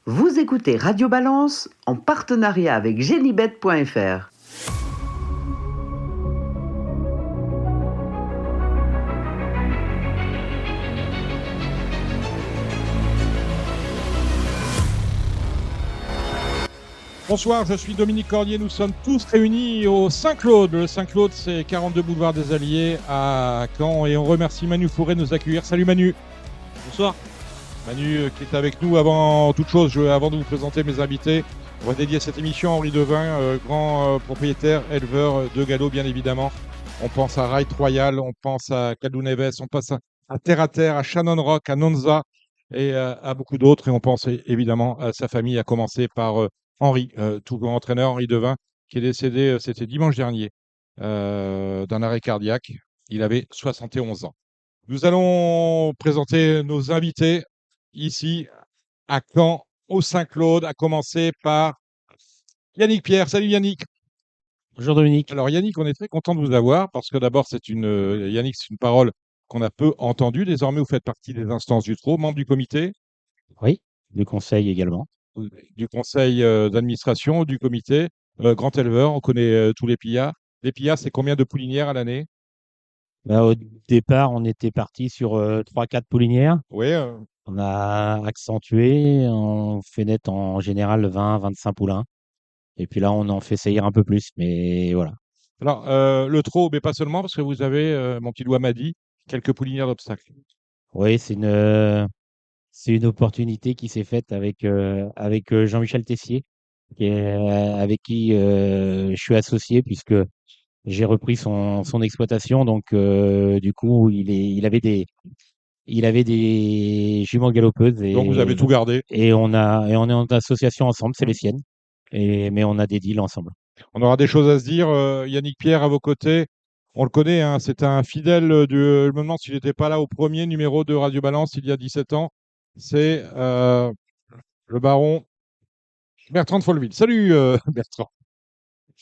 Vous écoutez Radio Balance en partenariat avec Genibet.fr. Bonsoir, je suis Dominique Cordier. Nous sommes tous réunis au Saint-Claude. Le Saint-Claude, c'est 42 boulevard des Alliés à Caen. Et on remercie Manu Fourré de nous accueillir. Salut Manu. Bonsoir. Manu qui est avec nous. Avant toute chose, avant de vous présenter mes invités, on va dédier cette émission à Henri Devin, grand propriétaire, éleveur de galops bien évidemment. On pense à Ride Royal, on pense à Cadou Neves, on pense à Terre, à Shannon Rock, à Nonza et à beaucoup d'autres. Et on pense évidemment à sa famille, à commencer par Henri, tout grand entraîneur, Henri Devin, qui est décédé, c'était dimanche dernier, d'un arrêt cardiaque. Il avait 71 ans. Nous allons présenter nos invités ici à Caen, au Saint-Claude, à commencer par Yannick Pierre. Salut Yannick. Bonjour Dominique. Alors Yannick, on est très content de vous avoir parce que d'abord, Yannick, c'est une parole qu'on a peu entendue. Désormais, vous faites partie des instances du trot, membre du comité, Oui, du conseil également. du conseil d'administration, du comité, grand éleveur, on connaît tous les pillards. Les pillards, c'est combien de poulinières à l'année? Au départ, on était parti sur 3-4 poulinières. Oui, On a accentué, on fait naître en général 20-25 poulains. Et puis là, on en fait saillir un peu plus. Mais voilà. alors, le trot, mais pas seulement, parce que vous avez, mon petit doigt m'a dit, quelques poulinières d'obstacles. Oui, c'est une opportunité qui s'est faite avec Jean-Michel Tessier, avec qui je suis associé puisque j'ai repris son exploitation. Donc, du coup, il avait des juments galopeuses Donc, vous avez tout gardé. et on est en association ensemble, c'est les siennes. Mais on a des deals ensemble. On aura des choses à se dire. Yannick Pierre, à vos côtés, on le connaît, hein, c'est un fidèle je me demande s'il n'était pas là au premier numéro de Radio Balance il y a 17 ans. C'est le baron Bertrand de Folleville. Salut Bertrand.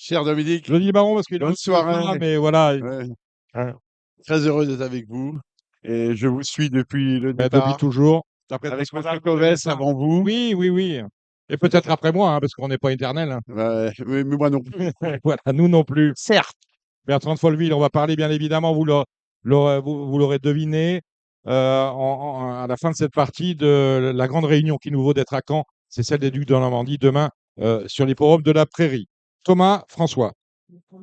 Cher Dominique, Je dis baron parce qu'il est bonne soirée. mais voilà. Ouais. Très heureux d'être avec vous. Et je vous suis depuis le Depuis départ, toujours. avec Pascal Covès avant vous. Oui, oui, oui. Et peut-être après moi, hein, parce qu'on n'est pas éternel. Hein. Ouais, mais moi non plus. Voilà, nous non plus. Certes. Bertrand de Folleville, on va parler bien évidemment, vous l'aurez deviné, à la fin de cette partie de la grande réunion qui nous vaut d'être à Caen, c'est celle des Ducs de Normandie, demain sur l'hippodrome de la Prairie. Thomas François,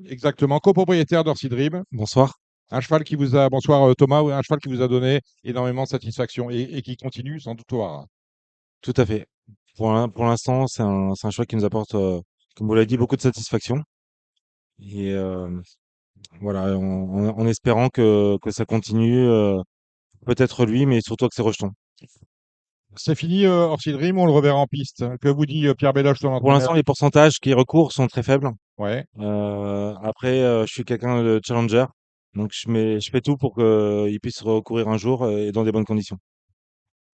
exactement, copropriétaire d'Orsi Dream. Bonsoir. Un cheval qui vous a, bonsoir Thomas, un cheval qui vous a donné énormément de satisfaction et qui continue sans doute au Haras. Tout à fait. Pour l'instant, c'est un choix qui nous apporte, comme vous l'avez dit, beaucoup de satisfaction. Et voilà, en espérant que ça continue, peut-être lui, mais surtout que c'est rejetons. C'est fini Orsi Dream, on le reverra en piste. Que vous dit Pierre Belloche, son Pour entraîneur? l'instant, les pourcentages qui recourent sont très faibles. Ouais. Après, je suis quelqu'un de challenger, donc je fais tout pour qu'il puisse recourir un jour et dans des bonnes conditions.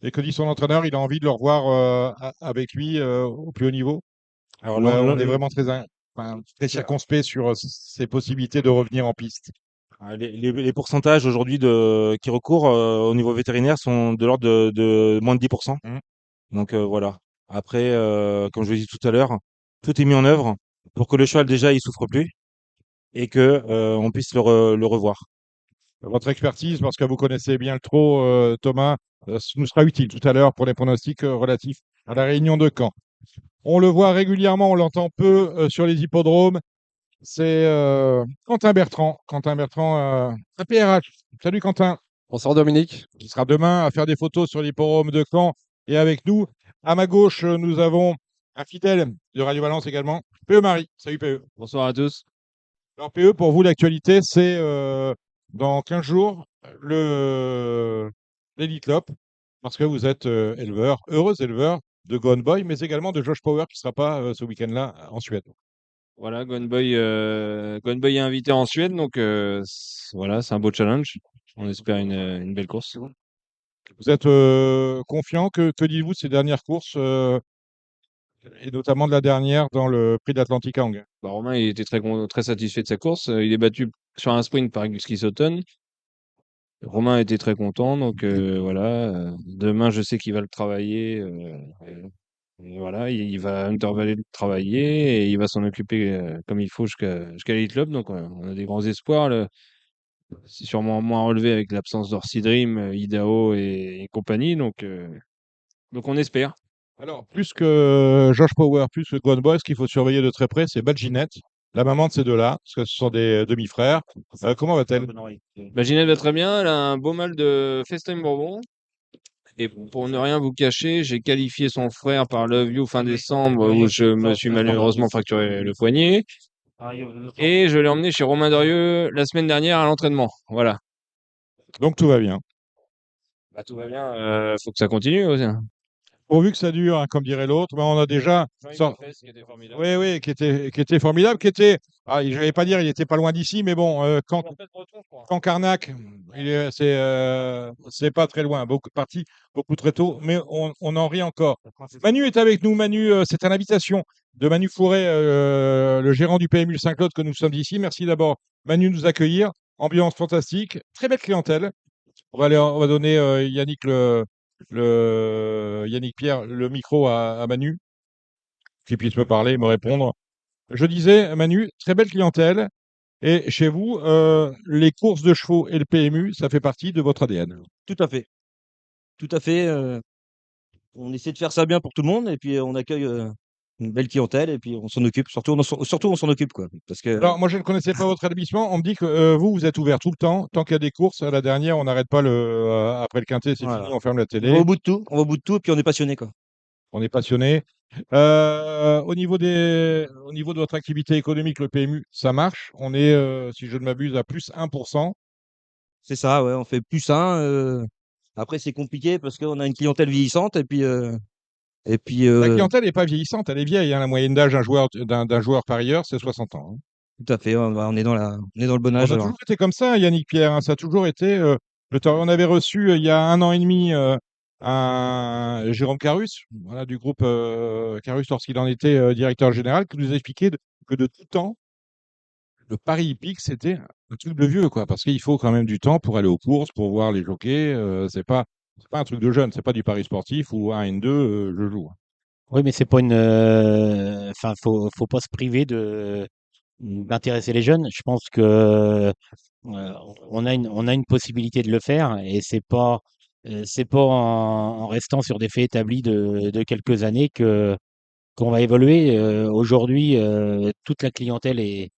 Et que dit son entraîneur? Il a envie de le revoir avec lui au plus haut niveau? Alors, Ouais, on est vraiment très circonspect sur ses possibilités de revenir en piste. les pourcentages aujourd'hui qui recourent au niveau vétérinaire sont de l'ordre de moins de 10%. Mmh. Donc voilà. Après, comme je l'ai dit tout à l'heure, tout est mis en œuvre pour que le cheval déjà il souffre plus et que on puisse le revoir. Votre expertise, parce que vous connaissez bien le trot, Thomas, nous sera utile tout à l'heure pour les pronostics relatifs à la réunion de Caen. On le voit régulièrement, on l'entend peu sur les hippodromes. C'est Quentin Bertrand. Quentin Bertrand, un PRH. Salut Quentin. Bonsoir Dominique. Qui sera demain à faire des photos sur l'hippodrome de Caen et avec nous. À ma gauche, nous avons un fidèle de Radio Balance également, PE Marie. Salut PE. Bonsoir à tous. Alors PE, pour vous, l'actualité, c'est dans 15 jours, l'Elite Lop, parce que vous êtes éleveur, heureux éleveur de Gone Boy, mais également de Josh Power qui ne sera pas ce week-end-là en Suède. Voilà, Gone Boy est invité en Suède, donc voilà, c'est un beau challenge. On espère une belle course. Vous êtes confiant? Que dites-vous de ces dernières courses, et notamment de la dernière dans le prix d'Atlantic Hang? Bah, Romain, il était très satisfait de sa course. Il est battu sur un sprint par Gus Sutton. Romain était très content, donc voilà. Demain, je sais qu'il va le travailler Et voilà, il va intervaller de travailler et il va s'en occuper comme il faut jusqu'à l'Elite Club. Donc, on a des grands espoirs. C'est sûrement moins relevé avec l'absence d'Orsi Dream, Idaho et compagnie. Donc, on espère. Alors, plus que Josh Power, plus que Gone Boy, ce qu'il faut surveiller de très près, c'est Badginette, la maman de ces deux-là, parce que ce sont des demi-frères. Comment va-t-elle? Bah, Ginette va très bien. Elle a un beau mal de festin Bourbon. Et pour ne rien vous cacher, j'ai qualifié son frère par Love You fin décembre où je me suis malheureusement fracturé le poignet. Et je l'ai emmené chez Romain Dorieux la semaine dernière à l'entraînement. Voilà. Donc tout va bien. Bah, tout va bien. Faut que ça continue aussi, hein. Pourvu que ça dure, hein, comme dirait l'autre, ben, on a déjà. Jean-Yves Lefebvre, qui était formidable. Oui, oui, qui était formidable, je vais pas dire, il était pas loin d'ici, mais bon, quand, En fait, breton, je crois. quand Carnac, c'est pas très loin, parti beaucoup très tôt, mais on en rit encore. Manu est avec nous. Manu, c'est une invitation de Manu Fouret, le gérant du PMU Saint-Claude, que nous sommes ici. Merci d'abord, Manu, de nous accueillir. Ambiance fantastique, très belle clientèle. On va donner Yannick Pierre le micro à Manu, qu'il puisse me parler, me répondre. Je disais, Manu, très belle clientèle. Et chez vous, les courses de chevaux et le PMU, ça fait partie de votre ADN. Tout à fait. Tout à fait. On essaie de faire ça bien pour tout le monde et puis on accueille une belle clientèle et puis on s'en occupe. Surtout, on s'en occupe, quoi. Parce que Alors, moi, je ne connaissais pas votre établissement. On me dit que vous êtes ouvert tout le temps. Tant qu'il y a des courses, à la dernière, on n'arrête pas après le quintet, c'est voilà. fini, on ferme la On va télé. au bout de tout. On va au bout de tout et puis on est passionné, quoi. On est passionné. Au niveau de votre activité économique, le PMU, ça marche. On est, si je ne m'abuse, à plus 1%. C'est ça, ouais. On fait plus ça. Après, c'est compliqué parce qu'on a une clientèle vieillissante et puis La clientèle n'est pas vieillissante, elle est vieille, hein. La moyenne d'âge d'un joueur parieur, c'est 60 ans, hein. tout à fait. On est dans le bon On âge. a Alors. toujours été comme ça, Yannick Pierre, hein. Ça a toujours été. On avait reçu il y a 1 an et demi un Jérôme Carus, voilà, du groupe Carus, lorsqu'il en était directeur général, qui nous a expliqué que de tout temps, le pari hippique, c'était un truc de vieux, quoi, parce qu'il faut quand même du temps pour aller aux courses, pour voir les jockeys. C'est pas un truc de jeune, c'est pas du pari sportif où 1 N2, je joue. Oui, mais c'est pas une. Enfin, faut pas se priver d'intéresser les jeunes. Je pense que on a une possibilité de le faire et c'est pas en restant sur des faits établis de quelques années qu'on va évoluer. Aujourd'hui, toute la clientèle est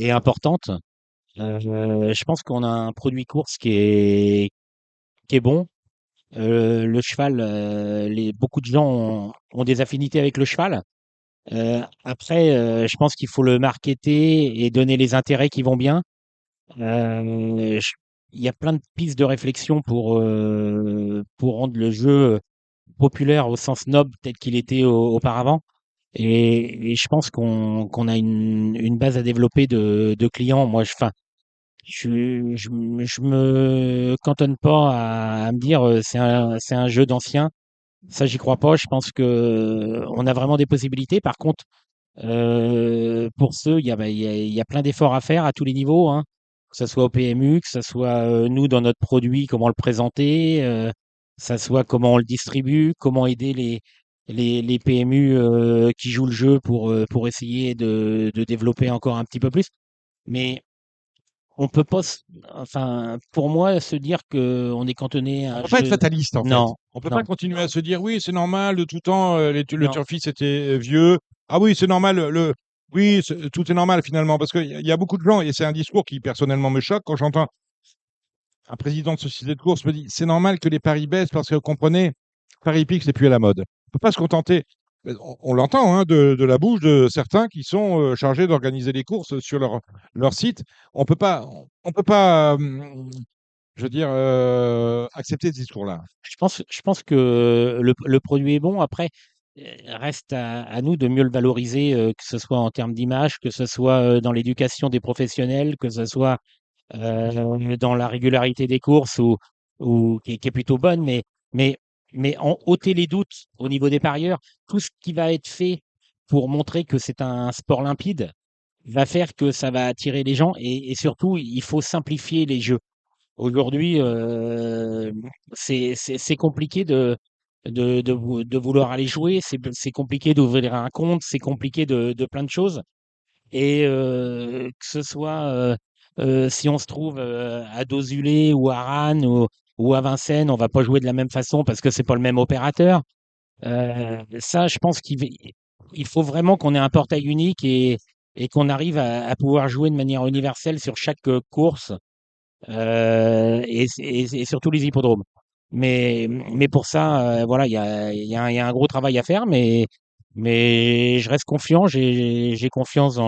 importante. Je pense qu'on a un produit course qui est bon. Le cheval, beaucoup de gens ont des affinités avec le cheval. Après, je pense qu'il faut le marketer et donner les intérêts qui vont bien. Je Il y a plein de pistes de réflexion pour rendre le jeu populaire au sens noble tel qu'il était auparavant. Et je pense qu'on a une base à développer de clients. Moi, je me cantonne pas à me dire c'est un jeu d'ancien. Ça, j'y crois pas. Je pense que on a vraiment des possibilités. Par contre, pour ceux, il y a plein d'efforts à faire à tous les niveaux, hein. Que ça soit au PMU, que ça soit nous dans notre produit, comment le présenter, que ça soit comment on le distribue, comment aider les PMU qui jouent le jeu pour essayer de développer encore un petit peu plus. Mais on peut pas, enfin, pour moi, se dire que on est cantonné à On un peut pas être jeu. fataliste, en fait. Non, On peut non, pas continuer à se dire oui, c'est normal, de tout temps, le non. turfiste était vieux. Ah oui, c'est normal, oui, tout est normal finalement, parce qu'il y a beaucoup de gens, et c'est un discours qui personnellement me choque quand j'entends un président de société de course me dire c'est normal que les paris baissent parce que comprenez, Paris Hippique, c'est plus à la mode. On peut pas se contenter. On l'entend, hein, de la bouche de certains qui sont chargés d'organiser les courses sur leur site. On peut pas, je veux dire, accepter ce discours-là. Je pense que le produit est bon. Après, reste à nous de mieux le valoriser, que ce soit en termes d'image, que ce soit dans l'éducation des professionnels, que ce soit dans la régularité des courses ou qui est plutôt bonne, mais, mais en ôter les doutes au niveau des parieurs, tout ce qui va être fait pour montrer que c'est un sport limpide va faire que ça va attirer les gens et surtout, il faut simplifier les jeux. Aujourd'hui, c'est compliqué de vouloir aller jouer, c'est compliqué d'ouvrir un compte, c'est compliqué de plein de choses. Et que ce soit si on se trouve à Dozulé ou à Rannes ou à Vincennes, on va pas jouer de la même façon parce que c'est pas le même opérateur. Ça, je pense il faut vraiment qu'on ait un portail unique et qu'on arrive à pouvoir jouer de manière universelle sur chaque course et sur tous les hippodromes. Mais pour ça, voilà, il y a un gros travail à faire, mais je reste confiant. J'ai confiance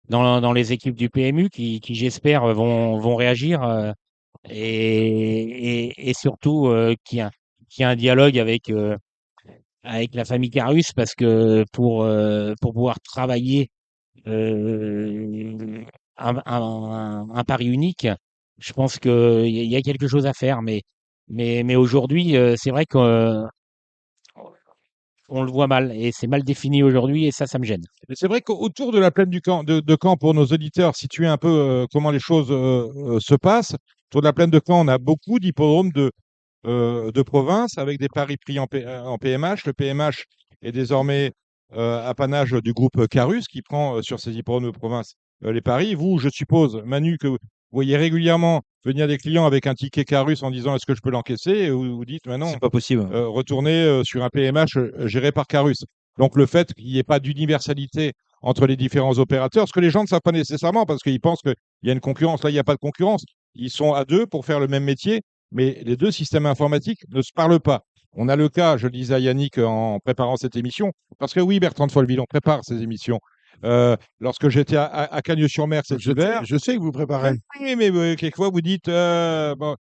dans les équipes du PMU qui j'espère, vont réagir et surtout qu'il y a un dialogue avec la famille Carus parce que pour pouvoir travailler euh, un pari unique, je pense qu'il y a quelque chose à faire. Mais aujourd'hui, c'est vrai qu'on le voit mal et c'est mal défini aujourd'hui et ça me gêne. Mais c'est vrai qu'autour de la plaine de Caen, pour nos auditeurs, situer un peu comment les choses se passent, autour de la plaine de Caen, on a beaucoup d'hippodromes de province avec des paris pris en PMH. Le PMH est désormais apanage du groupe Carus qui prend sur ces hippodromes de province les paris. Vous, je suppose, Manu, que vous voyez régulièrement venir des clients avec un ticket Carus en disant est-ce que je peux l'encaisser et vous dites maintenant C'est pas possible. retourner sur un PMH géré par Carus. Donc le fait qu'il n'y ait pas d'universalité entre les différents opérateurs, ce que les gens ne savent pas nécessairement parce qu'ils pensent qu'il y a une concurrence. Là, il n'y a pas de concurrence. Ils sont à deux pour faire le même métier, mais les deux systèmes informatiques ne se parlent pas. On a le cas, je le disais à Yannick en préparant cette émission, parce que oui, Bertrand de Folleville, on prépare ces émissions. Lorsque j'étais à Cagnes-sur-Mer cet hiver, Je sais que vous préparez. oui, mais quelquefois vous dites, bon,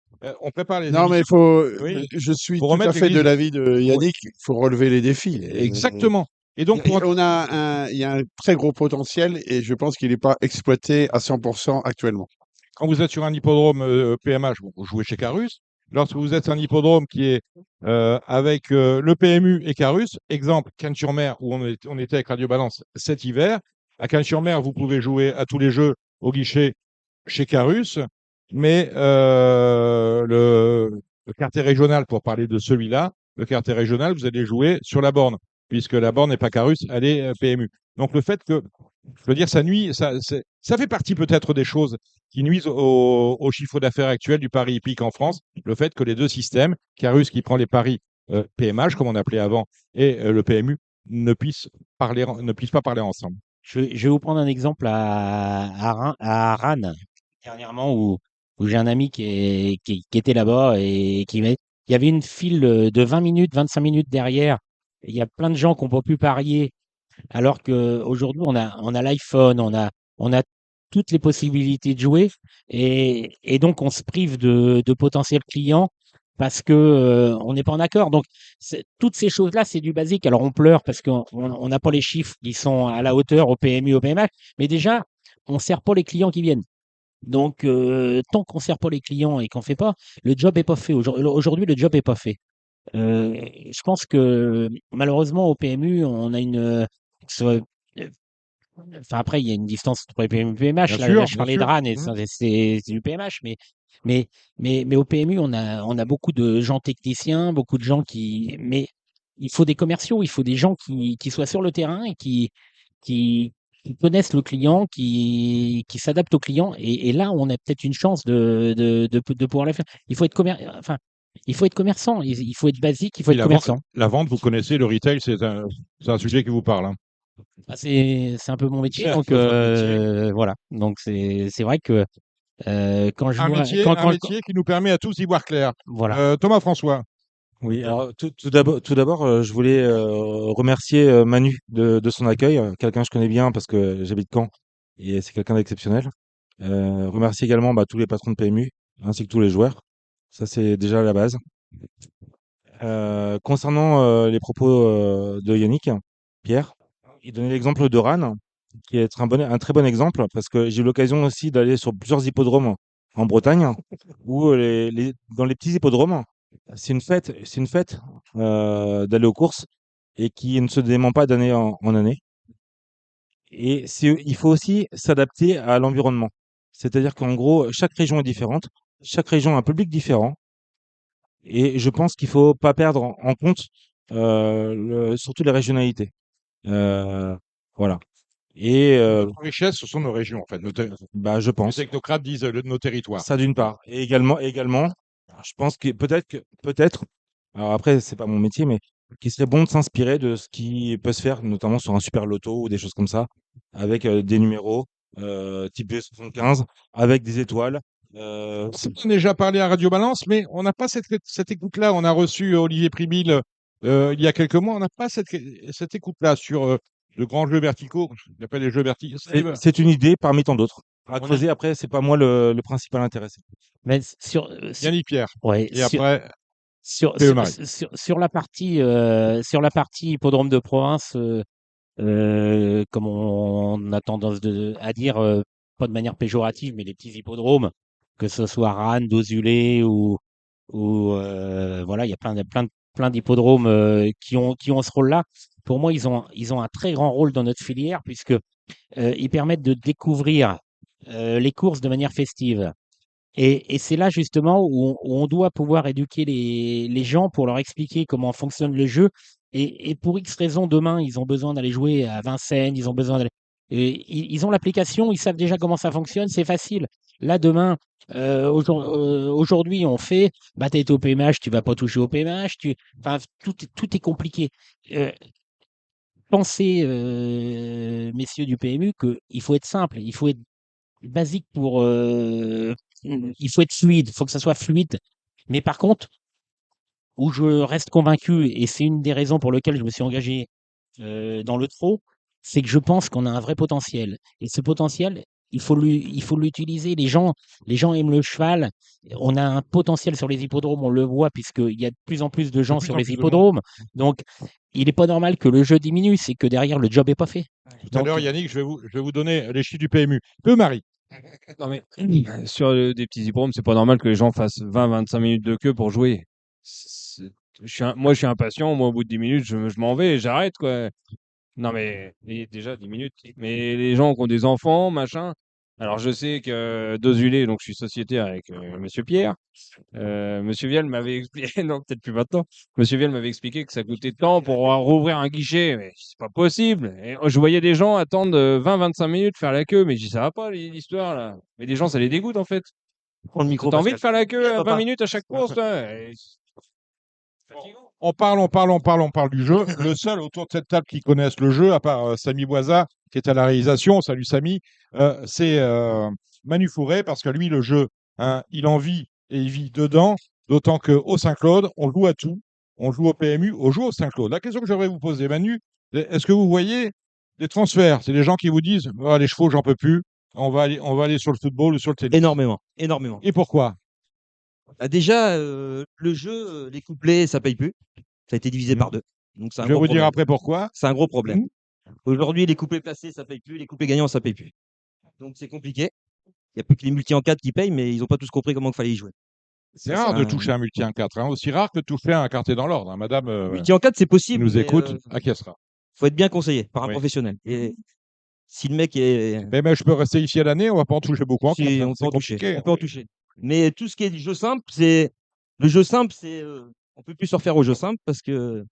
on prépare les Non, mais émissions. Oui, je suis pour tout remettre à fait de l'église. l'avis de Oui, Yannick, il faut relever les défis. exactement. Et donc, pour Il y a un très gros potentiel et je pense qu'il n'est pas exploité à 100% actuellement. quand vous êtes sur un hippodrome PMH, vous jouez chez Carus. Lorsque vous êtes un hippodrome qui est avec le PMU et Carus, exemple Cannes-sur-Mer, où on était avec Radio Balance cet hiver, à Cannes-sur-Mer, vous pouvez jouer à tous les jeux au guichet chez Carus, mais le quartier régional, pour parler de celui-là, le quartier régional, vous allez jouer sur la borne, puisque la borne n'est pas Carus, elle est PMU. Donc le fait que, je veux dire, ça nuit, ça fait partie peut-être des choses qui nuisent au chiffre d'affaires actuel du pari hippique en France, le fait que les deux systèmes, Carus qui prend les paris PMH, comme on appelait avant, et le PMU, ne puissent pas parler ensemble. Je vais vous prendre un exemple à Rannes, dernièrement, où j'ai un ami qui était là-bas et il y avait une file de 20 minutes, 25 minutes derrière. Il y a plein de gens qui n'ont pas pu parier, alors qu'aujourd'hui, on a l'iPhone, on a toutes les possibilités de jouer, et donc on se prive de potentiels clients parce que on n'est pas en accord. Donc, toutes ces choses-là, c'est du basique. Alors, on pleure parce qu'on n'a pas les chiffres qui sont à la hauteur au PMU, au PMH, mais déjà, on ne sert pas les clients qui viennent. Donc, tant qu'on ne sert pas les clients et qu'on ne fait pas, le job n'est pas fait. Aujourd'hui, le job n'est pas fait. Je pense que malheureusement, au PMU, on a soit- enfin, après, il y a une distance entre les PMU et PMH. Bien Là, sûr, je bien parlais de sûr. RAN et c'est du PMH, mais, mais au PMU, on a beaucoup de gens techniciens, beaucoup de gens mais il faut des commerciaux, il faut des gens qui soient sur le terrain et qui, qui connaissent le client, qui s'adaptent au client. Et là, on a peut-être une chance de pouvoir le faire. Il faut être enfin, il faut être commerçant, il faut être basique, il faut Et être commerçant. la vente, vous connaissez, le retail, c'est un sujet qui vous parle. Hein. Ah, c'est un peu mon métier, C'est donc votre métier. voilà. Donc c'est vrai que quand je Un vois métier, un métier qui nous permet à tous d'y voir clair. voilà. Thomas François. Oui, alors tout d'abord, je voulais remercier Manu de son accueil, quelqu'un que je connais bien parce que j'habite Caen et c'est quelqu'un d'exceptionnel. Remercier également tous les patrons de PMU ainsi que tous les joueurs. Ça, c'est déjà la base. Concernant les propos de Yannick, Pierre, il donnait l'exemple de Rennes, qui est un très bon exemple parce que j'ai eu l'occasion aussi d'aller sur plusieurs hippodromes en Bretagne où dans les petits hippodromes, c'est une fête d'aller aux courses et qui ne se dément pas d'année en année. Et il faut aussi s'adapter à l'environnement. C'est-à-dire qu'en gros, chaque région est différente, chaque région a un public différent. Et je pense qu'il faut pas perdre en compte surtout les régionalités. Euh, voilà. Et La richesse, ce sont nos régions, en fait. bah, je Les pense. technocrates disent nos territoires. Ça d'une part. Et également, je pense que peut-être, alors après, c'est pas mon métier, mais qu'il serait bon de s'inspirer de ce qui peut se faire, notamment sur un super loto ou des choses comme ça, avec des numéros type B75, avec des étoiles. On a déjà parlé à Radio Balance, mais on n'a pas cette écoute-là. On a reçu Olivier Primil il y a quelques mois. On n'a pas cette écoute-là sur de grands jeux verticaux. Je l'appelle les jeux verticaux. C'est une idée parmi tant d'autres. À On a- creuser, après, c'est pas moi le principal intéressé. Mais Yannick Pierre. ouais, Et après, sur, PE sur, Marie. sur la partie hippodrome de province, comme on a tendance à dire, pas de manière péjorative, mais les petits hippodromes, que ce soit Rannes, Dozulé ou voilà, il y a plein d'hippodromes qui ont ce rôle-là. Pour moi, ils ont un très grand rôle dans notre filière puisque ils permettent de découvrir les courses de manière festive. Et c'est là justement où on doit pouvoir éduquer les gens pour leur expliquer comment fonctionne le jeu. Et pour X raisons, demain, ils ont besoin d'aller jouer à Vincennes, ils ont besoin d'aller. Et ils ont l'application, ils savent déjà comment ça fonctionne, c'est facile. Là, demain, aujourd'hui, on fait, bah, t'as été au PMH, tu vas pas toucher au PMH, enfin, tout est compliqué. Euh, Pensez, messieurs du PMU, qu'il faut être simple, il faut être basique il faut être fluide, il faut que ça soit fluide. Mais par contre, où je reste convaincu, et c'est une des raisons pour lesquelles je me suis engagé dans le trot, c'est que je pense qu'on a un vrai potentiel. Et ce potentiel, il faut l'utiliser. Les gens aiment le cheval. On a un potentiel sur les hippodromes, on le voit, puisqu'il y a de plus en plus de gens plus sur en les plus de monde. hippodromes. Donc, il n'est pas normal que le jeu diminue, c'est que derrière, le job n'est pas fait. Tout à Donc, l'heure, Yannick, je vais vous donner les chiffres du PMU. PE Marie. Non, mais sur des petits hippodromes, c'est pas normal que les gens fassent 20-25 minutes de queue pour jouer. Moi, je suis impatient. Moi, au bout de 10 minutes, je m'en vais et j'arrête, quoi. Non, mais déjà 10 minutes. Mais les gens qui ont des enfants, machin. Alors, je sais que Dozulé, donc je suis sociétaire avec Monsieur Pierre. Monsieur Vielle m'avait expliqué, non, peut-être plus maintenant. Monsieur Vielle m'avait expliqué que ça coûtait tant pour rouvrir un guichet, mais c'est pas possible. Et je voyais des gens attendre 20-25 minutes faire la queue, mais je dis ça va pas l'histoire là. Mais les gens, ça les dégoûte en fait. Prends le micro, T'as envie de Pascal. faire la queue à 20 Papa. minutes à chaque course, toi fatigant. On parle du jeu. Le seul autour de cette table qui connaisse le jeu, à part Samy Boisa, qui est à la réalisation, salut Samy, c'est Manu Fourret, parce que lui, le jeu, hein, il en vit et il vit dedans, d'autant qu'au Saint-Claude, on joue à tout. On joue au PMU, on joue au Saint-Claude. La question que j'aimerais vous poser, Manu, est-ce que vous voyez des transferts? C'est des gens qui vous disent, ah, les chevaux, j'en peux plus, on va aller sur le football ou sur le tennis. Énormément, énormément. Et pourquoi? Bah, déjà, le jeu, les couplets, ça paye plus. Ça a été divisé par 2. Donc c'est un Je vais gros vous dire problème. après pourquoi. C'est un gros problème. Aujourd'hui, les couplets placés, ça paye plus. Les couplets gagnants, ça paye plus. Donc c'est compliqué. Il n'y a plus que les multi en 4 qui payent, mais ils n'ont pas tous compris comment il fallait y jouer. C'est Ça, rare de un- toucher un multi 1-4, hein. Aussi rare que de toucher un quartier dans l'ordre, hein. Madame Multi en 4, c'est qui possible, nous mais écoute, acquiescera. faut être bien conseillé par un Oui. professionnel. Et si le mec est. Mais je peux rester ici à l'année, on va pas en toucher beaucoup en Si, quatre, hein. on peut C'est en toucher. compliqué. On peut en toucher. Mais tout ce qui est du jeu simple, c'est. Le jeu simple, c'est. On peut plus se refaire au jeu simple parce que.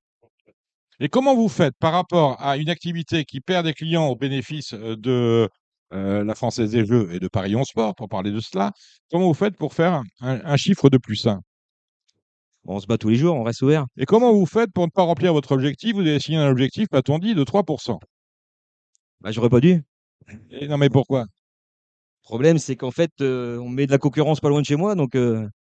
Et comment vous faites par rapport à une activité qui perd des clients au bénéfice de la Française des Jeux et de Paris 11 Sport, pour parler de cela, comment vous faites pour faire un chiffre de plus 1? Bon, on se bat tous les jours, on reste ouvert. Et comment vous faites pour ne pas remplir votre objectif? Vous avez signé un objectif, m'a-t-on dit, de 3%. Bah, j'aurais pas dû. Et non, mais pourquoi? Le problème, c'est qu'en fait, on met de la concurrence pas loin de chez moi, donc.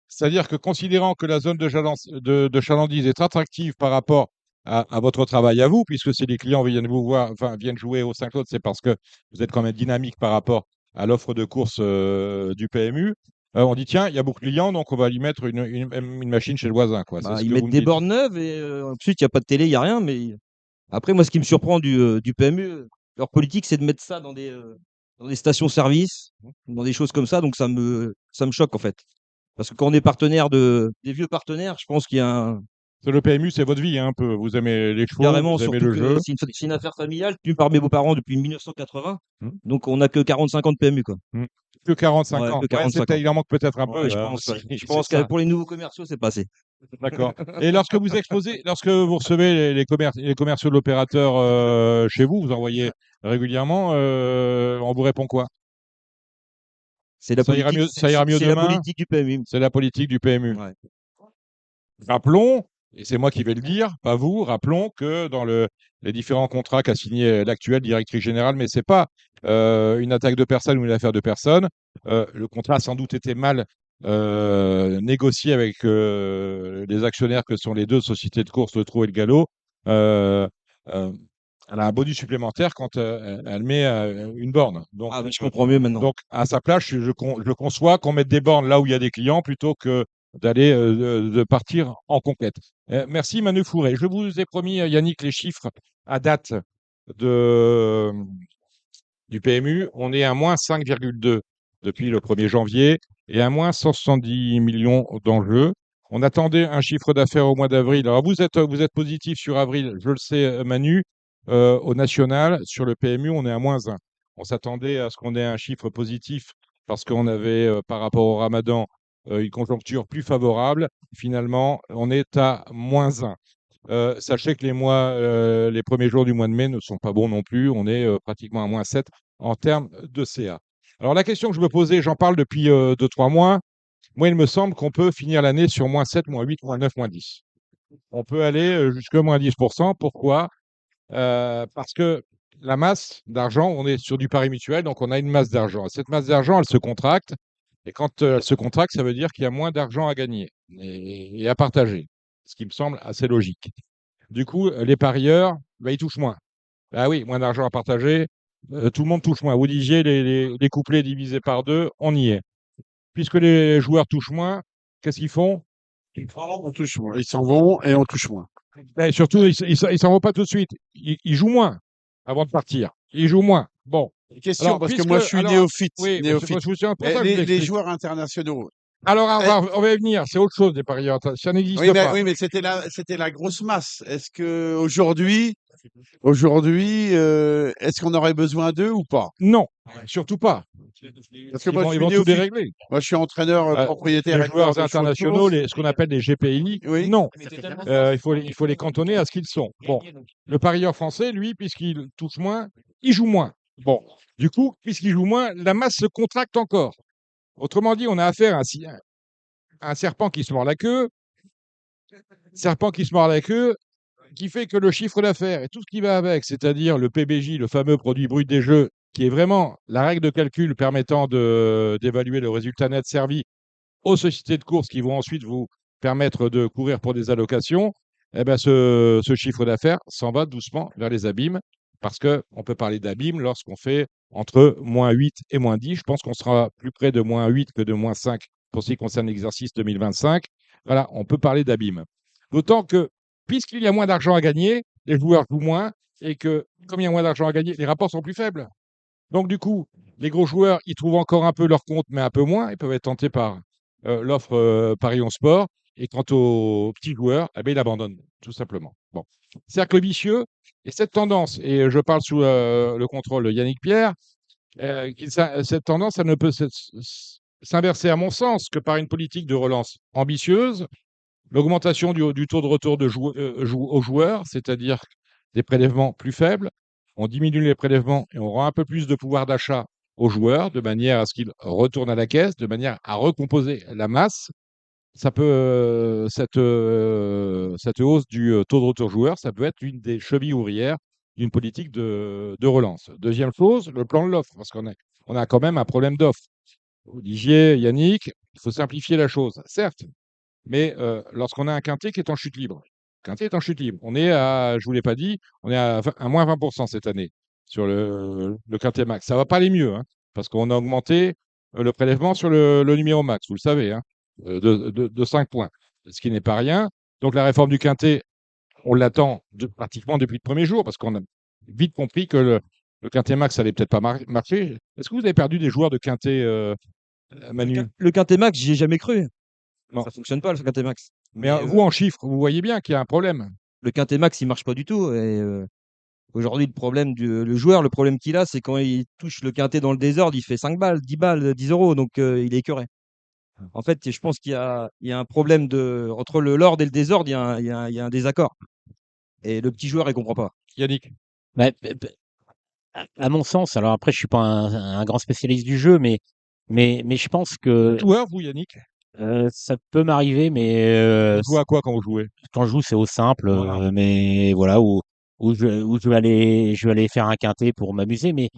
C'est-à-dire que considérant que la zone de chalandise est attractive par rapport à votre travail à vous, puisque si les clients viennent vous voir, enfin viennent jouer au Saint-Claude, c'est parce que vous êtes quand même dynamique par rapport à l'offre de course du PMU. On dit tiens, il y a beaucoup de clients, donc on va lui mettre une machine chez le voisin, quoi. C'est Bah, ce ils que vous mettent me des dites. bornes neuves et ensuite, il n'y a pas de télé, il n'y a rien. Mais après, moi, ce qui me surprend du PMU, leur politique, c'est de mettre ça dans des stations-service, dans des choses comme ça. Donc, ça me choque, en fait. Parce que quand on est partenaire des vieux partenaires, je pense qu'il y a Le PMU, c'est votre vie, hein, un peu. Vous aimez les chevaux, Carrément, vous aimez surtout le que jeu. c'est une affaire familiale tenue par mes beaux-parents depuis 1980. Hmm. Donc, on n'a que 45 ans de PMU, quoi. Que 45 Ouais, ans. que Ouais, 45 ans. il en manque peut-être un peu. Ouais, je là, pense, aussi. ouais. Je C'est pense que ça. pour les nouveaux commerciaux, c'est pas assez. D'accord. Et lorsque vous recevez les commerciaux de l'opérateur chez vous, vous envoyez régulièrement, on vous répond quoi? C'est la Ça ira politique, mieux, ça ira mieux c'est la demain? politique du PMU. C'est la politique du PMU. Ouais. Rappelons, et c'est moi qui vais le dire, pas vous, rappelons que dans les différents contrats qu'a signé l'actuelle directrice générale, mais c'est pas une attaque de personne ou une affaire de personne, le contrat a sans doute été mal négocié avec les actionnaires que sont les deux sociétés de course, le Trot et le Galop. Euh, euh, Elle a un bonus supplémentaire quand elle met une borne. Donc, Ah, mais je comprends mieux maintenant. donc, à sa place, je conçois qu'on mette des bornes là où il y a des clients plutôt que d'aller de partir en conquête. Merci Manu Fourré. Je vous ai promis, Yannick, les chiffres à date de, du PMU. On est à moins 5,2 depuis le 1er janvier et à moins 170 millions d'enjeux. On attendait un chiffre d'affaires au mois d'avril. Alors vous êtes positif sur avril, je le sais, Manu. Au national, sur le PMU, on est à moins 1. On s'attendait à ce qu'on ait un chiffre positif parce qu'on avait, par rapport au Ramadan, une conjoncture plus favorable. Finalement, on est à moins 1. Sachez que les premiers jours du mois de mai ne sont pas bons non plus. On est pratiquement à moins 7 en termes de CA. Alors la question que je me posais, j'en parle depuis 2-3 mois. Moi, il me semble qu'on peut finir l'année sur moins 7, moins 8, moins 9, moins 10. On peut aller jusqu'à moins 10%. Pourquoi? Parce que la masse d'argent, on est sur du pari mutuel, donc on a une masse d'argent. Cette masse d'argent, elle se contracte. Et quand elle se contracte, ça veut dire qu'il y a moins d'argent à gagner et à partager, ce qui me semble assez logique. Du coup, les parieurs, bah, ils touchent moins. Ah oui, moins d'argent à partager, tout le monde touche moins. Vous disiez les couplets divisés par deux, on y est. Puisque les joueurs touchent moins, qu'est-ce qu'ils font? On touche moins. Ils s'en vont et on touche moins. Et surtout, ils s'en vont pas tout de suite. Ils jouent moins avant de partir. Ils jouent moins. Bon. Question, Alors, parce que moi je suis néophyte. oui, mais néophyte. je vous tiens pour Eh, ça que je les l'explique. joueurs internationaux. Alors, on va y venir. C'est autre chose des parieurs. Ça n'existe Oui, pas. mais c'était la grosse masse. Est-ce que aujourd'hui, est-ce qu'on aurait besoin d'eux ou pas? Non, surtout pas. Parce que Ils moi, vont, je ils suis vont tout néophyte. dérégler. Moi, je suis entraîneur propriétaire. Les éleveur joueurs de chevaux de internationaux, course. ce qu'on appelle les GPI, Oui. non. Il faut les cantonner à ce qu'ils sont. Bon, le parieur français, lui, puisqu'il touche moins, il joue moins. Bon, du coup, puisqu'il joue moins, la masse se contracte encore. Autrement dit, on a affaire à un serpent qui se mord la queue, qui fait que le chiffre d'affaires et tout ce qui va avec, c'est-à-dire le PBJ, le fameux produit brut des jeux, qui est vraiment la règle de calcul permettant d'évaluer le résultat net servi aux sociétés de course qui vont ensuite vous permettre de courir pour des allocations, eh ben ce chiffre d'affaires s'en va doucement vers les abîmes, parce qu'on peut parler d'abîme lorsqu'on fait entre moins 8 et moins 10. Je pense qu'on sera plus près de moins 8 que de moins 5 pour ce qui concerne l'exercice 2025. Voilà, on peut parler d'abîme. D'autant que, puisqu'il y a moins d'argent à gagner, les joueurs jouent moins, et que, comme il y a moins d'argent à gagner, les rapports sont plus faibles. Donc, du coup, les gros joueurs, ils trouvent encore un peu leur compte, mais un peu moins. Ils peuvent être tentés par l'offre Parions Sport. Et quant aux petits joueurs, eh bien, ils abandonnent, tout simplement. Bon. Cercle vicieux. Et cette tendance, et je parle sous le contrôle de Yannick Pierre, cette tendance, elle ne peut s'inverser, à mon sens, que par une politique de relance ambitieuse, l'augmentation du taux de retour aux joueurs, c'est-à-dire des prélèvements plus faibles. On diminue les prélèvements et on rend un peu plus de pouvoir d'achat aux joueurs, de manière à ce qu'ils retournent à la caisse, de manière à recomposer la masse. Cette hausse du taux de retour joueur, ça peut être une des chevilles ouvrières d'une politique de relance. Deuxième chose, le plan de l'offre, parce on a quand même un problème d'offre. Vous disiez, Yannick, il faut simplifier la chose. Certes, mais lorsqu'on a un quintet qui est en chute libre, on est à, je ne vous l'ai pas dit, on est à moins 20% cette année sur le quintet max. Ça ne va pas aller mieux, hein, parce qu'on a augmenté le prélèvement sur le numéro max, vous le savez, hein, de 5 points, ce qui n'est pas rien. Donc la réforme du quintet, on l'attend pratiquement depuis le premier jour, parce qu'on a vite compris que le quintet max, ça n'allait peut-être pas marcher. Est-ce que vous avez perdu des joueurs de quintet, Manu? Le Quintet Max, j'y ai jamais cru. Non. Ça fonctionne pas, le Quintet Max. Mais Mais vous, en chiffres, vous voyez bien qu'il y a un problème. le quintet max, il marche pas du tout. Et aujourd'hui, le joueur, le problème qu'il a, c'est quand il touche le quintet dans le désordre, il fait 5 balles, 10 balles, 10 euros. Donc, il est écœuré. En fait, je pense qu'il y a un problème entre le lord et le désordre, il y a un désaccord. Et le petit joueur, il comprend pas. Yannick, Bah, à mon sens, alors après, je suis pas un grand spécialiste du jeu, mais je pense que joueur, vous, Yannick, ça peut m'arriver, mais vous jouez à quoi quand vous jouez? quand je joue, c'est au simple, Voilà. mais voilà, où je vais aller faire un quintet pour m'amuser, mais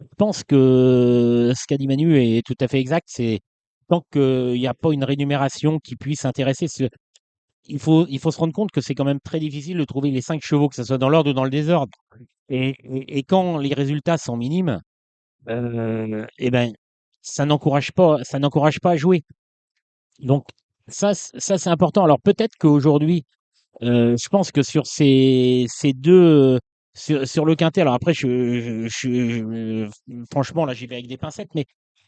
je pense que ce qu'a dit Manu est tout à fait exact. C'est tant qu'il n'y a pas une rémunération qui puisse intéresser. Il faut se rendre compte que c'est quand même très difficile de trouver les 5 chevaux, que ce soit dans l'ordre ou dans le désordre. Et quand les résultats sont minimes, eh ben, ça n'encourage pas à jouer. Donc ça c'est important. Alors peut-être qu'aujourd'hui, je pense que sur ces deux, sur le quintet. Alors après, franchement là, j'y vais avec des pincettes,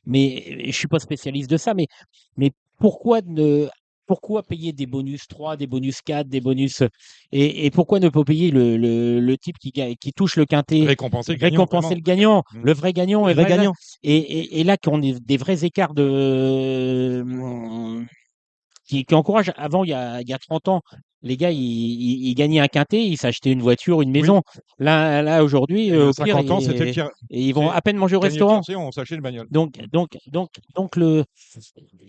mais je suis pas spécialiste de ça. Mais pourquoi pourquoi payer des bonus 3, des bonus 4, des bonus et pourquoi ne pas payer le type qui touche le quintet, Récompenser le gagnant, récompenser vraiment. le gagnant, Mm. le vrai gagnant, Le et vrai voilà. gagnant. Et là, qu'on ait des vrais écarts qui encourage. Avant, il y a 30 ans, les gars, ils gagnaient un quintet, ils s'achetaient une voiture, une maison. Là aujourd'hui, Et il y a au pire, 50 ans, c'était le et tir. ils vont c'est- à peine manger au Gagner le restaurant. tiercé, on s'achetait une bagnole. Donc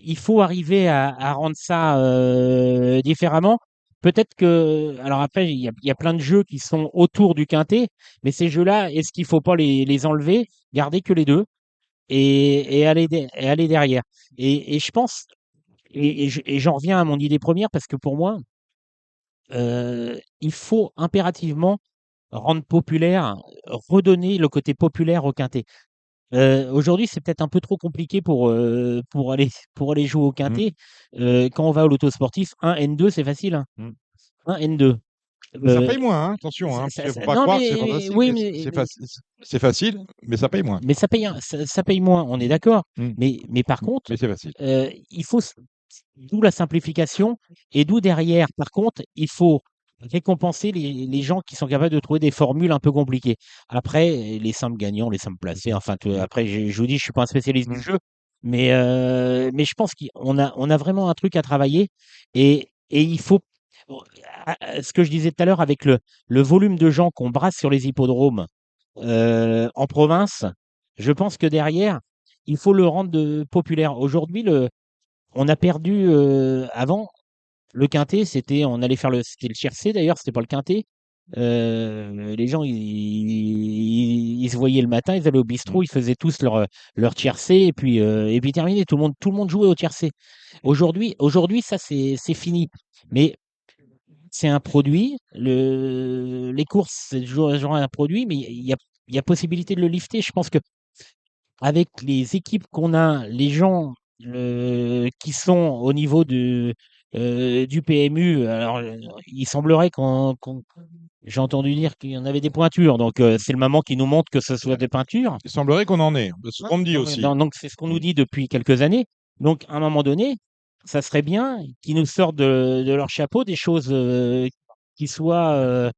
il faut arriver à rendre ça différemment. Peut-être que, alors après, il y a plein de jeux qui sont autour du quintet, mais ces jeux-là, est-ce qu'il faut pas les enlever, garder que les deux et aller derrière? Et je pense, et j'en reviens à mon idée première, parce que pour moi, il faut impérativement rendre populaire, redonner le côté populaire au quintet. Aujourd'hui, c'est peut-être un peu trop compliqué pour aller jouer au Mm. quintet. Quand on va au loto sportif, 1 N2, c'est facile, hein. Mm. 1 N2. Ça Euh, paye moins, hein, attention, hein, ça- parce qu'il ça- faut pas non, croire que c'est mais fantastique. oui, C'est facile, mais ça paye moins. mais ça paye moins, on est d'accord. Mm. Mais par contre, Mais c'est facile. il faut, d'où la simplification, et d'où derrière, par contre, il faut récompenser les gens qui sont capables de trouver des formules un peu compliquées. Après, les simples gagnants, les simples placés, enfin, après, je vous dis, je suis pas un spécialiste du Mm. jeu, mais je pense qu'on a vraiment un truc à travailler, et il faut, ce que je disais tout à l'heure, avec le volume de gens qu'on brasse sur les hippodromes en province, je pense que derrière, il faut le rendre populaire. Aujourd'hui, on a perdu avant le quintet, on allait faire c'était le tiercé d'ailleurs, c'était pas le quintet. Les gens, ils se voyaient le matin, ils allaient au bistrot, ils faisaient tous leur tiercé, et puis terminé. Tout le monde jouait au tiercé. Aujourd'hui, ça c'est fini. Mais c'est un produit. Les courses, c'est toujours un produit, mais il y a possibilité de le lifter. Je pense que avec les équipes qu'on a, les gens qui sont au niveau du PMU, alors il semblerait j'ai entendu dire qu'il y en avait des pointures, donc c'est le moment qui nous montre que ce soit des peintures. Il semblerait qu'on en ait. C'est ce qu'on me dit aussi. Donc c'est ce qu'on nous dit depuis quelques années. Donc à un moment donné, ça serait bien qu'ils nous sortent de leur chapeau des choses qui soient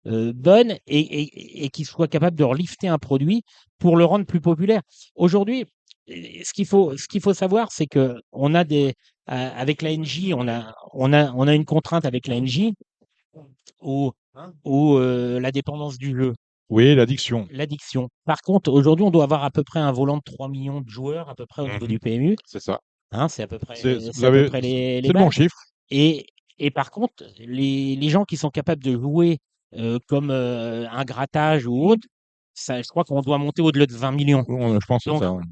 bonnes, et qui soient capables de relifter un produit pour le rendre plus populaire. Aujourd'hui, ce qu'il faut savoir, c'est que on a avec la NJ, on a une contrainte avec la NJ ou la dépendance du jeu, Oui, l'addiction. l'addiction. Par contre, aujourd'hui, on doit avoir à peu près un volant de 3 millions de joueurs à peu près au niveau du PMU. C'est ça. Hein, c'est à peu près, Vous c'est à peu près les c'est le bon bases. chiffre. Et par contre, les gens qui sont capables de jouer comme un grattage ou autre, ça, je crois qu'on doit monter au-delà de 20 millions. Je pense que c'est Donc, ça. Ouais.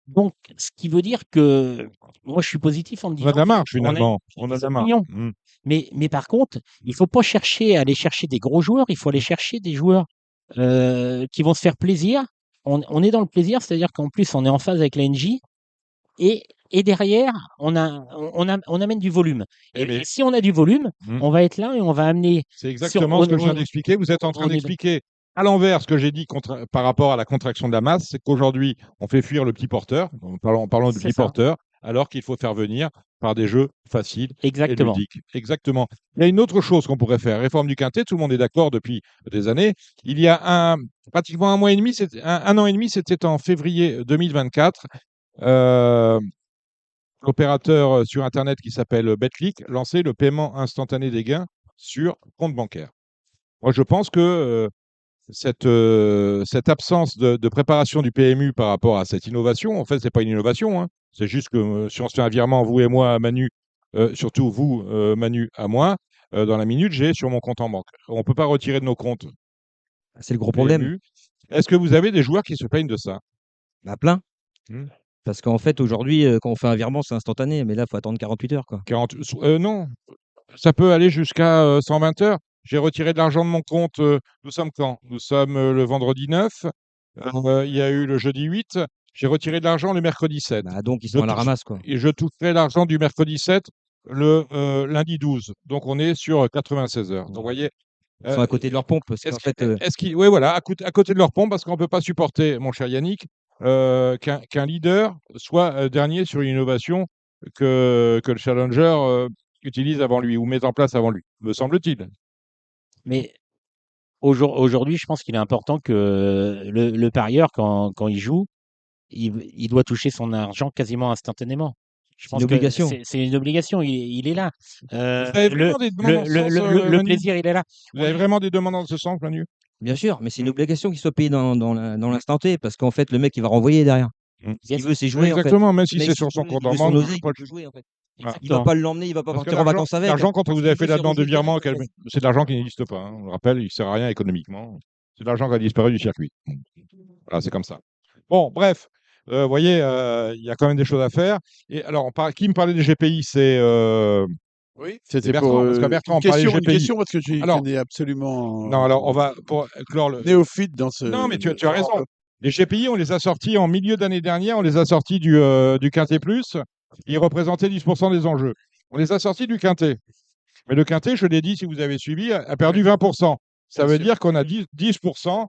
donc, ce qui veut dire que moi, je suis positif en me On a disant de la marge, qu'on a finalement. On a de la 17 marge. millions. Mm. Mais par contre, il faut pas aller chercher des gros joueurs, il faut aller chercher des joueurs qui vont se faire plaisir. On est dans le plaisir, c'est-à-dire qu'en plus, on est en phase avec la NJ, et derrière, on amène du volume. Eh Et bien, si on a du volume, Mm. on va être là et on va amener c'est exactement ce que je viens d'expliquer. Vous êtes en train on est- d'expliquer à l'envers ce que j'ai dit par rapport à la contraction de la masse. C'est qu'aujourd'hui, on fait fuir le petit porteur, en parlant de C'est petit ça. porteur, alors qu'il faut faire venir par des jeux faciles et Exactement. ludiques. Exactement. Il y a une autre chose qu'on pourrait faire. Réforme du quintet, tout le monde est d'accord depuis des années. Il y a pratiquement un mois et demi, un an et demi, c'était en février 2024. L'opérateur sur Internet qui s'appelle Betclic lançait le paiement instantané des gains sur compte bancaire. Moi, je pense que cette absence de préparation du PMU par rapport à cette innovation, en fait, c'est pas une innovation, hein. C'est juste que si on se fait un virement, vous et moi, à Manu, surtout vous, Manu, à moi, dans la minute, j'ai sur mon compte en banque. On ne peut pas retirer de nos comptes C'est le gros problème. PMU. Est-ce que vous avez des joueurs qui se plaignent de ça? Bah, plein. Hmm. Parce qu'en fait, aujourd'hui, quand on fait un virement, c'est instantané. Mais là, il faut attendre 48 heures, quoi. 40, non, ça peut aller jusqu'à 120 heures. J'ai retiré de l'argent de mon compte. Nous sommes quand? Nous sommes le vendredi 9. Il y a eu le jeudi 8. J'ai retiré de l'argent le mercredi 7. Bah, donc, ils Je sont à la touche- ramasse, quoi. Et je toucherai l'argent du mercredi 7 le lundi 12. Donc on est sur 96 heures. Donc vous voyez, Ils sont à côté de leur pompe. Parce qu'en fait, oui, voilà, à côté de leur pompe, parce qu'on ne peut pas supporter, mon cher Yannick, qu'un leader soit dernier sur une innovation que le challenger utilise avant lui ou met en place avant lui, me semble-t-il. Mais aujourd'hui, je pense qu'il est important que le parieur, quand il joue, il doit toucher son argent quasiment instantanément. Je c'est pense une que obligation. c'est une obligation, il est là. Vous avez Le vraiment des demandes dans ce sens, le Manu? plaisir, il est là. Vous avez vraiment des demandes dans ce sens, Manu? Bien sûr, mais c'est une obligation qu'il soit payé dans l'instant T. Parce qu'en fait, le mec, il va renvoyer derrière. Mm. Ce qu'il veut, c'est jouer, en fait. Exactement, même si Le mec, c'est sur son il compte veut en son banque. oseille, il veut jouer, en fait. Il va Exactement. pas l'emmener, il va pas Parce que partir en vacances avec. l'argent, quand Ce vous qu'il avez fait veut, c'est là-dedans de rejouer virement, direct, en fait. c'est de l'argent qui n'existe pas, hein. On le rappelle, il ne sert à rien économiquement. C'est de l'argent qui a disparu du circuit. Voilà, c'est comme ça. Bon, bref, vous voyez, il y a quand même des choses à faire. Et alors, qui me parlait des GPI? C'est Oui, c'est c'était Bertrand, pour parce que Bertrand une on parlait des question, GPI. parce que je Alors, connais absolument non, alors on va pour clore le. néophyte dans ce. Non, mais tu as raison. Les GPI, on les a sortis en milieu d'année dernière, on les a sortis du Quintet Plus. Ils représentaient 10% des enjeux. On les a sortis du Quintet. Mais le Quintet, je l'ai dit, si vous avez suivi, a perdu 20%. Ça veut dire qu'on a 10%.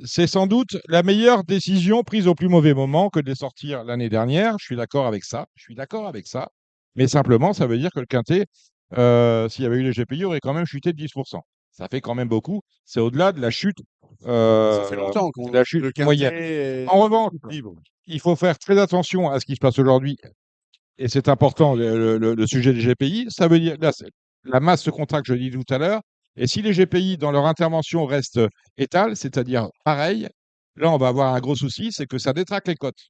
C'est sans doute la meilleure décision prise au plus mauvais moment que de les sortir l'année dernière. Je suis d'accord avec ça. Je suis d'accord avec ça. Mais simplement, ça veut dire que le Quintet, s'il y avait eu les GPI, aurait quand même chuté de 10%. Ça fait quand même beaucoup. C'est au-delà de la chute, Ça fait longtemps qu'on de la chute le Quintet moyenne. est En revanche, libre. il faut faire très attention à ce qui se passe aujourd'hui. Et c'est important, le sujet des GPI. Ça veut dire, là, c'est la masse de contrats que je dis tout à l'heure. Et si les GPI, dans leur intervention, restent étales, c'est-à-dire pareil, là, on va avoir un gros souci, c'est que ça détraque les cotes.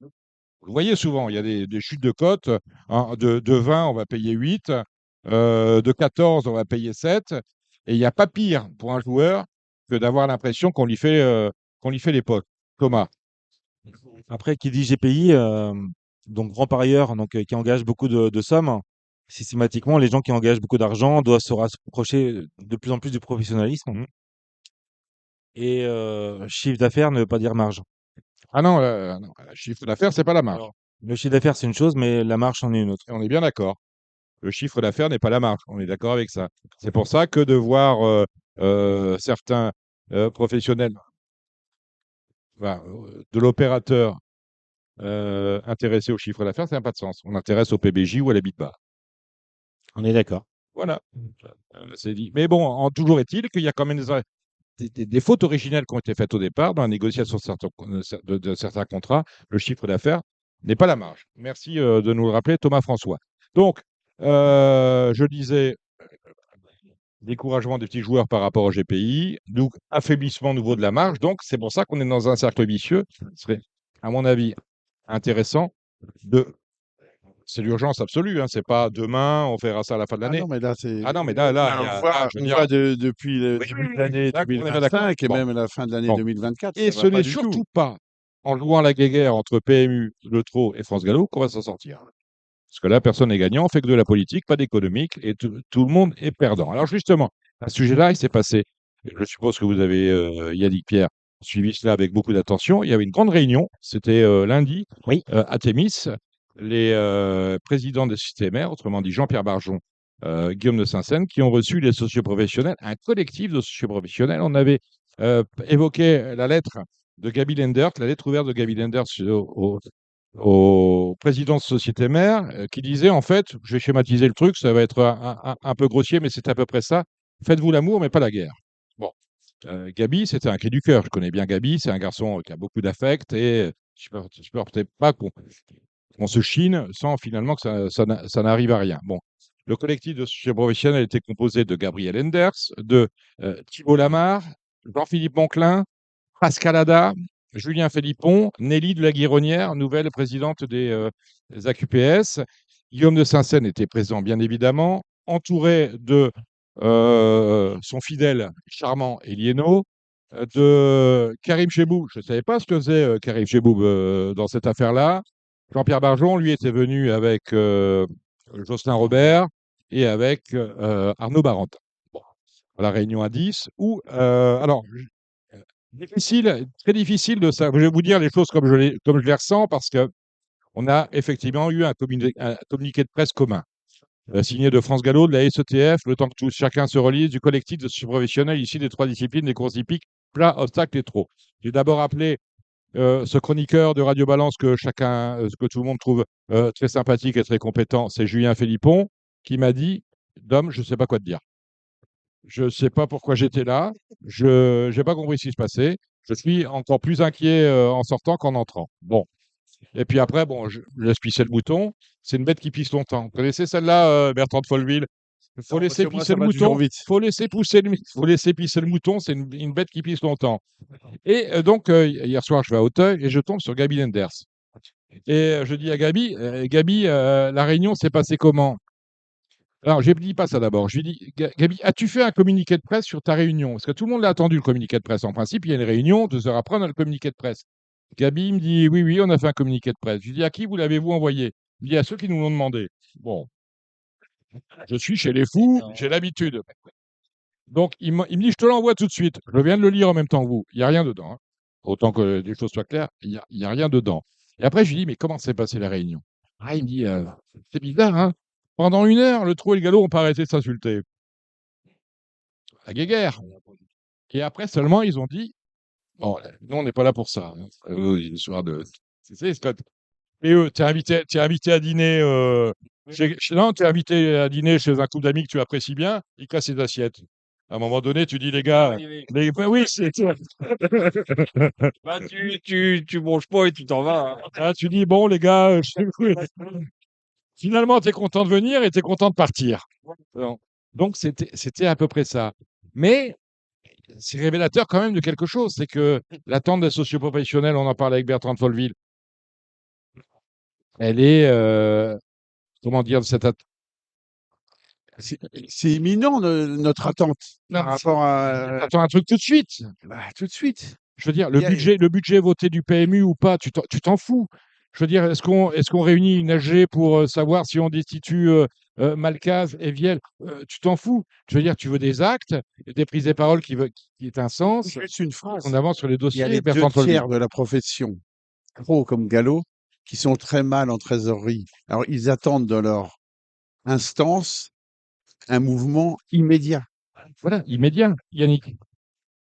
Vous voyez souvent, il y a des chutes de cotes. Hein, de 20, on va payer 8. De 14, on va payer 7. Et il n'y a pas pire pour un joueur que d'avoir l'impression qu'on lui fait les potes. Thomas. Après, qui dit GPI, donc grand parieur, donc qui engage beaucoup de sommes, systématiquement, les gens qui engagent beaucoup d'argent doivent se rapprocher de plus en plus du professionnalisme. Mhm. Et chiffre d'affaires ne veut pas dire marge. Ah non, non, le chiffre d'affaires, c'est pas la marge. Alors, le chiffre d'affaires, c'est une chose, mais la marge en est une autre. Et on est bien d'accord. Le chiffre d'affaires n'est pas la marge. On est d'accord avec ça. C'est pour ça que de voir certains professionnels de l'opérateur intéressés au chiffre d'affaires, ça n'a pas de sens. On intéresse au PBJ ou à la bas. On est d'accord. Voilà. C'est dit. Mais bon, toujours est-il qu'il y a quand même des fautes originelles qui ont été faites au départ dans la négociation de certains contrats. Le chiffre d'affaires n'est pas la marge. Merci de nous le rappeler, Thomas François. Donc, je disais, découragement des petits joueurs par rapport au GPI, donc affaiblissement nouveau de la marge. Donc, c'est pour ça qu'on est dans un cercle vicieux. Ce serait, à mon avis, intéressant de. C'est l'urgence absolue, hein. C'est pas demain, on verra ça à la fin de Ah l'année. non, mais là, c'est. Ah non, mais là, on il y a- voit, ah, je veux on dire- voit depuis le Oui, début oui, de oui, l'année d'accord, on est bien d'accord. 2025 et Bon. même la fin de l'année Bon. 2024. Et ça ce va pas n'est du surtout tout. pas en jouant la guéguerre entre PMU, Le Trot et France Gallo qu'on va s'en sortir. Parce que là, personne n'est gagnant, on fait que de la politique, pas d'économique, et tout le monde est perdant. Alors justement, à ce sujet-là, il s'est passé, je suppose que vous avez, Yannick Pierre, suivi cela avec beaucoup d'attention. Il y avait une grande réunion, c'était lundi, Oui. à Thémis. Les présidents des systémaires, autrement dit Jean-Pierre Barjon, Guillaume de Saint-Seine, qui ont reçu les socioprofessionnels, un collectif de socioprofessionnels. On avait évoqué la lettre de Gaby Lendert, la lettre ouverte de Gaby Lendert au président de société mère qui disait en fait, je vais schématiser le truc, ça va être un peu grossier, mais c'est à peu près ça. Faites-vous l'amour, mais pas la guerre. Bon, Gabi, c'était un cri du cœur. Je connais bien Gabi, c'est un garçon qui a beaucoup d'affect et je supportais pas qu'on se chine sans finalement que ça n'arrive à rien. Bon, le collectif de société professionnelle était composé de Gabriel Enders, de Thibault Lamarre, Jean-Philippe Monclin, Pascal Ada, Julien Philippon, Nelly de la Guironnière, nouvelle présidente des AQPS. Guillaume de Saint-Seine était présent, bien évidemment, entouré de son fidèle charmant Elieno, de Karim Chebou. Je ne savais pas ce que faisait Karim Chebou dans cette affaire-là. Jean-Pierre Barjon, lui, était venu avec Jocelyn Robert et avec Arnaud Barentin. Bon, à la réunion à 10, où, alors, difficile, très difficile de ça. Je vais vous dire les choses comme je les ressens parce que on a effectivement eu un communiqué de presse commun, signé de France Gallo, de la SETF, le temps que chacun se relise, du collectif de professionnels ici des 3 disciplines, des courses hippiques, plat, obstacle et trot. J'ai d'abord appelé ce chroniqueur de Radio Balance que tout le monde trouve très sympathique et très compétent, c'est Julien Philippon, qui m'a dit, Dom, je ne sais pas quoi te dire. Je ne sais pas pourquoi j'étais là. Je n'ai pas compris ce qui se passait. Je suis encore plus inquiet en sortant qu'en entrant. Bon. Et puis après, bon, je laisse pisser le mouton. C'est une bête qui pisse longtemps. Vous connaissez celle-là, Bertrand de Folleville? Il faut Non, parce laisser que moi, pisser ça le va toujours mouton. vite. Faut laisser pisser le mouton. C'est une bête qui pisse longtemps. Et donc, hier soir, je vais à Auteuil et je tombe sur Gabi Lenders. Et je dis à Gabi, Gabi, la réunion s'est passée comment? Alors, je ne dis pas ça d'abord. Je lui dis, Gabi, as-tu fait un communiqué de presse sur ta réunion? Parce que tout le monde l'a attendu, le communiqué de presse. En principe, il y a une réunion, 2 heures après, on a le communiqué de presse. Gabi me dit, oui, oui, on a fait un communiqué de presse. Je lui dis, à qui vous l'avez-vous envoyé? Il me dit, à ceux qui nous l'ont demandé. Bon, je suis chez les fous, j'ai l'habitude. Donc, il me dit, je te l'envoie tout de suite. Je viens de le lire en même temps que vous. Il n'y a rien dedans, hein. Autant que les choses soient claires, il y a rien dedans. Et après, je lui dis, mais comment s'est passée la réunion? Ah, il me dit, c'est bizarre, hein. Pendant 1 heure, le trou et le galop n'ont pas arrêté de s'insulter. La guéguerre. Et après seulement, ils ont dit, bon, nous, on n'est pas là pour ça, hein. L'histoire de. C'est Scott. Et eux, t'es invité à dîner. Non, t'es invité à dîner chez un couple d'amis que tu apprécies bien, ils cassent les assiettes. À un moment donné, tu dis, les gars, ben oui, c'est. Bah, tu manges pas et tu t'en vas, hein. Ah, tu dis, bon, les gars, finalement, tu es content de venir et tu es content de partir. Donc, c'était à peu près ça. Mais c'est révélateur quand même de quelque chose, c'est que l'attente des socioprofessionnels, on en parle avec Bertrand de Folleville, elle est, comment dire, C'est imminent, notre attente Non, par rapport à. attends un truc tout de suite. Bah, tout de suite. Je veux dire, Il y a- le budget voté du PMU ou pas, tu t'en fous. Je veux dire, est-ce qu'on réunit une AG pour savoir si on destitue Malcaz et Viel? Tu t'en fous. Je veux dire, tu veux des actes, des prises de parole qui aient un sens. Juste une phrase. On avance sur les Il y a dossiers. les Bertrand 2 de Folleville. tiers de la profession, pro comme gallo, qui sont très mal en trésorerie. Alors, ils attendent de leur instance un mouvement immédiat. Voilà, immédiat, Yannick.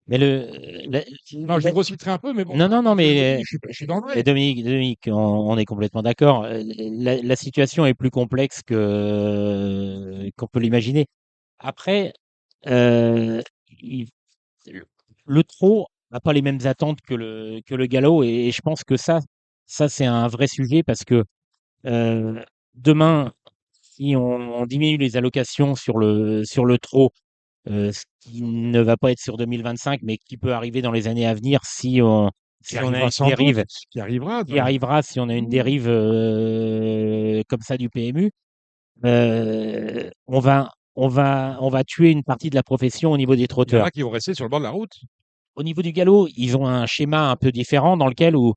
Mais Non, je grossis un peu, mais bon. Non, non, non, mais Je suis dans le vrai. mais Dominique, on est complètement d'accord. La situation est plus complexe qu'on peut l'imaginer. Après, euh, il- le trot n'a pas les mêmes attentes que le galop, et je pense que ça c'est un vrai sujet parce que euh, demain, si on diminue les allocations sur le trot, ce qui ne va pas être sur 2025, mais qui peut arriver dans les années à venir si on a une dérive, Qui arrivera. qui arrivera si on a une dérive comme ça du PMU, on va tuer une partie de la profession au niveau des Il y en trotteurs. a qui vont rester sur le bord de la route. Au niveau du galop, ils ont un schéma un peu différent dans lequel, ou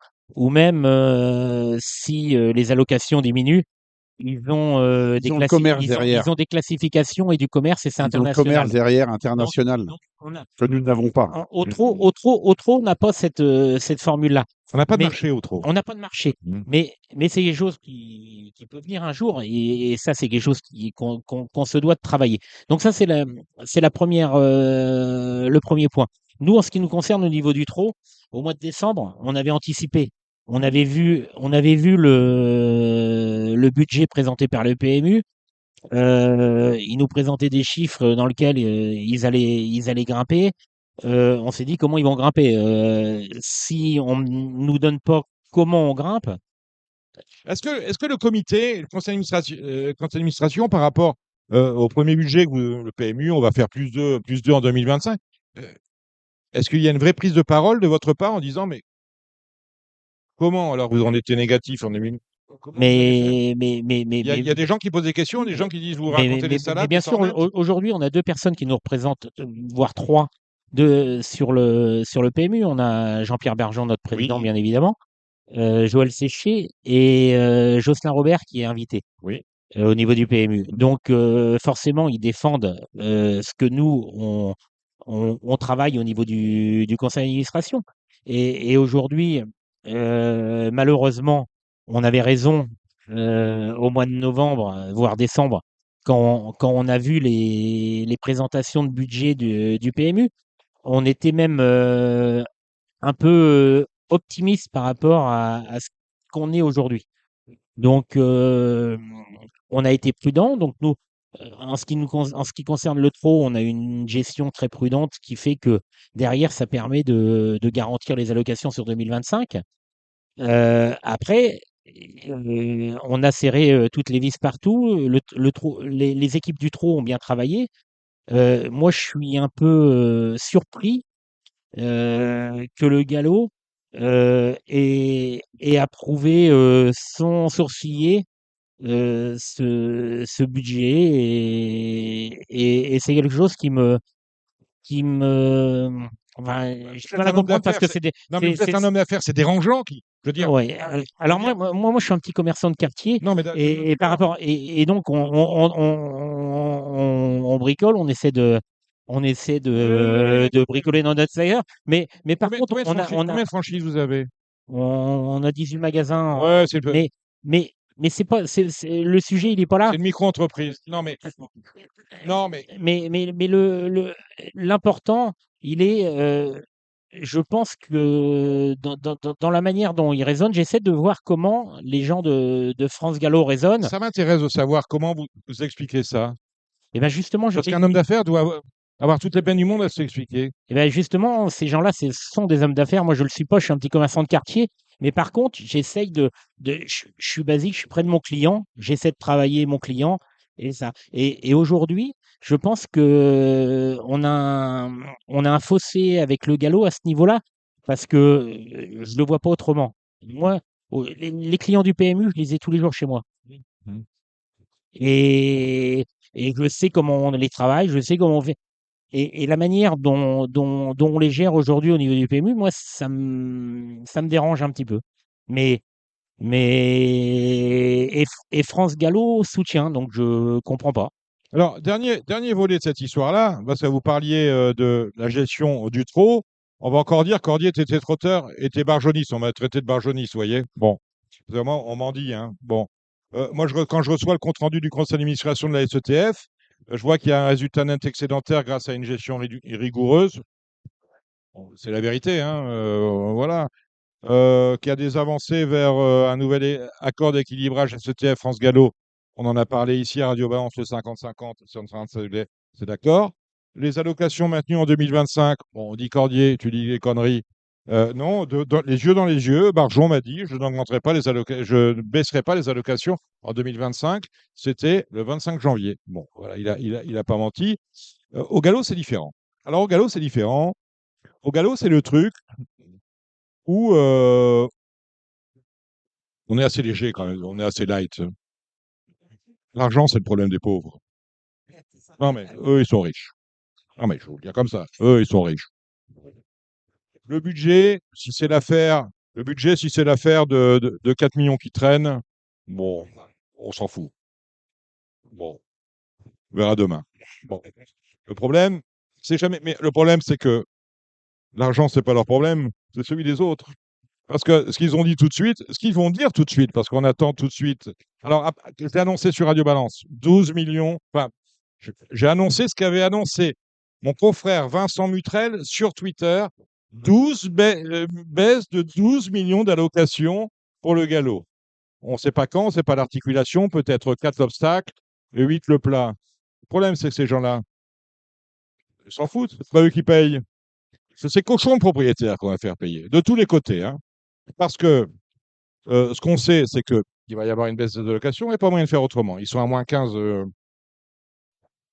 même si les allocations diminuent, ils ont, Ils ont le commerce derrière. ils ont des classifications et du commerce, et c'est Ils ont le international. commerce derrière international Donc, on a, que nous n'avons pas. au trot, on n'a pas cette formule-là. On n'a pas de Mais marché au trot. on n'a pas de marché. Mm. Mais c'est quelque chose qui peut venir un jour, et ça, c'est quelque chose qu'on se doit de travailler. Donc ça, c'est la première, le premier point. Nous, en ce qui nous concerne au niveau du trot, au mois de décembre, on avait anticipé. on avait vu le budget présenté par le PMU. Ils nous présentaient des chiffres dans lesquels ils allaient grimper. On s'est dit comment ils vont grimper. Si on nous donne pas comment on grimpe, Est-ce que le comité, le conseil d'administration, par rapport au premier budget que le PMU, on va faire plus 2 en 2025, est-ce qu'il y a une vraie prise de parole de votre part en disant, mais comment alors vous en étiez négatif en 2000? Comment vous avez fait? Il y a des gens qui posent des questions, des gens qui disent, vous racontez des salades, bien c'est sûr, pas honnête. aujourd'hui, on a deux personnes qui nous représentent, voire trois, sur le PMU. On a Jean-Pierre Bergeon, notre président, Oui, bien évidemment, Joël Séché et Jocelyn Robert, qui est invité oui. au niveau du PMU. Donc, forcément, ils défendent ce que nous, on travaille au niveau du conseil d'administration. Et aujourd'hui, malheureusement, on avait raison au mois de novembre, voire décembre, quand on a vu les présentations de budget du PMU. On était même un peu optimiste par rapport à ce qu'on est aujourd'hui. Donc, on a été prudent. Donc, nous, en ce qui concerne le trop, on a une gestion très prudente qui fait que derrière, ça permet de garantir les allocations sur 2025. Après, on a serré toutes les vis partout. Les équipes du trot ont bien travaillé. Moi, je suis un peu surpris que le galop ait approuvé sans sourciller ce budget et c'est quelque chose qui me enfin, j'ai du Vous êtes mal à un homme comprendre parce d'affaires, que c'est des non, mais vous êtes c'est un homme d'affaires, c'est dérangeant je veux dire, ouais, je veux alors dire, moi, je suis un petit commerçant de quartier non, mais et par d'accord. rapport et donc on bricole, on essaie Oui, oui, oui, de oui. bricoler dans notre salaire, mais par contre Combien de franchises vous avez? on a 18 magasins, Ouais, mais c'est pas le sujet, il est pas là. c'est une micro-entreprise. Non, mais Mais l'important, il est, je pense que dans la manière dont il raisonne, j'essaie de voir comment les gens de France Gallo raisonnent. ça m'intéresse de savoir comment vous expliquez ça. Et ben justement, je Parce qu'un homme t'explique. d'affaires doit avoir toutes les peines du monde à s'expliquer. Et ben justement, ces gens-là, ce sont des hommes d'affaires. Moi, je le suis pas, je suis un petit commerçant de quartier. Mais par contre, j'essaye je suis basique, je suis près de mon client, j'essaie de travailler mon client et ça. Et aujourd'hui, je pense que on a un fossé avec le galop à ce niveau-là parce que je le vois pas autrement. Moi, les clients du PMU, je les ai tous les jours chez moi. Mmh. Et, et je sais comment on les travaille, je sais comment on fait. Et la manière dont on les gère aujourd'hui au niveau du PMU, moi, ça me dérange un petit peu. Mais, et France Gallo soutient, donc je comprends pas. Alors, dernier volet de cette histoire-là, parce que vous parliez de la gestion du trot. On va encore dire qu'Ordier était trotteur, était barjoniste. On m'a traité de barjoniste, vous voyez. Bon, vraiment, on m'en dit. Hein. Bon, moi, quand je reçois le compte-rendu du conseil d'administration de la SETF, je vois qu'il y a un résultat net excédentaire grâce à une gestion rigoureuse. Bon, c'est la vérité, hein, voilà. Qu'il y a des avancées vers un nouvel accord d'équilibrage SETF France Gallo. On en a parlé ici à Radio Balance le 50-50, c'est d'accord. Les allocations maintenues en 2025, bon, on dit Cordier, tu dis des conneries. Non, les yeux dans les yeux, Barjon m'a dit, je n'augmenterai pas je ne baisserai pas les allocations en 2025. C'était le 25 janvier. Bon, voilà, il a pas menti. Au galop, c'est différent. Alors, au galop, c'est différent. Au galop, c'est le truc où on est assez léger quand même, on est assez light. L'argent, c'est le problème des pauvres. Non, mais eux, ils sont riches. Non, mais je vais vous le dire comme ça. Eux, ils sont riches. Le budget, si c'est l'affaire, si c'est l'affaire de 4 millions qui traînent, bon, on s'en fout. Bon, on verra demain. Bon. Le problème, c'est jamais. Mais le problème, c'est que l'argent, c'est pas leur problème, c'est celui des autres. Parce que ce qu'ils ont dit tout de suite, ce qu'ils vont dire tout de suite, parce qu'on attend tout de suite. Alors, j'ai annoncé sur Radio Balance 12 millions. Enfin, j'ai annoncé ce qu'avait annoncé mon confrère Vincent Mutrel sur Twitter baisse de 12 millions d'allocations pour le galop. On ne sait pas quand, on ne sait pas l'articulation, peut-être 4 l'obstacle et 8 le plat. Le problème, c'est que ces gens-là, ils s'en foutent, c'est pas eux qui payent. C'est ces cochons de propriétaires qu'on va faire payer, de tous les côtés. Hein. Parce que ce qu'on sait, c'est qu'il va y avoir une baisse de location et pas moyen de faire autrement. Ils sont à moins 15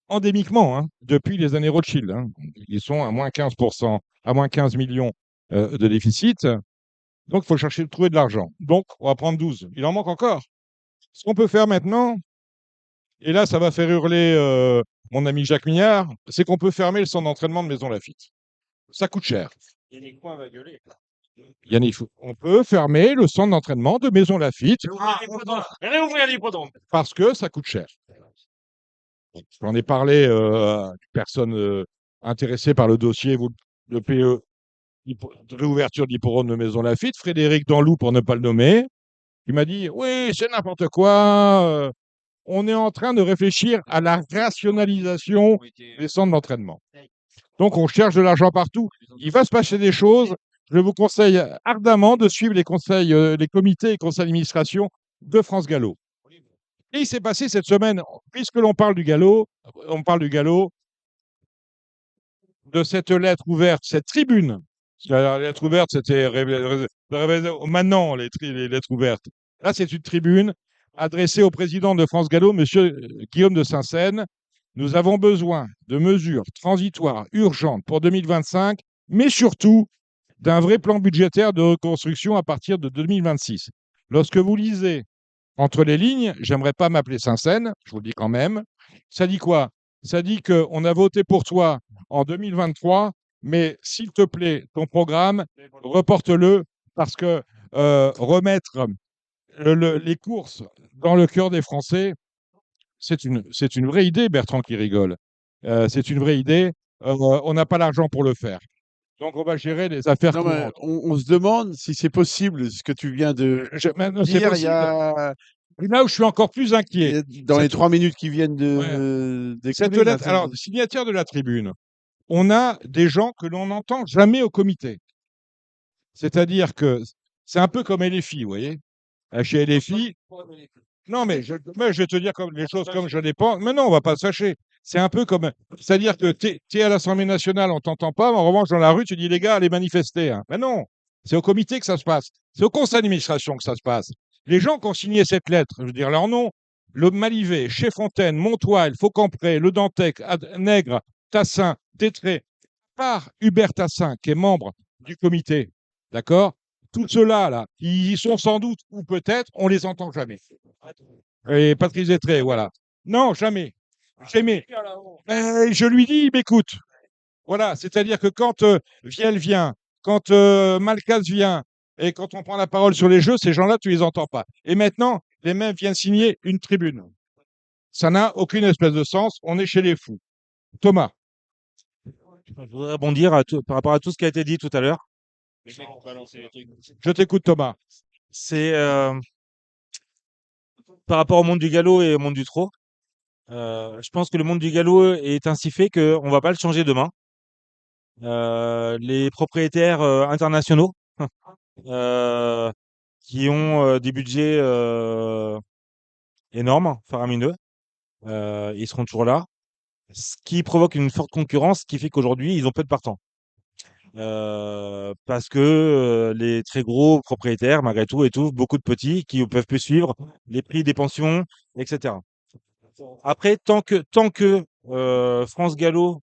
endémiquement, hein, depuis les années Rothschild. Hein. Ils sont à moins 15%, à moins 15 millions de déficit. Donc, il faut chercher de trouver de l'argent. Donc, on va prendre 12. Il en manque encore. Ce qu'on peut faire maintenant, et là, ça va faire hurler mon ami Jacques Mignard, c'est qu'on peut fermer le centre d'entraînement de Maison Lafitte. Ça coûte cher. Yannick, on peut fermer le centre d'entraînement de Maison Lafitte parce que ça coûte cher. J'en ai parlé à une personne intéressée par le dossier de PE, de réouverture d'hippodrome de Maison Lafitte, Frédéric Danlou pour ne pas le nommer. Il m'a dit oui, c'est n'importe quoi. On est en train de réfléchir à la rationalisation des centres d'entraînement. Donc, on cherche de l'argent partout. Il va se passer des choses. Je vous conseille ardemment de suivre les comités et conseils d'administration de France Gallo. Et il s'est passé cette semaine, puisque l'on parle du galop, de cette lettre ouverte, cette tribune. La lettre ouverte, c'était maintenant les lettres ouvertes. Là, c'est une tribune adressée au président de France Gallo, monsieur Guillaume de Saint-Seine. Nous avons besoin de mesures transitoires urgentes pour 2025, mais surtout d'un vrai plan budgétaire de reconstruction à partir de 2026. Lorsque vous lisez entre les lignes, j'aimerais pas m'appeler Saint-Seine, je vous le dis quand même, ça dit quoi? Ça dit qu'on a voté pour toi en 2023, mais s'il te plaît, ton programme, reporte-le parce que remettre les courses dans le cœur des Français, c'est une vraie idée, Bertrand qui rigole. C'est une vraie idée. On n'a pas l'argent pour le faire. Donc, on va gérer les affaires Non, mais courantes. on se demande si c'est possible ce que tu viens de Maintenant, c'est dire. possible. Là où je suis encore plus inquiet. Dans les 3 minutes qui viennent Cette d'écouler. lettre, alors, signataire de la tribune, on a des gens que l'on n'entend jamais au comité. C'est-à-dire que c'est un peu comme LFI, vous voyez. Chez LFI, non, mais je vais te dire les choses comme je les pense. Mais non, on va pas se fâcher. C'est un peu comme. C'est-à-dire que tu es à l'Assemblée nationale, on t'entend pas, mais en revanche, dans la rue, tu dis les gars, allez manifester. Hein. Mais non, c'est au comité que ça se passe. C'est au conseil d'administration que ça se passe. Les gens qui ont signé cette lettre, je veux dire leur nom, le Malivet, Chez Fontaine, Montoile, Faucampré, Le Dantec, Nègre, Tassin, Tétré, par Hubert Tassin, qui est membre du comité. D'accord? Tous ceux-là, là, ils sont sans doute, ou peut-être, on les entend jamais. Et Patrice Tétré, voilà. Non, jamais. Jamais. Je lui dis, m'écoute. Voilà, c'est-à-dire que quand Viel vient, quand Malkas vient, et quand on prend la parole sur les jeux, ces gens-là, tu les entends pas. Et maintenant, les mêmes viennent signer une tribune. Ça n'a aucune espèce de sens. On est chez les fous. Thomas. Je voudrais rebondir par rapport à tout ce qui a été dit tout à l'heure. Je t'écoute, Thomas. C'est par rapport au monde du galop et au monde du trot. Je pense que le monde du galop est ainsi fait qu'on ne va pas le changer demain. Les propriétaires internationaux euh, qui ont des budgets énormes, faramineux, ils seront toujours là. Ce qui provoque une forte concurrence, ce qui fait qu'aujourd'hui, ils ont peu de partants. Parce que les très gros propriétaires, malgré tout, étouffent beaucoup de petits qui ne peuvent plus suivre les prix des pensions, etc. Après, tant que France Gallo,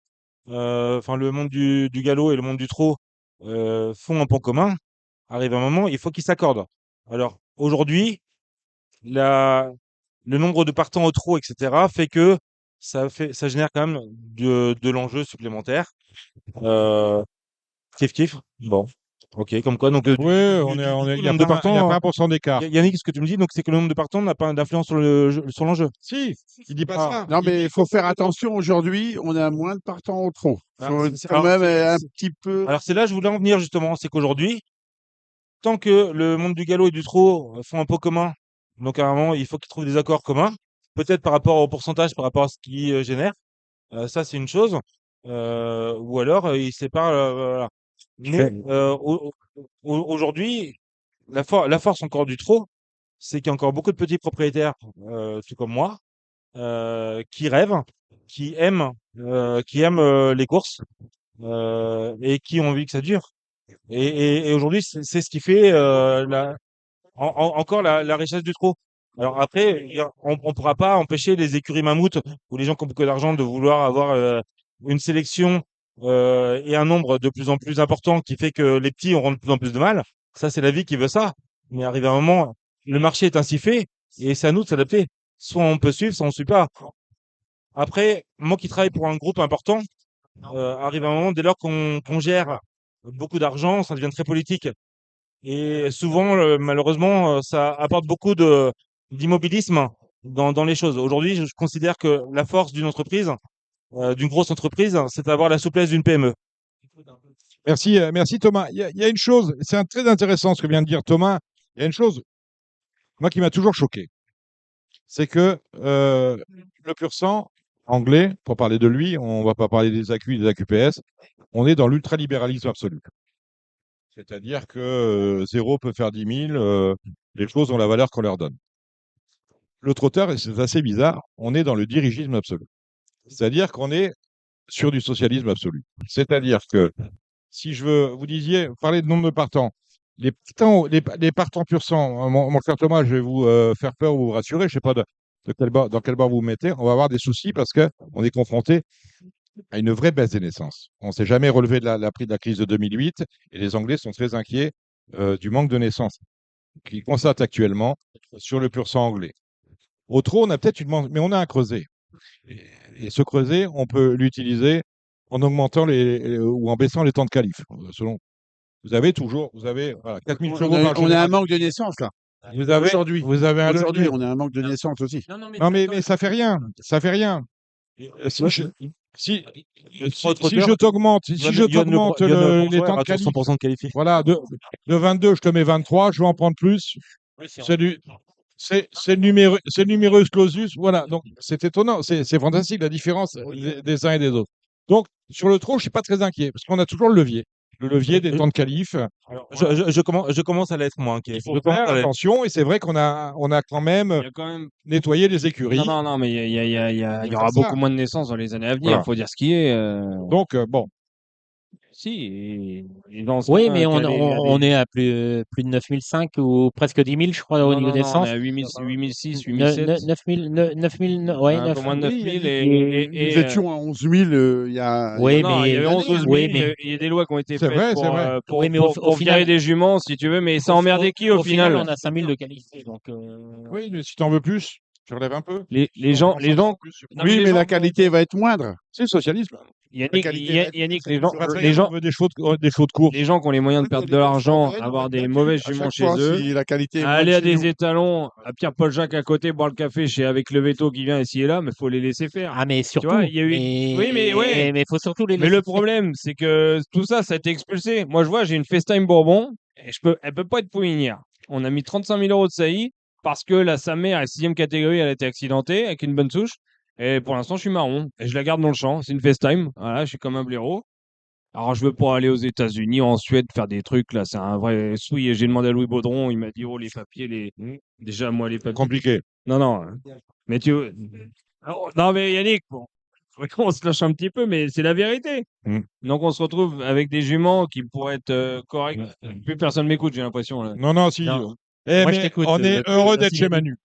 enfin le monde du galop et le monde du trot font un point commun, arrive un moment, il faut qu'ils s'accordent. Alors, aujourd'hui, le nombre de partants au trot, etc., fait que ça génère quand même de l'enjeu supplémentaire. Kiff kiff. Bon, ok, comme quoi. Donc, Oui, coup, il le n'y a nombre de pas partants, 1% d'écart. Yannick, ce que tu me dis, donc c'est que le nombre de partants n'a pas d'influence sur l'enjeu. Si, il dit pas Ah. ça. Non, mais il faut faire attention. Aujourd'hui, on a moins de partants au trot. Il Alors, faut quand même un petit peu. Alors c'est là je voulais en venir justement, c'est qu'aujourd'hui, tant que le monde du galop et du trot font un pot commun, donc à un moment il faut qu'ils trouvent des accords communs, peut-être par rapport au pourcentage, par rapport à ce qu'ils génèrent, ça c'est une chose, ou alors ils se séparent. Voilà. Mais aujourd'hui, la force encore du trot, c'est qu'il y a encore beaucoup de petits propriétaires, tout comme moi, qui rêvent, qui aiment les courses, et qui ont envie que ça dure. Et aujourd'hui, c'est ce qui fait encore la richesse du trot. Alors après, on pourra pas empêcher les écuries mammouths ou les gens qui ont beaucoup d'argent de vouloir avoir une sélection et un nombre de plus en plus important qui fait que les petits auront de plus en plus de mal. Ça, c'est la vie qui veut ça. Mais arrive un moment, le marché est ainsi fait et c'est à nous de s'adapter. Soit on peut suivre, soit on suit pas. Après, moi qui travaille pour un groupe important, arrive un moment, dès lors qu'on gère beaucoup d'argent, ça devient très politique. Et souvent, malheureusement, ça apporte beaucoup d'immobilisme dans les choses. Aujourd'hui, je considère que la force d'une entreprise, d'une grosse entreprise, c'est d'avoir la souplesse d'une PME. Merci Thomas. Il y a une chose, c'est très intéressant ce que vient de dire Thomas. Il y a une chose, moi, qui m'a toujours choqué, c'est que le pur sang anglais, pour parler de lui, on va pas parler des AQ et des AQPS, on est dans l'ultralibéralisme absolu. C'est-à-dire que 0 peut faire 10 000, les choses ont la valeur qu'on leur donne. Le trotteur, et c'est assez bizarre, on est dans le dirigisme absolu. C'est-à-dire qu'on est sur du socialisme absolu. C'est-à-dire que si je veux, vous disiez, parler de nombre de partants. Les partants pur sang, mon cher Thomas, je vais vous faire peur ou vous rassurer, je ne sais pas dans quel bord vous vous mettez, on va avoir des soucis parce qu'on est confronté à une vraie baisse des naissances. On ne s'est jamais relevé de la crise de 2008 et les Anglais sont très inquiets du manque de naissances qu'ils constatent actuellement sur le pur sang anglais. Au trot, on a peut-être mais on a un creuset. Et ce creuset, on peut l'utiliser en augmentant ou en baissant les temps de qualif. Selon, vous avez voilà, 4000 chevaux par On a un génération. manque de naissance là. Vous avez un Aujourd'hui, levier. on a un manque de naissance aussi. Non, mais ça fait rien. Ça fait rien. Si je t'augmente, les temps de qualif, 100% de qualifiés. voilà, de 22, je te mets 23, je vais en prendre plus. C'est le numerus clausus. Voilà, donc c'est étonnant, c'est fantastique la différence des uns et des autres. Donc, sur le trot, je ne suis pas très inquiet, parce qu'on a toujours le levier des temps de qualif. Je commence à l'être moins inquiet. Il faut faire attention, et c'est vrai qu'on a quand même Il y a quand même. nettoyé les écuries. Non, mais il y faire aura ça. beaucoup moins de naissances dans les années à venir. Voilà. Il faut dire ce qui est. Donc, bon, Si, Oui, mais on est à plus de 9005 ou presque 10 000, je crois, au niveau des On est naissances. à 8006, 8007. 9000, ouais, Un peu moins de 9000 Nous étions à 11 000 il y a. Oui, Non, il y avait 11 000, oui, mais il y a des lois qui ont été C'est faites vrai, pour, c'est vrai. pour, Oui, mais pour, au virer final, des juments, si tu veux, mais ça emmerdait qui au final? on a 5000 de qualité. Donc, oui, mais si tu en veux plus, tu relèves un peu. Les gens, Non, Oui, les mais gens- la qualité va être moindre. c'est le socialisme. Yannick, qualité Yannick, C'est pas très grave, on veut des chevaux de course. les gens qui ont les moyens de perdre de l'argent, Ouais, avoir des d'accord. mauvais À juments chaque chez fois, eux, si la qualité est aller à moindre chez des nous. étalons, à Pierre-Paul Jacques à côté, boire le café avec le veto qui vient ici et là, mais faut les laisser faire. ah, mais surtout, vois, il y a eu- Oui, mais ouais. mais faut surtout les Mais laisser le faire. problème, c'est que tout ça, ça a été expulsé. Moi, je vois, j'ai une FaceTime Bourbon, et elle peut pas être pouinière. On a mis 35 000 € de saillie parce que sa mère est 6e catégorie, elle a été accidentée avec une bonne souche. Et pour l'instant, je suis marron. Et je la garde dans le champ. C'est une FaceTime. Voilà, je suis comme un blaireau. Alors, je veux pas aller aux États-Unis, en Suède, faire des trucs. Là, c'est un vrai souille. Et j'ai demandé à Louis Baudron. Il m'a dit, oh, les papiers, déjà, moi, les papiers. Compliqué. Non. Mais non, mais Yannick, bon, on se lâche un petit peu, mais c'est la vérité. Mm. Donc, on se retrouve avec des juments qui pourraient être corrects. Plus personne m'écoute, j'ai l'impression. Là. Non, si. Non. Eh, Moi, je mais t'écoute, on est heureux d'être merci. chez Manu.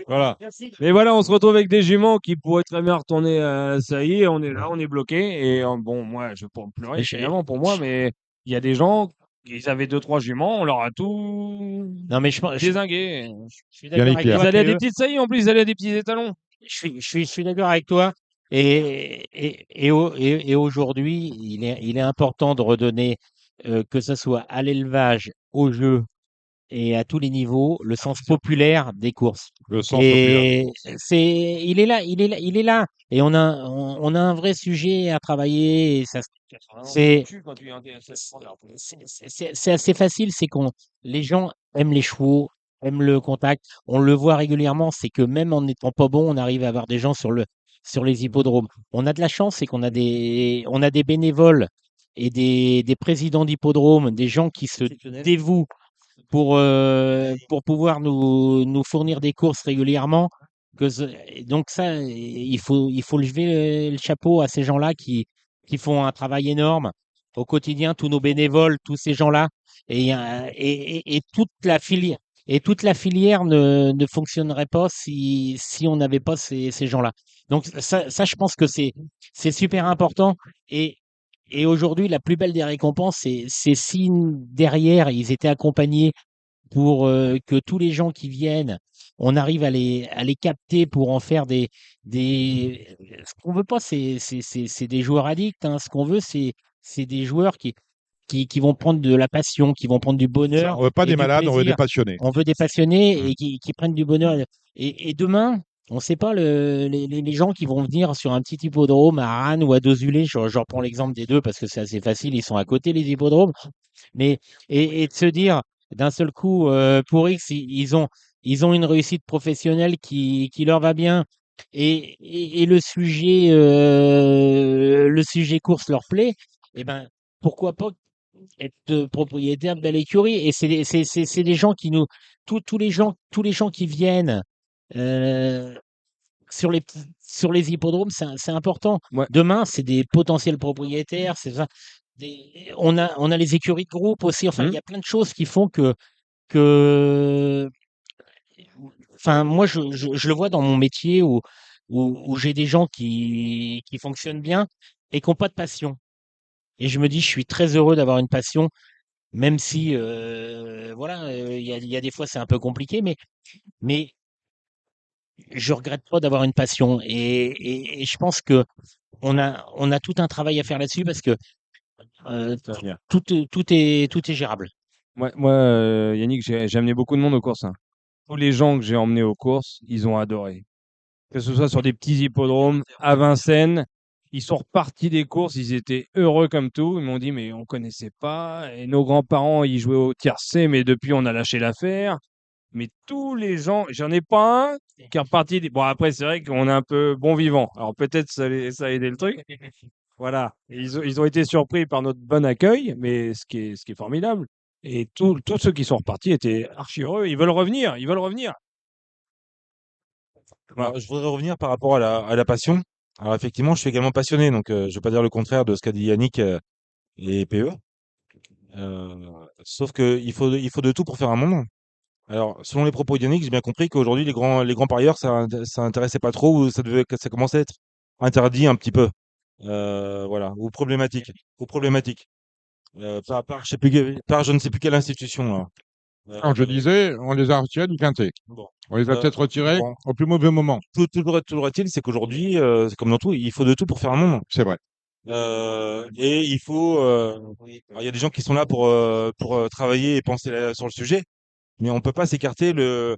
Voilà. Mais voilà, on se retrouve avec des juments qui pourraient très bien retourner. Ça y est, on est là, on est bloqué. Et bon, moi, je peux en pleurer, évidemment, pour moi, mais il y a des gens, ils avaient 2-3 juments, on leur a tout Non, mais je dézingué. suis d'accord Yannick avec Pierre. Ils toi. allaient à que- des petites saillies en plus, ils allaient à des petits étalons. Je suis d'accord avec toi. Et aujourd'hui, il est important de redonner, que ce soit à l'élevage, au jeu et à tous les niveaux, le sens populaire des courses. Le sens populaire. Et il est là, il est là. Et on a un vrai sujet à travailler. Et c'est assez facile. Les gens aiment les chevaux, aiment le contact. On le voit régulièrement. C'est que même en n'étant pas bon, on arrive à avoir des gens sur les hippodromes. On a de la chance, c'est qu'on a des bénévoles et des présidents d'hippodromes, des gens qui se dévouent pour pouvoir nous fournir des courses régulièrement. Donc ça, il faut lever le chapeau à ces gens-là qui font un travail énorme au quotidien, tous nos bénévoles, tous ces gens-là, et toute la filière ne fonctionnerait pas si on n'avait pas ces gens-là. Donc ça, je pense que c'est super important. Et, et aujourd'hui, la plus belle des récompenses, c'est si derrière, ils étaient accompagnés pour que tous les gens qui viennent, on arrive à les capter pour en faire ce qu'on veut pas, c'est des joueurs addicts, hein. Ce qu'on veut, c'est des joueurs qui vont prendre de la passion, qui vont prendre du Ça, bonheur on veut pas et des du malades, on veut des plaisir. passionnés. On veut des passionnés Mmh. et qui prennent du bonheur. Et demain, on ne sait pas les gens qui vont venir sur un petit hippodrome à Rannes ou à Dozulé. Je reprends l'exemple des deux parce que c'est assez facile, ils sont à côté les hippodromes. Mais et de se dire d'un seul coup, pour X, ils ont une réussite professionnelle qui leur va bien et le sujet course leur plaît, et ben pourquoi pas être propriétaire de belle écurie. Et c'est des gens qui nous, tous les gens qui viennent euh, sur les hippodromes, c'est important. Ouais. Demain, c'est des potentiels propriétaires, c'est ça. On a les écuries de groupe aussi. Enfin, il y a plein de choses qui font que, enfin, moi, je le vois dans mon métier où j'ai des gens qui fonctionnent bien et qui n'ont pas de passion. Et je me dis, je suis très heureux d'avoir une passion, même si, voilà, il y a des fois, c'est un peu compliqué, mais je regrette pas d'avoir une passion. Et je pense que on a tout un travail à faire là-dessus parce que euh, Ça va bien. tout est gérable. Moi, Yannick, j'ai amené beaucoup de monde aux courses, hein. Tous les gens que j'ai emmenés aux courses, ils ont adoré. Que ce soit sur des petits hippodromes, à Vincennes, ils sont repartis des courses, ils étaient heureux comme tout. Ils m'ont dit, mais on connaissait pas. Et nos grands-parents, ils jouaient au tiercé, mais depuis, on a lâché l'affaire. Mais tous les gens, j'en ai pas un qui est reparti. Bon, après, c'est vrai qu'on est un peu bon vivant. Alors peut-être ça a aidé le truc. Voilà. Et ils ont été surpris par notre bon accueil, mais ce qui est formidable. Et tous ceux qui sont repartis étaient archi heureux. Ils veulent revenir. Ils veulent revenir. Voilà. Alors, je voudrais revenir par rapport à la passion. Alors effectivement, je suis également passionné, donc je ne vais pas dire le contraire de ce qu'a dit Yannick et PE. Sauf qu'il faut de tout pour faire un monde. Alors, selon les propos de Yannick, j'ai bien compris qu'aujourd'hui, les grands parieurs, ça intéressait pas trop, ou ça commençait à être interdit un petit peu. Voilà, ou problématique. Ou problématique. Par, je sais plus, par je ne sais plus quelle institution, là. Alors, je disais, on les a retirés du quintet. Bon. On les a peut-être retirés Bon. au plus mauvais moment. Toujours est-il, c'est qu'aujourd'hui, c'est comme dans tout, il faut de tout pour faire un monde. C'est vrai. Et il faut. Alors, il y a des gens qui sont là pour travailler et penser sur le sujet, mais on peut pas s'écarter des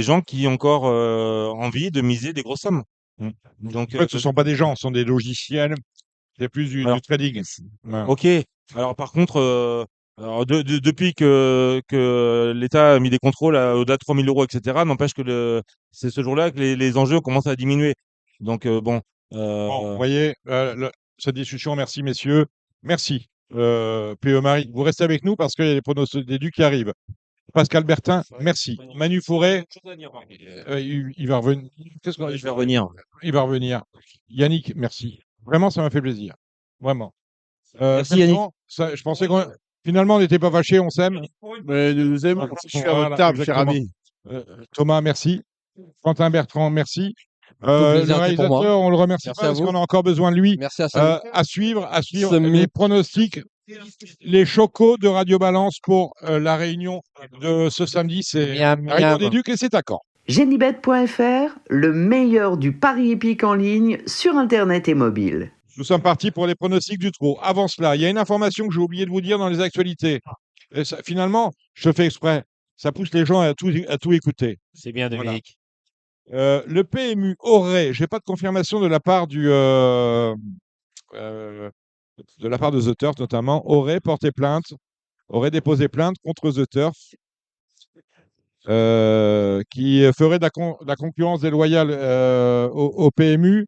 gens qui ont encore envie de miser des grosses sommes. Mm. Donc, En fait, ce ne sont pas des gens, ce sont des logiciels. C'est plus alors, du trading. Ouais. ok. Alors, par contre, alors depuis que l'État a mis des contrôles au-delà de 3 000 euros, etc., n'empêche que c'est ce jour-là que les enjeux commencent à diminuer. Donc, bon. Bon, vous voyez, cette discussion, merci messieurs. Merci. PE Marie, vous restez avec nous parce qu'il y a les pronostics des qui arrivent. Pascal Bertin, merci. Manu Fourret, il va revenir. Je vais revenir. Il va revenir. Yannick, merci. Vraiment, ça m'a fait plaisir. Vraiment. Merci, Yannick. Bertrand, je pensais qu'on finalement on n'était pas fâchés, on s'aime. Mais nous nous aimons. Je suis à votre table, cher exactement. ami. Thomas, merci. Quentin Bertrand, merci. Tout Le plaisir, c'est pour moi. réalisateur, on le remercie Merci pas à parce vous. qu'on a encore besoin de lui. Merci à Samy. À suivre Samy. les pronostics, les chocos de Radio Balance pour la réunion de ce samedi. C'est la réunion des Ducs et c'est à Caen. Genibet.fr, le meilleur du pari hippique en ligne sur Internet et mobile. Nous sommes partis pour les pronostics du trot. Avant cela, il y a une information que j'ai oublié de vous dire dans les actualités. Et finalement, je fais exprès. Ça pousse les gens à tout écouter. C'est bien, Dominique. Le PMU aurait, j'ai pas de confirmation de la part de The Turf notamment, aurait déposé plainte contre The Turf, qui ferait de la concurrence déloyale au PMU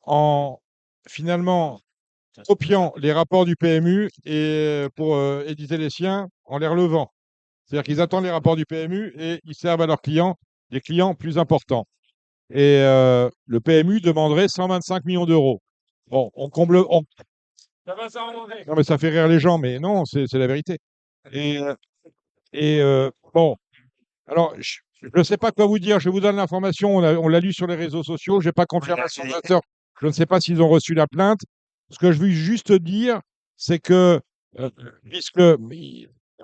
en finalement copiant les rapports du PMU et pour éditer les siens en les relevant. C'est-à-dire qu'ils attendent les rapports du PMU et ils servent à leurs clients des clients plus importants. Et le PMU demanderait 125 millions d'euros. Bon, on comble. Non, mais ça fait rire les gens, mais non, c'est la vérité. Et, bon, alors, je ne sais pas quoi vous dire. Je vous donne l'information. On l'a lu sur les réseaux sociaux. Je n'ai pas confirmation de l'auteur. Je ne sais pas s'ils ont reçu la plainte. Ce que je veux juste dire, c'est que, puisque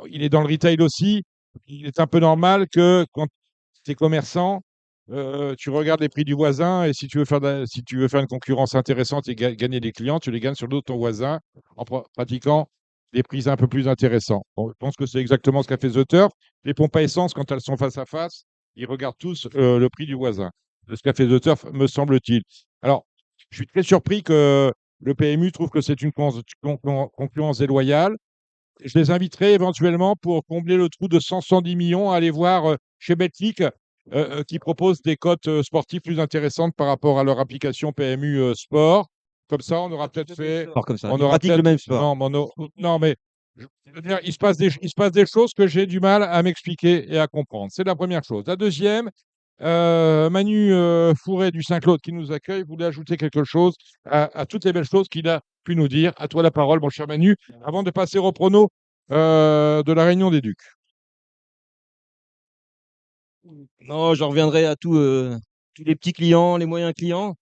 il est dans le retail aussi, il est un peu normal que quand tu es commerçant, tu regardes les prix du voisin et si tu veux faire une concurrence intéressante et gagner des clients, tu les gagnes sur le dos de ton voisin en pratiquant des prix un peu plus intéressants. Bon, je pense que c'est exactement ce qu'a fait The Turf. Les pompes à essence, quand elles sont face à face, ils regardent tous le prix du voisin. De ce qu'a fait The Turf, me semble-t-il. Alors, je suis très surpris que le PMU trouve que c'est une concurrence déloyale. Je les inviterai éventuellement pour combler le trou de 110 millions à aller voir chez Betclic qui propose des cotes sportives plus intéressantes par rapport à leur application PMU Sport. Comme ça, on aura peut-être fait. Sport comme ça. On Ils aura pratiquent le peut-être. même sport. Non, non, mais je veux dire, il se passe des choses que j'ai du mal à m'expliquer et à comprendre. C'est la première chose. La deuxième, Manu Fourret du Saint-Claude qui nous accueille voulait ajouter quelque chose à toutes les belles choses qu'il a pu nous dire. À toi la parole, mon cher Manu, avant de passer au prono de la Réunion des Ducs. Non, je reviendrai à tous les petits clients, les moyens clients.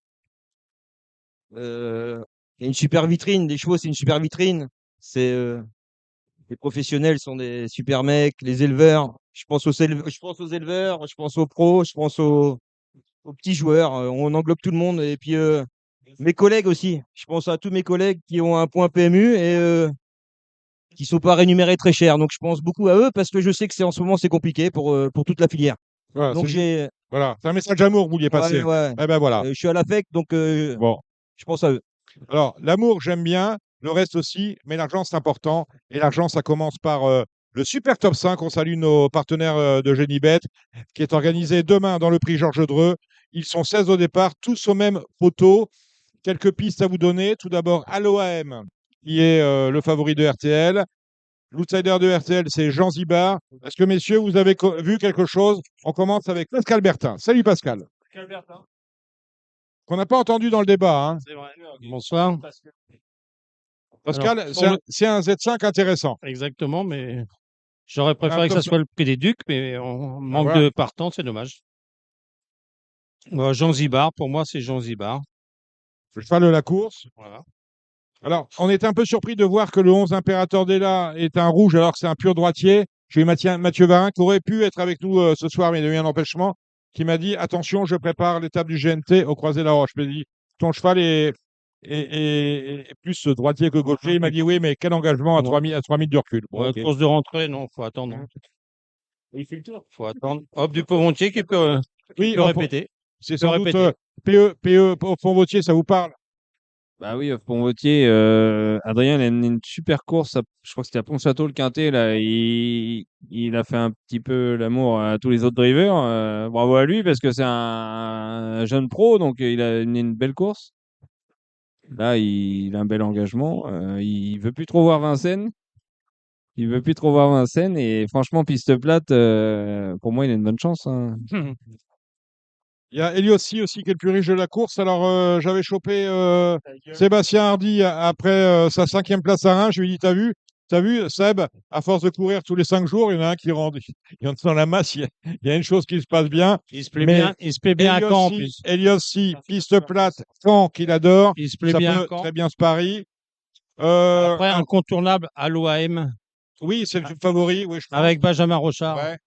Il y a une super vitrine. Les chevaux, c'est une super vitrine. Les professionnels sont des super mecs. Les éleveurs, je pense aux éleveurs, je pense aux pros, je pense aux petits joueurs. On englobe tout le monde. Et puis, mes collègues aussi. Je pense à tous mes collègues qui ont un point PMU et qui sont pas rémunérés très cher. Donc, je pense beaucoup à eux parce que je sais que en ce moment, c'est compliqué pour toute la filière. Voilà, Donc, c'est un message d'amour que vous vouliez passer. ouais. Eh ben voilà. Je suis à l'affect, donc Bon. je pense à eux. Alors, l'amour, j'aime bien. Le reste aussi. Mais l'argent, c'est important. Et l'argent, ça commence par le Super Top 5. On salue nos partenaires de Genibet, qui est organisé demain dans le prix Georges Dreux. Ils sont 16 au départ, tous au même poteau. Quelques pistes à vous donner. Tout d'abord, Aloam, qui est le favori de RTL. L'outsider de RTL, c'est Jean Zibard. Est-ce que, messieurs, vous avez vu quelque chose? On commence avec Pascal Bertin. Salut Pascal. Pascal Bertin. Qu'on n'a pas entendu dans le débat. Hein. C'est vrai. Bonsoir. Pascal, Alors, c'est un Z5 intéressant. exactement, mais j'aurais préféré que ça soit le prix des Ducs, mais on manque voilà. de partants, c'est dommage. Jean Zibard, pour moi, c'est Jean Zibard. Le cheval de la course. Voilà. Alors, on est un peu surpris de voir que le 11 Impérateur d'Ella est un rouge alors que c'est un pur droitier. J'ai eu Mathieu Varin qui aurait pu être avec nous ce soir, mais il a eu un empêchement, qui m'a dit attention, je prépare l'étape du GNT au Croisé-la-Roche. Je lui ai dit ton cheval est plus droitier que gaucher. Il m'a dit oui, mais quel engagement à 3000 de recul. Bon, ok. Course de rentrée, non, faut attendre. Il fait le tour. Faut attendre. Hop, du Pont-Montier qui peut répéter. C'est sans doute PE au Pont-Vautier, ça vous parle? Bah oui, Pont-Vautier, Adrien, il a une super course. Je crois que c'était à Pont-Château, le Quintet. Là, il a fait un petit peu l'amour à tous les autres drivers. Bravo à lui parce que c'est un jeune pro, donc il a une belle course. Là, il a un bel engagement. Il veut plus trop voir Vincennes. Et franchement, piste plate, pour moi, il a une bonne chance. Hein. Il y a Eliossi aussi qui est le plus riche de la course. Alors, j'avais chopé Sébastien Hardy après sa 5e place à Reims. Je lui ai dit, t'as vu, Seb, à force de courir tous les 5 jours, il y en a un qui rentre. Il y en a dans la masse, il y a une chose qui se passe bien. Il se plaît bien à Caen en plus. Eliossi, piste plate, Caen qu'il adore. Il se plaît Ça bien à peut Caen. très bien se parier. Après, incontournable à l'OAM Oui, c'est le favori. Oui, je pense. avec Benjamin Rochard. Ouais.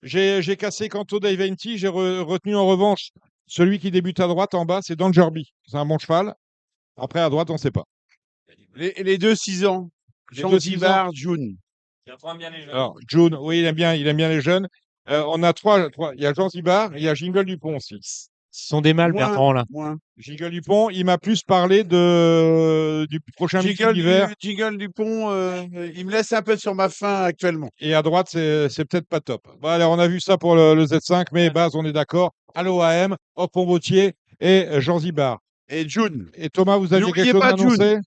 J'ai cassé Canto Daventi, j'ai retenu en revanche celui qui débute à droite en bas, c'est Dangerby. C'est un bon cheval. Après, à droite, on ne sait pas. Les deux 6 ans. Les Jean deux 6 Zibard, June. Alors, June, oui, il aime bien les jeunes. On a trois. Il y a Jean Zibard et il y a Jingle Dupont aussi. Ce sont des mâles, Bertrand, là. Moins. Jingle Dupont, il m'a plus parlé du prochain meeting d'hiver. Jingle Dupont, il me laisse un peu sur ma faim actuellement. Et à droite, c'est peut-être pas top. Bon, alors, on a vu ça pour le Z5, mais base, on est d'accord. Allo AM, Pont-Vautier et Jean Zibard. Et June. Et Thomas, vous aviez quelque N'oubliez chose à pas June. annoncer?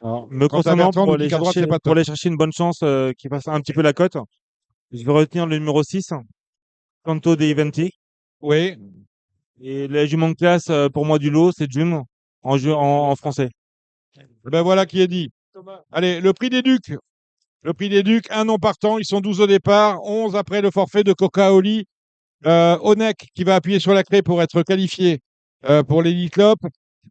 Alors, me Quant à concernant, Bertrand, nous dit qu'à droite, c'est pas pour top. aller chercher une bonne chance qui fasse un petit peu la cote, je vais retenir le numéro 6, Canto de Eventi. Oui. Et la jument de classe, pour moi, du lot, c'est Jum, en français. Ben voilà qui est dit. Allez, le prix des Ducs. Le prix des Ducs, un non partant. Ils sont 12 au départ, 11 après le forfait de Coca-Oli. Onek qui va appuyer sur la clé pour être qualifié pour l'Elite Club.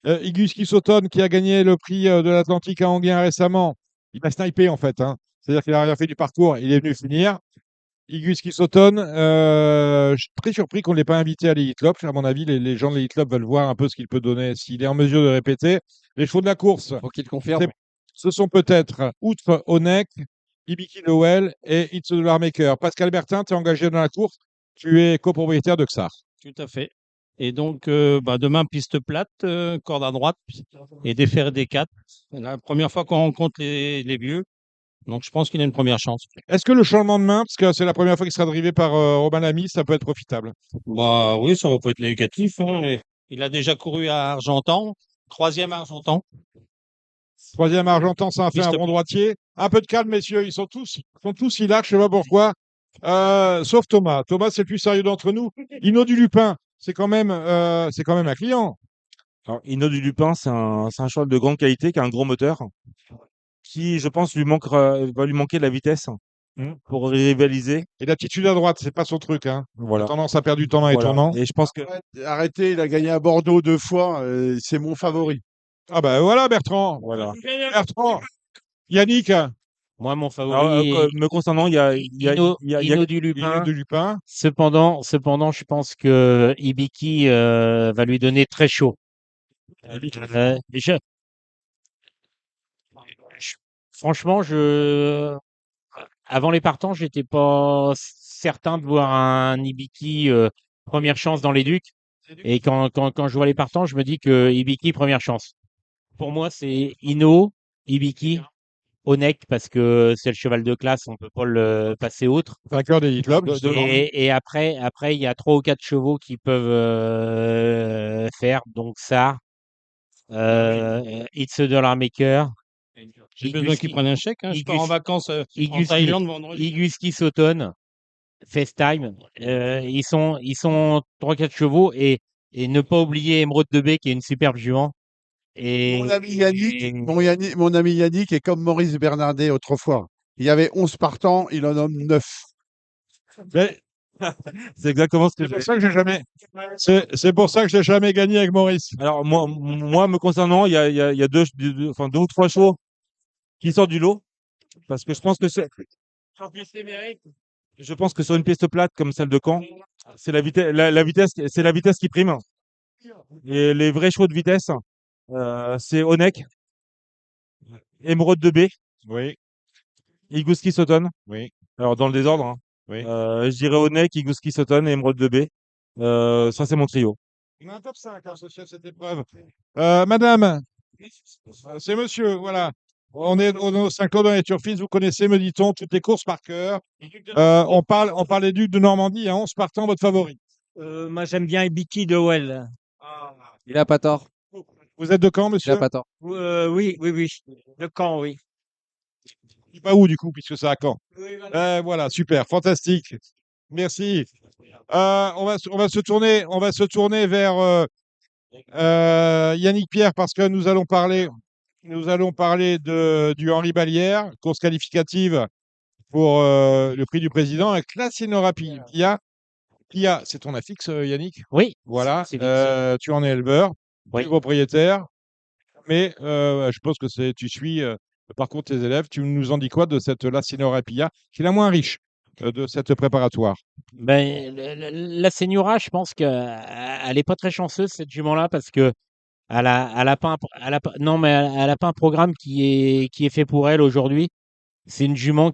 Igus Kisoton qui a gagné le prix de l'Atlantique à Anguien récemment. Il a snipé en fait, hein. C'est-à-dire qu'il n'a rien fait du parcours, il est venu finir. Igus Kisoton, je suis très surpris qu'on ne l'ait pas invité à l'Elite Club. À mon avis, les gens de l'Elite Club veulent voir un peu ce qu'il peut donner, s'il est en mesure de répéter. Les chevaux de la course, Faut qu'il confirme. ce sont peut-être, outre Onek, Ibiki Lowell et It's the Dollar Maker. Pascal Bertin, tu es engagé dans la course. Tu es copropriétaire de XAR. Tout à fait. Et donc, demain, piste plate, corde à droite et déféré des 4. C'est la première fois qu'on rencontre les vieux. Donc, je pense qu'il a une première chance. Est-ce que le changement de main, parce que c'est la première fois qu'il sera drivé par Romain Lamy, ça peut être profitable? Bah oui, ça va pas être négatif, hein. Il a déjà couru à Argentan, 3e à Argentan. Troisième Argentan, ça a fait un Piste- bon droitier. Un peu de calme, messieurs, ils sont tous hilaires, je sais pas pourquoi. Sauf Thomas. Thomas, c'est le plus sérieux d'entre nous. Inno du Lupin, c'est quand même un client. Alors, Inno du Lupin, c'est un cheval de grande qualité qui a un gros moteur qui, je pense, va lui manquer de la vitesse pour rivaliser. Et l'attitude à droite, c'est pas son truc, hein. Il a Voilà. tendance à perdre du temps dans les Voilà. tournants. Et je pense que Arrêtez, il a gagné à Bordeaux 2 fois, c'est mon favori. Ah ben voilà, Bertrand. voilà. Bertrand. Yannick. Moi, mon Alors, favori, me concernant, il y a Inno du Inno Lupin. du Lupin. Cependant, je pense que Ibiki va lui donner très chaud. Déjà, franchement, avant les partants, j'étais pas certain de voir un Ibiki première chance dans les Ducs. Et quand je vois les partants, je me dis que Ibiki première chance. Pour moi, c'est Inno, Ibiki, Onek parce que c'est le cheval de classe, on peut pas le passer outre. Vainqueur des Club, justement. Et après, il y a 3 ou 4 chevaux qui peuvent faire. Donc ça, It's a Dollar Maker, J'ai besoin qu'il prenne un chèque, hein. Je pars en vacances en Igus Thaïlande vendredi. Iguski Sauton, FaceTime. Ils sont 3-4 chevaux et ne pas oublier Emeraude de B qui est une superbe jument. Et, Mon ami Yannick, et- mon ami Yannick est comme Maurice Bernardet autrefois. Il y avait 11 partants, il en nomme 9. Mais c'est exactement ce que c'est pour j'ai. ça que j'ai jamais. C'est pour ça que j'ai jamais gagné avec Maurice. Alors, moi, me concernant, il y a deux ou trois chevaux qui sortent du lot. Parce que je pense que sur une piste plate comme celle de Caen, c'est la vitesse, c'est la vitesse qui prime. Et les vrais chevaux de vitesse, c'est Onek, Emeraude de B, Oui, Iguski Sauton. oui, Alors, dans le désordre, hein. oui. Je dirais Onek, Iguski Sauton et Emeraude de B. Ça, c'est mon trio. On a un top 5 associé à cette épreuve. Madame, c'est monsieur, voilà. On est au Saint-Claude dans les Turfis, vous connaissez, me dit-on, toutes les courses par cœur. On parle des Ducs de Normandie, à 11 partants, votre favori. Moi, j'aime bien Ibiki de Well. Il a pas tort. Vous êtes de Caen, Il monsieur? a pas tort. Oui. De Caen, oui. Pas où, du coup, puisque c'est à Caen. Voilà, super, fantastique. Merci. On va se tourner vers Yannick Pierre parce que nous allons parler du Henri Ballière, course qualificative pour le prix du président avec la Signora Pia. Pia, c'est ton affixe, Yannick? Oui, Voilà. c'est bien Tu en es éleveur, tu Oui. es propriétaire, mais je pense que tu suis le parcours de tes élèves. Tu nous en dis quoi de cette La Signora Pia, qui est la moins riche de cette préparatoire? Ben, la Señora, je pense qu'elle est pas très chanceuse, cette jument-là, parce que elle a pas non, mais elle a pas un programme qui est fait pour elle aujourd'hui. C'est une jument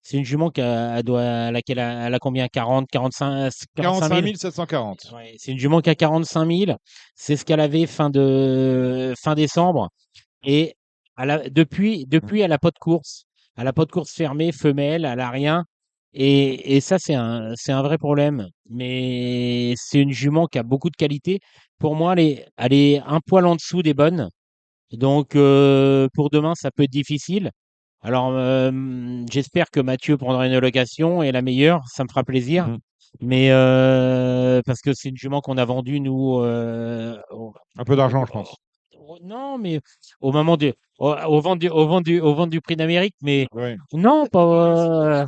c'est une jument à laquelle elle a combien? 40, 45 45 000? 740. Ouais, c'est une jument qui a 45 000. C'est ce qu'elle avait fin décembre. Et depuis, elle a pas de course. Elle a pas de course fermée, femelle, elle a rien. Et ça, c'est un vrai problème. Mais c'est une jument qui a beaucoup de qualité. Pour moi, elle est un poil en dessous des bonnes. Donc, pour demain, ça peut être difficile. Alors, j'espère que Mathieu prendra une location et la meilleure, ça me fera plaisir. Mhm. Mais parce que c'est une jument qu'on a vendue, nous, Un peu d'argent, je pense. non, mais au moment au vente du prix d'Amérique, mais Oui. non, pas.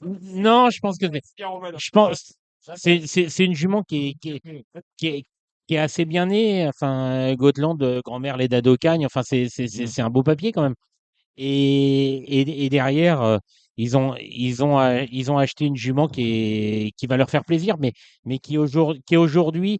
Non, je pense que je pense c'est une jument qui est, qui est assez bien née. Enfin, Gotland, grand-mère Leda d'Ocagne. Enfin, c'est un beau papier quand même. Et derrière, ils ont acheté une jument qui va leur faire plaisir, mais qui aujourd'hui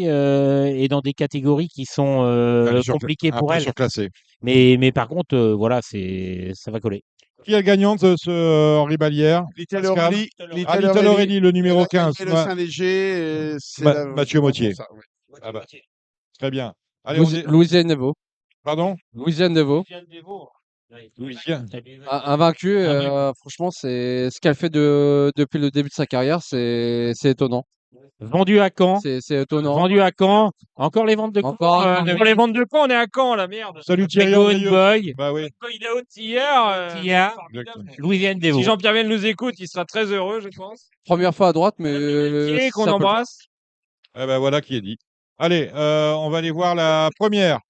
est dans des catégories qui sont Elle est compliquées un pour peu elle. surclassée. Mais par contre, voilà, ça va coller. Qui est le gagnant de ce Henri Ballière? Little Pascal? Aurélie, Ah, Little Aurélie, le numéro 15. le Saint-Léger, c'est Mathieu Mottier. ça, ouais. Ah bah, très bien. Allez, on est... Louisiane Nevo. Pardon? Louisiane Nevo. Louisien. Invaincu, franchement, c'est ce qu'elle fait depuis le début de sa carrière, c'est étonnant. Vendu à Caen. C'est étonnant. Vendu à Caen. Encore les ventes de Caen. Encore un Pour les ventes de Caen, on est à Caen, la merde. Salut Thierry Go Andrieux. Boy. Bah oui. Il est haut hier. Tia. Exactement. Louisiane Devaux. Si Jean-Pierre Vienne nous écoute, il sera très heureux, je pense. Première fois à droite, mais Et qu'on ça peut le faire. embrasse. Eh ben voilà qui est dit. Allez, on va aller voir la première.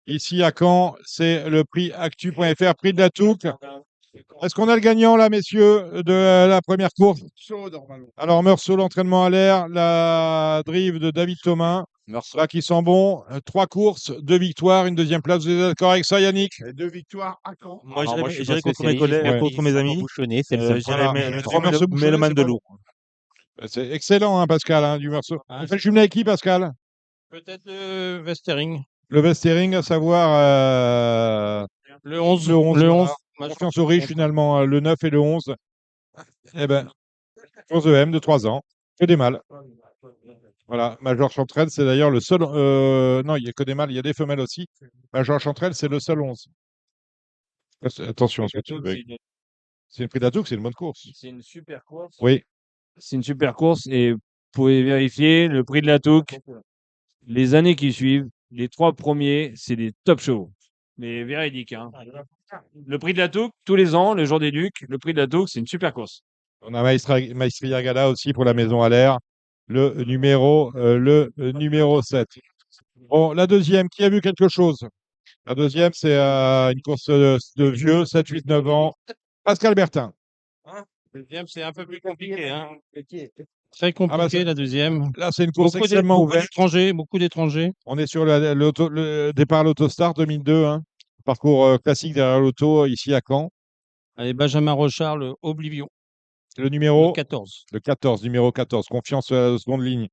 Ici à Caen, c'est le prix actu.fr, prix de la Touque. Est-ce qu'on a le gagnant là, messieurs, de la première course? Chaud, normalement. Alors, Meursault, l'entraînement à l'air, la drive de David Thomas. Merci. Là qui sent bon. 3 courses, 2 victoires, une deuxième place. Vous êtes d'accord avec ça, Yannick? Et 2 victoires à Caen. Moi, Alors, moi, je suis j'irai pas contre mes spécialiste, collègues, Ouais. contre mes amis. Bouchonné, c'est le seul J'irai Voilà. le Trois Meursault Bouchonnet, Méloman c'est de pas loup. C'est excellent, hein, Pascal, hein, du Meursault. Ah, On fait le jumelé avec qui, Pascal? peut-être le Westering. Le Westering, à savoir Le 11. le 11. Le Voilà. 11. Moi, je Confiance aux riches, finalement, le 9 et le 11. Eh ben, 11 EM de 3 ans. Que des mâles. Voilà, Major Chanterelle, c'est d'ailleurs le seul. Non, il n'y a que des mâles, il y a des femelles aussi. Major Chanterelle, c'est le seul 11. Attention, ce que tu veux. C'est une prix d'Atouk, c'est une bonne course. C'est une super course. Oui. C'est une super course et vous pouvez vérifier le prix de la touque. Les années qui suivent, les 3 premiers, c'est des top chevaux. Mais véridique, hein. Le prix de la touque, tous les ans, le jour des Ducs, le prix de la touque, c'est une super course. On a Maestria Gala aussi pour la maison à l'air. Le numéro 7. Bon, la deuxième, qui a vu quelque chose? La deuxième, c'est une course de vieux, 7, 8, 9 ans. Pascal Bertin. Le deuxième, c'est un peu plus compliqué. Hein. Ah Très bah, compliqué, la deuxième. là, c'est une course extrêmement ouverte. Beaucoup d'étrangers. On est sur le départ à l'Autostar 2002. Hein. Parcours classique derrière l'auto, ici à Caen. Allez, Benjamin Rochard, le Oblivion. Le numéro Le 14. Le 14, numéro 14. Confiance à la seconde ligne.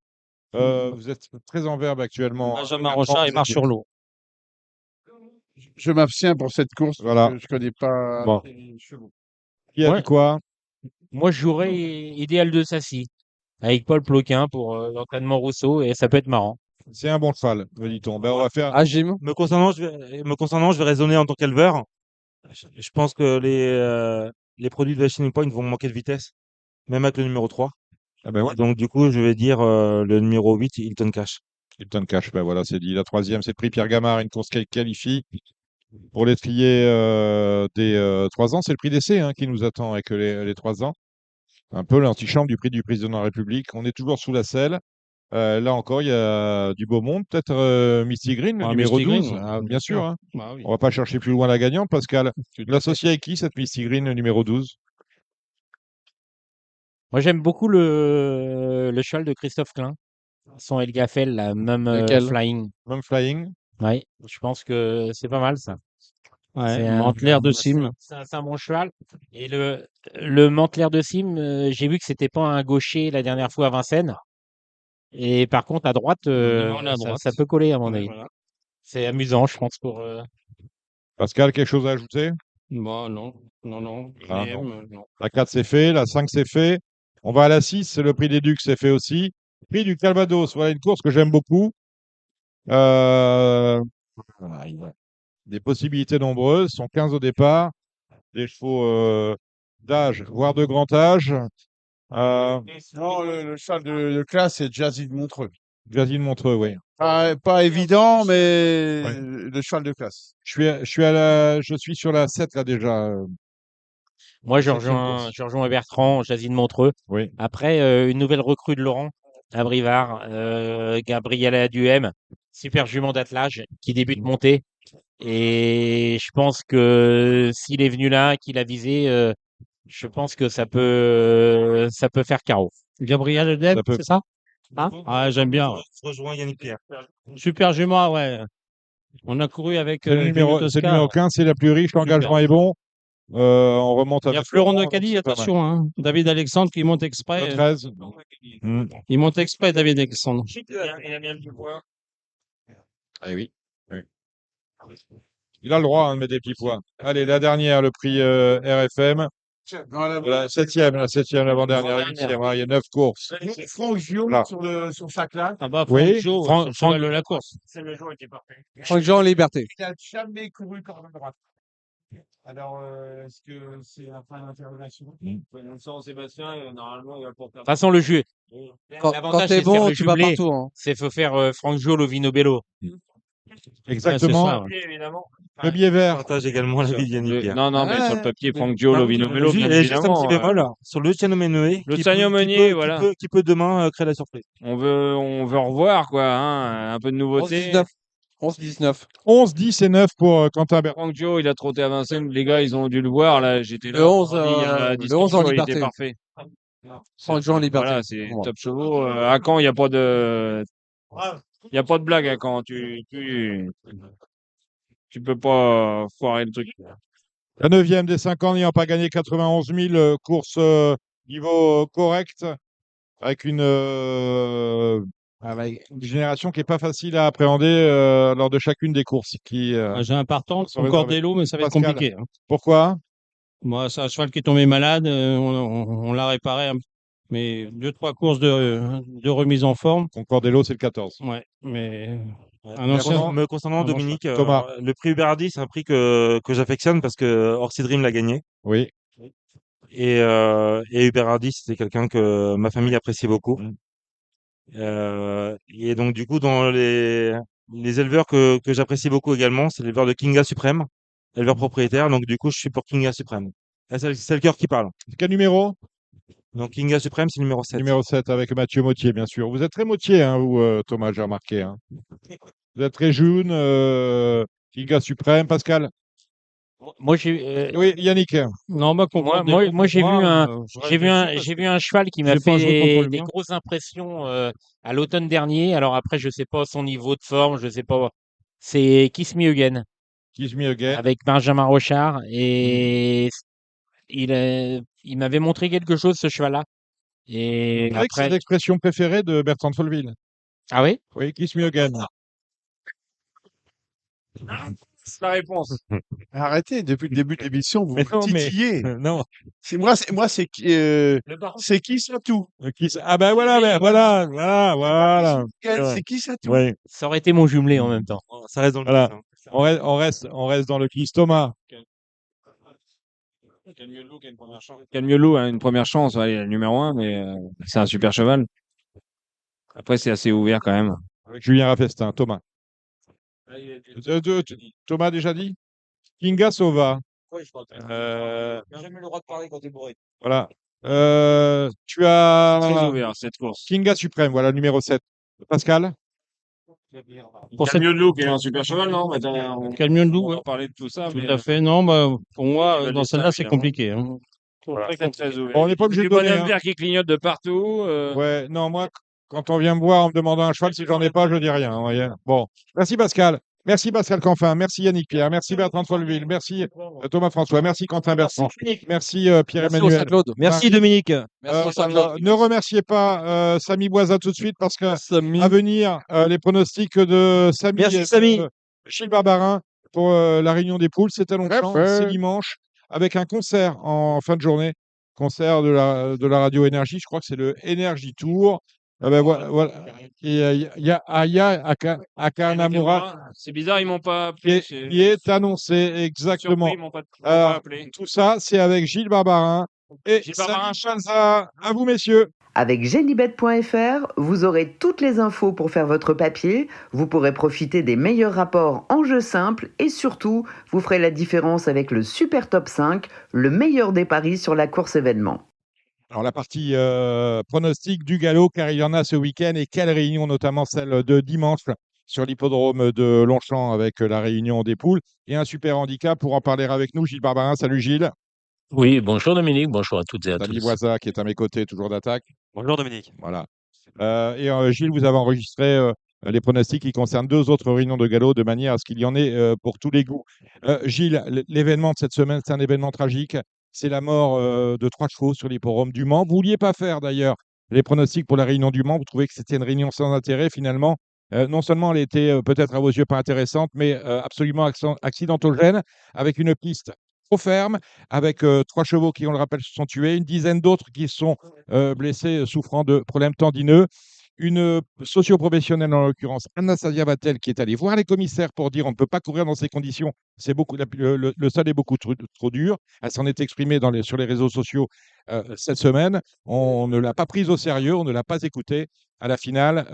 Vous êtes très en verbe actuellement. Benjamin Rochard, il marche sur l'eau. Je m'abstiens pour cette course. Voilà. Parce que je connais pas Bon. les chevaux. Qui a Ouais. dit quoi? Moi, je jouerais Idéal de Sassy avec Paul Ploquin pour l'entraînement Rousseau et ça peut être marrant. C'est un bon cheval, me dit-on. Ben, on va faire. Ah, Jim. Me concernant, je vais raisonner en tant qu'éleveur. Je pense que les produits de Shining Point vont manquer de vitesse, même avec le numéro 3. Ah ben ouais. Donc, du coup, je vais dire le numéro 8, Hilton Cash. Hilton Cash, ben voilà, c'est dit. La troisième, c'est le prix Pierre Gamard, une course qui qualifie. Pour l'étrier des 3 ans, c'est le prix d'essai qui nous attend avec les 3 ans. Un peu l'antichambre du prix du président de la République. On est toujours sous la selle. Là encore, il y a du beau monde. Peut-être Misty Green, le Ah, numéro Misty 12. Green, Ah, bien sûr. Hein. Bah oui. On va pas chercher plus loin la gagnante, Pascal. Tu l'associes avec qui, cette Misty Green, le numéro 12? Moi, j'aime beaucoup le cheval de Christophe Klein. Son Elgafel, la même Lequel? Flying. Même Flying. Ouais, je pense que c'est pas mal ça. Ouais, C'est Mantelaire de Cime. C'est un bon cheval. Et le Mantelaire de Cime, j'ai vu que c'était pas un gaucher la dernière fois à Vincennes. Et par contre, à droite, On est à droite. ça peut coller à mon Ouais, avis. voilà. C'est amusant, je pense, pour. Pascal, quelque chose à ajouter? Bon, non. Non. Ah, Mais, non. non. La 4, c'est fait. La 5, c'est fait. On va à la 6. Le prix des Ducs, c'est fait aussi. Prix du Calvados. Voilà une course que j'aime beaucoup. Voilà, il y a des possibilités nombreuses. Ils sont 15 au départ. Des chevaux d'âge, voire de grand âge. Non, le cheval de classe, c'est Jazzy de Montreux. Jazzy de Montreux, oui. Pas évident, mais Ouais. le cheval de classe. Je suis sur la 7 là déjà. Moi, je Septième rejoins, course. je rejoins Bertrand, Jazzy de Montreux. Oui. Après, une nouvelle recrue de Laurent à Brivard, Gabriela Duhem, super jument d'attelage qui débute montée. Et je pense que s'il est venu là, qu'il a visé, je pense que ça peut faire carreau. Gabriel Edeb, Ça peut- c'est ça? Hein? Ah, j'aime bien. Je rejoins Yannick Pierre. Super jument, ouais. On a couru avec C'est le numéro, Kenny c'est le Tosca. numéro 15, c'est la plus riche, l'engagement est bon. On remonte Il y a avec Florent Laurent, de Cadi, c'est pas mal. attention, hein. David Alexandre qui monte Le exprès. 13. Mm. Il monte exprès, David Alexandre. Il a bien le pouvoir. Ah oui. Oui. Il a le droit hein, de mettre des petits points. Allez, la dernière, le prix RFM. La septième, l'avant-dernière, la huitième. Il y a 9 courses. Franck Gio Là. sur sa classe. Ah bah, Oui, Franck Jo, Franck- c'est le cheval de la course. Franck Jean en liberté. Il n'a jamais couru corde à droite. Alors, est-ce que c'est un point d'interrogation? Sébastien, normalement, il va pour De toute façon, le jeu. Quand L'avantage, t'es c'est de faire bon, le tu vas jumelé. partout. Hein. C'est faut faire Franck Jo, Lovino Bello. Exactement. Ouais, c'est ça, ouais. évidemment. Le biais Je vert. partage également l'avis de Yannick Pierre. Non, mais sur le Ouais. papier, Franck Gio, Lovino Par Bello, contre, bien juste un petit évidemment. bémol sur Luciano Meunier, Luciano Meunier, voilà. qui peut demain créer la surprise. On veut revoir, quoi, hein, un peu de nouveauté. 11-19. 11-19. 11, 10 et 9 pour Quentin Bertrand. Franck Gio, il a trotté à Vincennes. Les gars, ils ont dû le voir, là. J'étais là. Le 11, vendredi, il y a le 10 11 en jours, il était liberté. parfait. Franck Jean en liberté. Voilà, c'est Pour moi. top chevaux. À Caen, il n'y a pas de. Il n'y a pas de blague à Caen. Tu peux pas foirer le truc. La 9e des 5 ans n'ayant pas gagné 91 000, course niveau correct, avec avec une génération qui n'est pas facile à appréhender lors de chacune des courses. J'ai un partant, sont réservés. Cordello, mais ça va être Pascal. compliqué. Hein. Pourquoi? Moi, c'est un cheval qui est tombé malade. On l'a réparé. Mais 2-3 courses de remise en forme. Concordello, c'est le 14. Ouais, mais un Mais ancien. Me concernant un bon Dominique, Thomas. le prix Uberardi, c'est un prix que j'affectionne parce que Orsi Dream l'a gagné. Oui. Et Uberardi, c'était quelqu'un que ma famille appréciait beaucoup. Et donc, du coup, dans les éleveurs que j'apprécie beaucoup également, c'est l'éleveur de Kinga Suprême, éleveur propriétaire. Donc, du coup, je suis pour Kinga Suprême. Là, c'est le cœur qui parle. Quel numéro? Donc, Kinga Suprême, c'est le numéro 7. Numéro 7 avec Mathieu Mottier, bien sûr. Vous êtes très Mottier, hein, vous, Thomas, j'ai remarqué. Hein. Vous êtes très jeune, Giga Suprême. Pascal? Moi, j'ai. Oui, Yannick. Non, moi, j'ai vu un cheval qui m'a J'ai pas joué contre fait le des mien. grosses impressions à l'automne dernier. Alors après, je sais pas son niveau de forme, je sais pas. C'est Kiss Me Again Kiss Me Again. avec Benjamin Rochard et il m'avait montré quelque chose ce cheval-là. Et C'est vrai que c'est après, l'expression préférée de Bertrand de Folleville. ah oui? Oui, Kiss Me Again. C'est la réponse. Arrêtez, depuis le début de l'émission, vous Mais me non, mais- titillez. Non. C'est qui ça tout? Ah ben voilà, voilà. C'est qui ça tout? Oui. Ça aurait été mon jumelé en même temps. Ça reste dans le Voilà. quiz, hein. On reste dans le quiz. Thomas. Calmiolo a une première chance. Ouais, il est le numéro 1, mais c'est un super cheval. Après, c'est assez ouvert quand même. Avec Julien Raffestin. Thomas. Thomas a déjà dit? Kinga Sova. Jamais le droit de parler quand t'es bourré. Voilà. Tu Très as ouvert cette course. Kinga Suprême, voilà, numéro 7. Pascal? Pour cette Calmiolo qui est un super cheval, non? Camion de loup, On ouais. va parler de tout ça. Tout mais, à fait. Non, bah, pour moi, il va dans laisser celle-là, c'est évidemment. compliqué. Hein. Très ouvert. On n'est pas obligé Du de donner. bonhomme Hein. vert qui clignote de partout. Ouais, non, moi, quand on vient me voir en me demandant un cheval, si j'en ai pas, je dis rien. Vous voyez. Bon, merci Pascal. Merci Pascal Canfin. Merci Yannick Pierre. Merci Bertrand de Folleville. Merci Thomas François. Merci Quentin Bertrand. Merci Merci au Pierre-Emmanuel. Saint-Claude. Merci Dominique. Merci au Saint-Claude. Ne remerciez pas Samy Boisa tout de suite parce que Samy. à venir les pronostics de Samy Merci, et Samy. de Gilles Barbarin pour la réunion des poules. C'est à Longchamp, Ouais. c'est dimanche avec un concert en fin de journée. Concert de la radio Énergie. Je crois que c'est le Energy Tour. Ah ben voilà. Il y a Aya Akanamura C'est bizarre, ils m'ont pas qui appelé. qui est annoncé, Surpris, exactement. ils m'ont pas Alors, appelé. tout ça, c'est avec Gilles Barbarin et Gilles Samy Barbarin. Chalza. À vous, messieurs. Avec Genibet.fr, vous aurez toutes les infos pour faire votre papier, vous pourrez profiter des meilleurs rapports en jeu simple et surtout, vous ferez la différence avec le Super Top 5, le meilleur des paris sur la course événement. Alors, la partie pronostic du galop, car il y en a ce week-end, et quelle réunion, notamment celle de dimanche sur l'hippodrome de Longchamp avec la réunion des poules et un super handicap pour en parler avec nous. Gilles Barbarin, salut Gilles. Oui, bonjour Dominique, bonjour à toutes et à Samy tous. Boisa qui est à mes côtés, toujours d'attaque. Bonjour Dominique. Voilà. Gilles, vous avez enregistré les pronostics qui concernent deux autres réunions de galop de manière à ce qu'il y en ait pour tous les goûts. Gilles, l'événement de cette semaine, c'est un événement tragique. C'est la mort de trois chevaux sur l'hippodrome du Mans. Vous ne vouliez pas faire d'ailleurs les pronostics pour la réunion du Mans. Vous trouvez que c'était une réunion sans intérêt finalement. Non seulement elle était peut-être à vos yeux pas intéressante, mais absolument accidentogène, avec une piste trop ferme, avec trois chevaux qui, on le rappelle, se sont tués, une dizaine d'autres qui sont blessés, souffrant de problèmes tendineux. Une socio-professionnelle, en l'occurrence, Anastasia Vatel, qui est allée voir les commissaires pour dire on ne peut pas courir dans ces conditions, c'est beaucoup, le sol est beaucoup trop dur. Elle s'en est exprimée sur les réseaux sociaux cette semaine. On ne l'a pas prise au sérieux, on ne l'a pas écoutée. À la finale,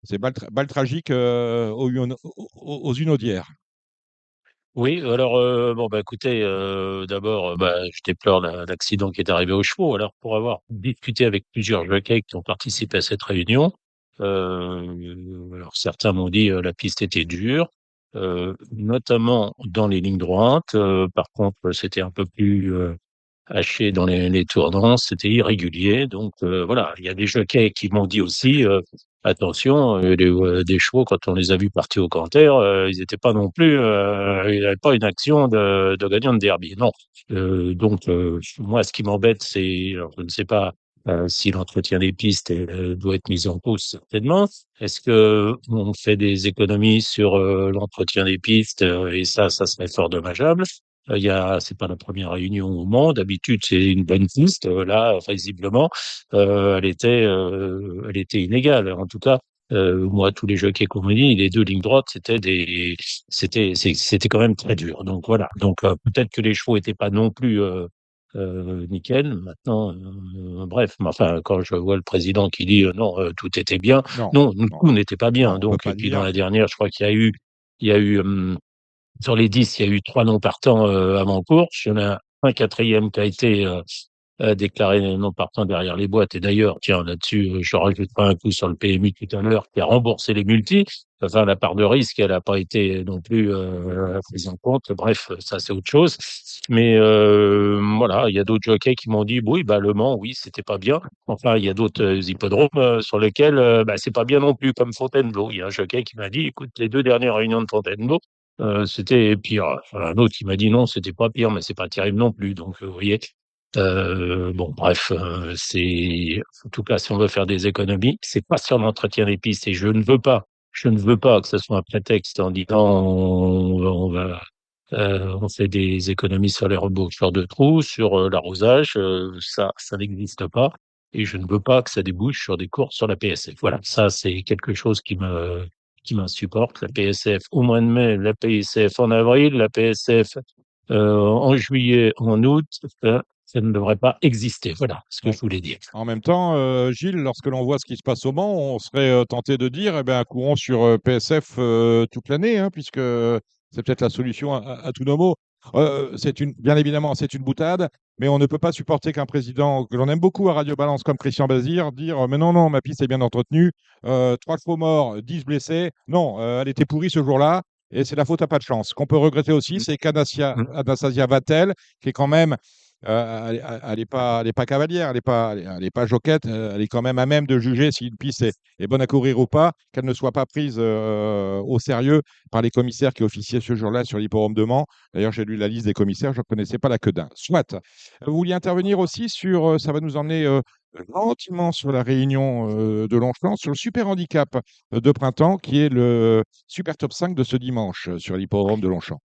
c'est balle tragique aux Unaudières. Oui, alors bon bah écoutez, d'abord je déplore l'accident qui est arrivé aux chevaux. Alors pour avoir discuté avec plusieurs jockeys qui ont participé à cette réunion, alors certains m'ont dit la piste était dure, notamment dans les lignes droites. Par contre, c'était un peu plus haché dans les tournants, c'était irrégulier. Donc voilà, il y a des jockeys qui m'ont dit aussi attention, des chevaux quand on les a vus partir au canter, ils n'étaient pas non plus, ils n'avaient pas une action de gagnant de derby. Non. Donc moi, ce qui m'embête, c'est, alors, je ne sais pas si l'entretien des pistes doit être mis en cause certainement. Est-ce que on fait des économies sur l'entretien des pistes et ça serait fort dommageable. C'est pas la première réunion au Mans. D'habitude, c'est une bonne piste. Là, visiblement, elle était inégale. En tout cas, moi, tous les jockeys qu'on me dit, les deux lignes droites, c'était quand même très dur. Donc voilà. Donc peut-être que les chevaux étaient pas non plus nickel. Maintenant, bref, mais enfin, quand je vois le président qui dit non, tout était bien, Non, non, non, tout n'était pas bien. non, on peut Donc, pas et puis dans dire. la dernière, je crois il y a eu sur les 10, il y a eu 3 non partants avant course. Il y en a un quatrième qui a été déclaré non partant derrière les boîtes. Et d'ailleurs, tiens, là-dessus, je rajouterai un coup sur le PMU tout à l'heure, qui a remboursé les multis. Enfin, la part de risque, elle n'a pas été non plus prise en compte. Bref, ça, c'est autre chose. Mais voilà, il y a d'autres jockeys qui m'ont dit, oui, bah, Le Mans, oui, c'était pas bien. Enfin, il y a d'autres hippodromes sur lesquels c'est pas bien non plus, comme Fontainebleau. Il y a un jockey qui m'a dit, écoute, les 2 dernières réunions de Fontainebleau, c'était pire. Enfin, un autre qui m'a dit non, c'était pas pire, mais c'est pas terrible non plus. Donc, vous voyez, bon, bref, en tout cas, si on veut faire des économies, c'est pas sur l'entretien des pistes. Et je ne veux pas que ce soit un prétexte en disant on fait des économies sur les reboucheurs de trous, sur l'arrosage. Ça n'existe pas. Et je ne veux pas que ça débouche sur des courses sur la PSF. Voilà, ça, c'est quelque chose qui m'insupporte. La PSF au mois de mai, la PSF en avril, la PSF en juillet, en août, ça ne devrait pas exister. Voilà ce que je voulais dire. En même temps, Gilles, lorsque l'on voit ce qui se passe au Mans, on serait tenté de dire, eh ben, courons sur PSF toute l'année, hein, puisque c'est peut-être la solution à tous nos maux. Bien évidemment, c'est une boutade, mais on ne peut pas supporter qu'un président que l'on aime beaucoup à Radio Balance comme Christian Bazir dire mais non, non, ma piste est bien entretenue, 3 chevaux morts, 10 blessés. Non, elle était pourrie ce jour-là, et c'est la faute à pas de chance. Ce qu'on peut regretter aussi, c'est qu'Anastasia Vatel, qui est quand même elle est pas cavalière, elle est pas joquette, elle est quand même à même de juger si une piste est bonne à courir ou pas, qu'elle ne soit pas prise au sérieux par les commissaires qui officiaient ce jour-là sur l'hippodrome de Mans. D'ailleurs, j'ai lu la liste des commissaires, je ne connaissais pas la queue d'un. Soit. Vous vouliez intervenir aussi sur, ça va nous emmener gentiment sur la réunion de Longchamp, sur le super handicap de printemps, qui est le super top 5 de ce dimanche sur l'hippodrome de Longchamp.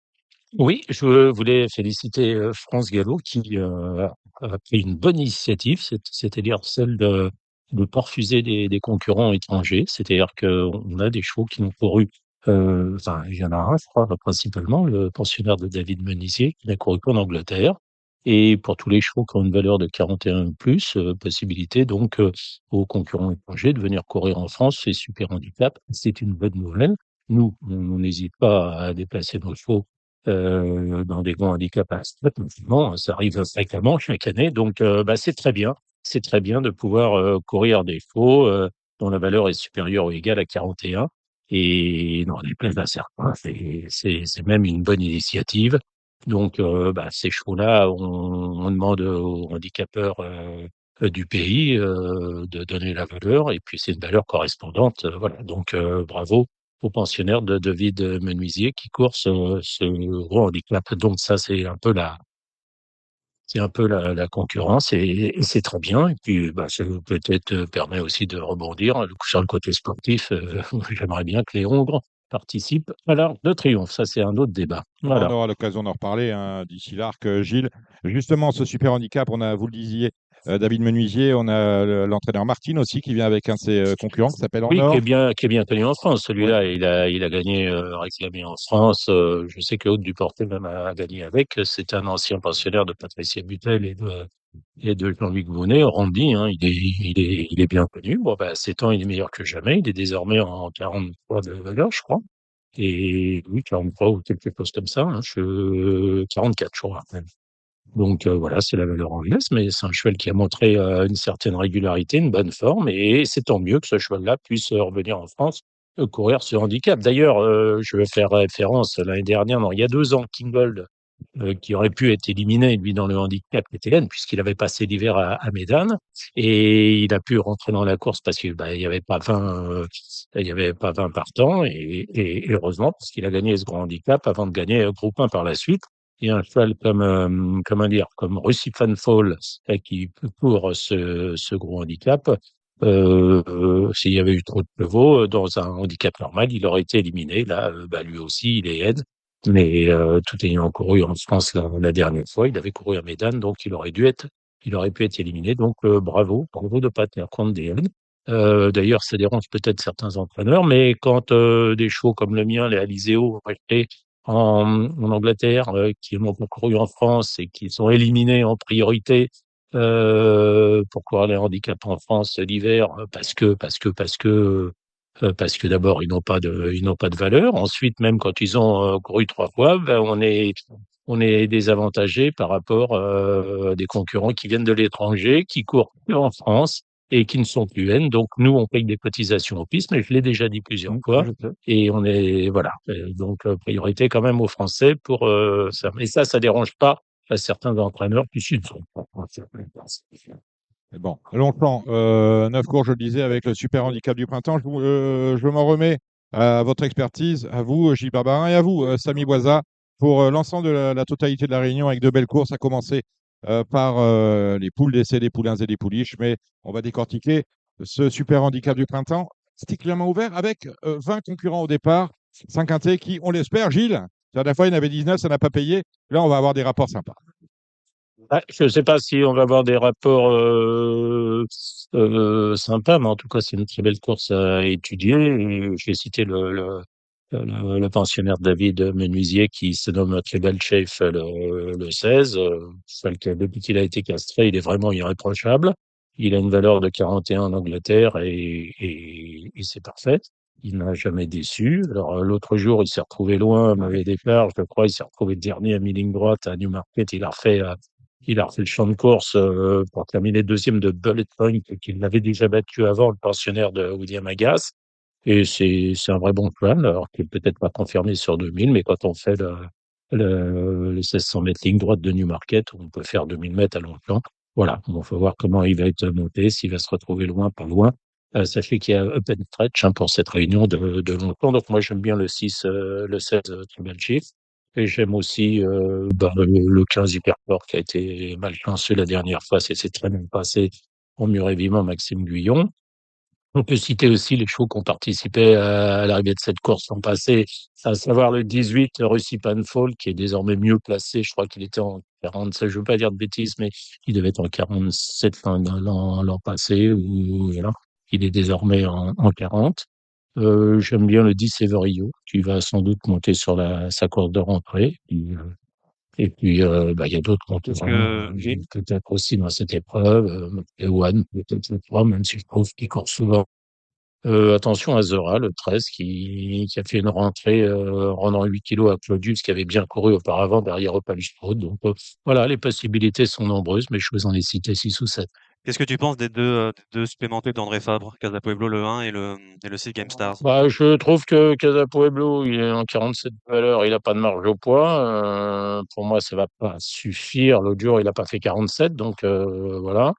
Oui, je voulais féliciter France Gallo qui a pris une bonne initiative, c'est-à-dire celle de pas refuser des concurrents étrangers. C'est-à-dire qu'on a des chevaux qui n'ont couru, enfin, il y en a un, je crois, principalement, le pensionnaire de David Menisier, qui n'a couru qu'en Angleterre. Et pour tous les chevaux qui ont une valeur de 41 ou plus, possibilité donc, aux concurrents étrangers de venir courir en France, c'est super handicap. C'est une bonne nouvelle. Nous, on n'hésite pas à déplacer nos chevaux dans des grands handicaps à Ascot, notamment, ça arrive fréquemment chaque année, donc bah, c'est très bien. C'est très bien de pouvoir, courir des chevaux, dont la valeur est supérieure ou égale à 41 et dans les places à certains, c'est même une bonne initiative. Donc bah, ces chevaux-là, on demande aux handicapeurs, du pays, de donner la valeur et puis c'est une valeur correspondante, voilà. Donc bravo aux pensionnaires de David Menuisier qui court ce gros handicap. Donc ça, c'est un peu la concurrence et c'est très bien. Et puis, bah, ça nous peut-être permet aussi de rebondir sur le côté sportif. J'aimerais bien que les Hongres participent à l'Arc de Triomphe. Ça, c'est un autre débat. On Voilà. aura l'occasion d'en reparler hein, d'ici l'arc, Gilles. Justement, ce super handicap, on a, vous le disiez, David Menuisier, on a l'entraîneur Martin aussi qui vient avec un de ses concurrents qui s'appelle Oui, Honor. qui est bien connu en France. Ouais. Celui-là, il a gagné, réclamé en France. Je sais que Haute Duportet même a gagné avec. C'est un ancien pensionnaire de Patricia Butel et de Jean-Luc Bonnet, Randy, hein, il est bien connu. Bon, bah, à 7 ans, il est meilleur que jamais. Il est désormais en 43 de valeur, je crois. Et oui, 43 ou quelque chose comme ça, hein, 44, je crois. Même. Donc voilà, c'est la valeur anglaise, mais c'est un cheval qui a montré une certaine régularité, une bonne forme, et c'est tant mieux que ce cheval-là puisse revenir en France courir ce handicap. D'ailleurs, je vais faire référence l'année dernière, non, il y a 2 ans, Kingold, qui aurait pu être éliminé, lui, dans le handicap TTN, puisqu'il avait passé l'hiver à Médane, et il a pu rentrer dans la course parce que bah, il y avait pas 20 partants, et heureusement, parce qu'il a gagné ce grand handicap avant de gagner Groupe 1 par la suite. Et un cheval comme, comment dire, comme Russie Fan Fall, qui court ce gros handicap, s'il y avait eu trop de chevaux, dans un handicap normal, il aurait été éliminé. Là, bah, lui aussi, il est aide. Mais tout ayant couru en France la dernière fois, il avait couru à Médane, donc il aurait pu être éliminé. Donc bravo de pas tenir compte des aides. D'ailleurs, ça dérange peut-être certains entraîneurs, mais quand des chevaux comme le mien, les Alizéo, ont été en Angleterre, qui ont couru en France et qui sont éliminés en priorité pour courir les handicaps en France l'hiver, parce que d'abord ils n'ont pas de valeur. Ensuite, même quand ils ont couru 3 fois, ben on est désavantagé par rapport à des concurrents qui viennent de l'étranger, qui courent que en France et qui ne sont plus N. Donc nous, on paye des cotisations aux pistes, mais je l'ai déjà dit plusieurs fois. Et on est voilà. Donc priorité quand même aux Français pour ça. Mais ça dérange pas certains entraîneurs qui ne sont pas français. Et bon, longtemps, 9 cours, je le disais, avec le super handicap du printemps. Je m'en remets à votre expertise, à vous, Gilles Barbarin, et à vous, Samy Boisa, pour l'ensemble de la totalité de la réunion avec de belles courses, à commencer par les poules d'essai, les poulains et les pouliches. Mais on va décortiquer ce super handicap du printemps, strictement ouvert, avec 20 concurrents au départ, 5 quintés qui, on l'espère, Gilles, la dernière fois, il y en avait 19, ça n'a pas payé. Là, on va avoir des rapports sympas. Ah, je ne sais pas si on va avoir des rapports sympas, mais en tout cas, c'est une très belle course à étudier. Et j'ai cité le pensionnaire David Menuisier qui se nomme Tribal Chef le 16. Celle que depuis qu'il a été castré, il est vraiment irréprochable. Il a une valeur de 41 en Angleterre et c'est parfait. Il n'a jamais déçu. Alors, l'autre jour, il s'est retrouvé loin, mauvais départ, je crois. Il s'est retrouvé dernier à mi-ligne droite à Newmarket. Il a refait le champ de course pour terminer deuxième de Bullet Point, qu'il avait déjà battu avant, le pensionnaire de William Agas. Et c'est un vrai bon plan, alors qu'il n'est peut-être pas confirmé sur 2000, mais quand on fait les 1600 mètres ligne droite de Newmarket, on peut faire 2000 mètres à long plan. Voilà, on va voir comment il va être monté, s'il va se retrouver loin, pas loin. Sachez qu'il y a open stretch pour cette réunion de longtemps. Donc moi j'aime bien le 6, le 16 Tribal Chief. Et j'aime aussi le 15 Hyperport qui a été malchanceux la dernière fois. C'est très bien passé en mur et vivant Maxime Guyon. On peut citer aussi les chevaux qui ont participé à l'arrivée de cette course l'an passé, à savoir le 18, le Russie Panfall, qui est désormais mieux placé. Je crois qu'il était en 47, je veux pas dire de bêtises, mais il devait être en 47 l'an passé, ou voilà. Il est désormais en 40. J'aime bien le 10 Severio, qui va sans doute monter sur sa course de rentrée. Et puis, il y a d'autres concurrents, peut-être aussi dans cette épreuve, Ewan, peut-être le 3, même si je trouve qu'il court souvent. Attention à Zora, le 13, qui a fait une rentrée rendant 8 kilos à Claudius, qui avait bien couru auparavant derrière Opalistro. Donc voilà, les possibilités sont nombreuses, mais je vous en ai cité 6 ou 7. Qu'est-ce que tu penses des deux supplémentés d'André Fabre, Casa Pueblo le 1 et le 6 Game Stars? Bah, je trouve que Casa Pueblo, il est en 47 de valeur, il n'a pas de marge au poids. Pour moi, ça va pas suffire. L'autre jour, il n'a pas fait 47, donc voilà.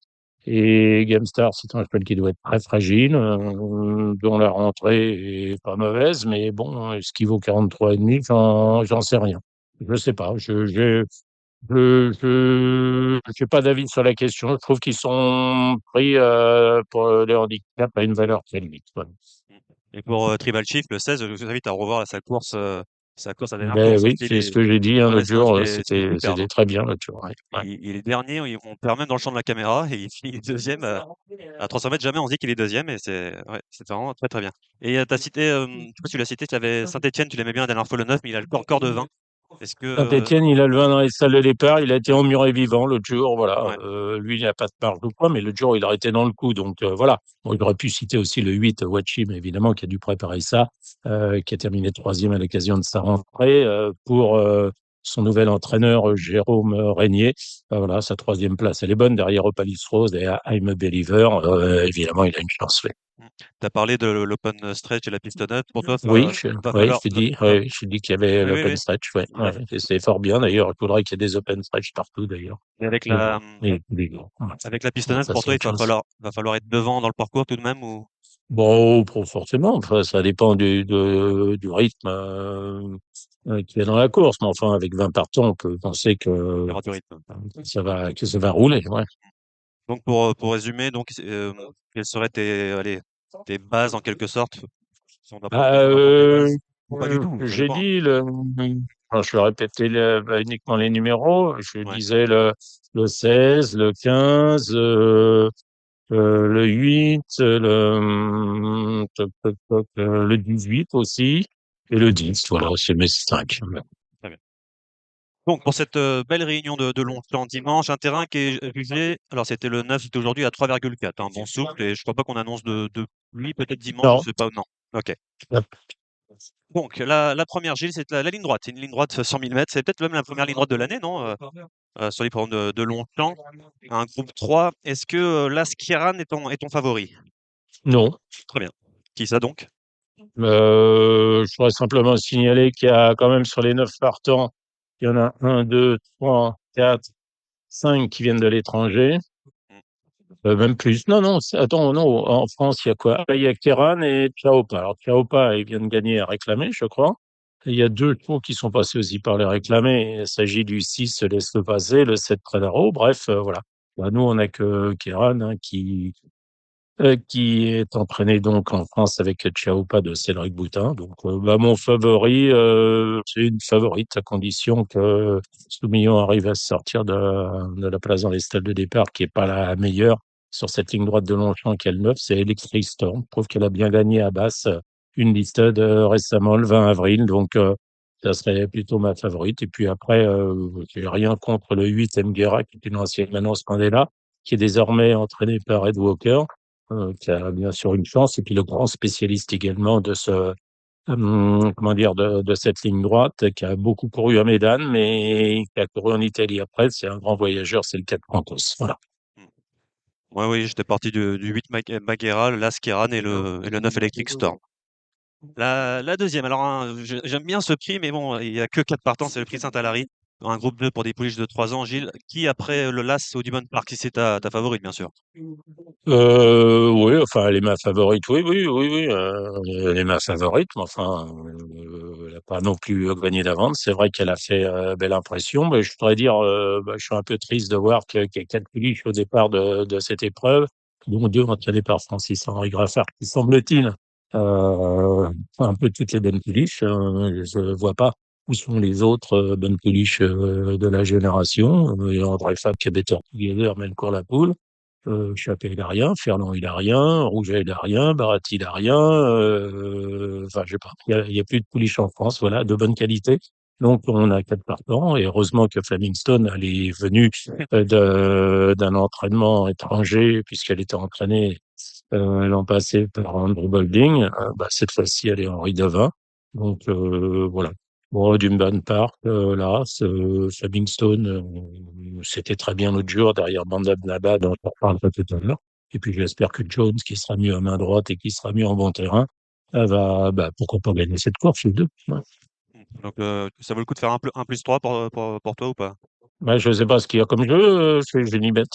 Et Gamestar, c'est un cheval qui doit être très fragile, dont la rentrée est pas mauvaise, mais bon, est-ce qu'il vaut 43,5? J'en sais rien. Je sais pas. J'ai pas d'avis sur la question. Je trouve qu'ils sont pris pour les handicaps à une valeur très limite. Voilà. Et pour Tribal Chief, le 16, je vous invite à revoir sa course, sa dernière Ben course, oui, parce qu'il c'est ce est, que j'ai dit ouais, l'autre c'est un- jour. il est C'était superbe, hein. très bien l'autre jour. Ouais. Ouais. Il est dernier, on perd même dans le champ de la caméra, et il finit deuxième à 300 mètres. Jamais on dit qu'il est deuxième, et c'est vraiment très très bien. Et tu as cité, je sais pas si tu l'as cité, tu avais Saint-Etienne, tu l'aimais bien la dernière fois le 9, mais il a le corps de 20. Est-ce que. Saint-Étienne, il a le vin dans les salles de départ. Il a été emmuré vivant l'autre jour. Voilà. Ouais. Lui, il n'a pas de marge ou quoi, mais l'autre jour, il a été dans le coup. Donc voilà. Bon, il aurait pu citer aussi le 8, Wachim, évidemment, qui a dû préparer ça, qui a terminé troisième à l'occasion de sa rentrée pour son nouvel entraîneur, Jérôme Régnier. Voilà, sa troisième place, elle est bonne derrière Opalis Rose et I'm a Believer. Évidemment, il a une chance. Oui. Tu as parlé de l'open stretch et la piste neutre. Pour toi, Oui, va je falloir. t'ai dit, oui, je t'ai dit qu'il y avait Oui, oui, l'open oui. stretch, ouais, Ouais. et c'est fort bien d'ailleurs. Il faudrait qu'il y ait des open stretch partout d'ailleurs. Et avec Mais la, bon, ouais. avec la piste Bon, neutre, ça pour c'est toi, autre chose. va falloir être devant dans le parcours tout de même ou Bon, pas forcément. Enfin, ça dépend du rythme qu'il y a dans la course. Mais enfin, avec 20 partants, on peut penser il y aura du rythme? que ça va rouler. Ouais. Donc pour résumer, donc quelles seraient tes bases en quelque sorte? Si on doit Ah, prendre des bases. Ou pas du tout, ça j'ai dépend. dit alors, je vais répéter uniquement les numéros. Je Ouais. disais le 16, le 15, le 8, le 18 aussi, et le 10. Voilà, c'est mes 5. Très bien. Donc pour cette belle réunion de Longchamp dimanche, un terrain qui est jugé, alors c'était le 9, c'était aujourd'hui à 3,4, un bon souffle, et je crois pas qu'on annonce de pluie, peut-être dimanche, je Non. sais pas, non. Ok. Hop. Donc la première, Gilles, c'est la ligne droite. C'est une ligne droite 100 000 mètres. C'est peut-être même la première ligne droite de l'année, non? Sur les programmes de Longchamp. Un groupe 3. Est-ce que Las Kieran est ton favori? Non. Très bien. Qui ça donc? Je voudrais simplement signaler qu'il y a quand même sur les 9 partants, il y en a 1, 2, 3, 4, 5 qui viennent de l'étranger. Même plus. Non, non, attends, non, en France, il y a quoi? Il y a Kéran et Chaopa. Alors, Chaopa, il vient de gagner à réclamer, je crois. Et il y a 2 chevaux qui sont passés aussi par les réclamés. Il s'agit du 6, laisse le passer, le 7, Predaro. Bref, voilà. Bah, nous, on n'a que Kéran, hein, qui est entraîné donc en France avec Chiaopa de Cédric Boutin. Donc, mon favori, c'est une favorite à condition que Soumillon arrive à se sortir de la place dans les stades de départ, qui est pas la meilleure sur cette ligne droite de Longchamp, qui est le 9, c'est Electric Storm. Je trouve qu'elle a bien gagné à Basse une listed récemment, le 20 avril. Donc, ça serait plutôt ma favorite. Et puis après, j'ai rien contre le 8 Mguera, qui est une ancienne Manos Mandela, qui est désormais entraîné par Ed Walker, qui a bien sûr une chance, et puis le grand spécialiste également de comment dire, de cette ligne droite, qui a beaucoup couru à Médane, mais qui a couru en Italie après. C'est un grand voyageur, c'est le 4 Campos. Voilà. Ouais, oui, j'étais parti du 8 Maghera, le Las Kieran et le 9 Electric Storm. La deuxième, alors j'aime bien ce prix, mais bon, il n'y a que 4 partants, c'est le prix Saint-Alary. Un groupe 2 pour des pouliches de 3 ans, Gilles. Qui après le Las Audubon Park, si c'est ta favorite, bien sûr. Oui, enfin, elle est ma favorite. Oui, oui, oui, oui. Elle est ma favorite, mais enfin, elle n'a pas non plus gagné d'avance. C'est vrai qu'elle a fait belle impression, mais je voudrais dire, je suis un peu triste de voir qu'il y a 4 pouliches au départ de cette épreuve. dont 2 entraînés par Francis-Henri Graffard, qui semble-t-il, un peu toutes les bonnes pouliches. Je vois pas où sont les autres bonnes pouliches de la génération. Il y a André Fab qui a Better Together, Melchior la poule. Chappé, il a rien. Ferland, il a rien. Rouget, il a rien. Baratti, il a rien. Enfin, je sais pas. Il y a plus de pouliches en France, voilà, de bonne qualité. Donc, on a 4 partants. Et heureusement que Flamingstone, elle est venue d'un entraînement étranger, puisqu'elle était entraînée l'an passé par Andrew Balding. Bah, cette fois-ci, elle est Henri Devin. Donc, voilà. Bon, Dumban Park, là, Flamingstone, c'était très bien l'autre jour derrière Bandab Naba, dont on parlera tout à l'heure. Et puis j'espère que Jones, qui sera mieux à main droite et qui sera mieux en bon terrain, va, bah, pourquoi pas gagner cette course, les deux. Ouais. Donc, ça vaut le coup de faire un plus 3 pour toi ou pas? Bah, je sais pas ce qu'il y a comme jeu, je n'y bête.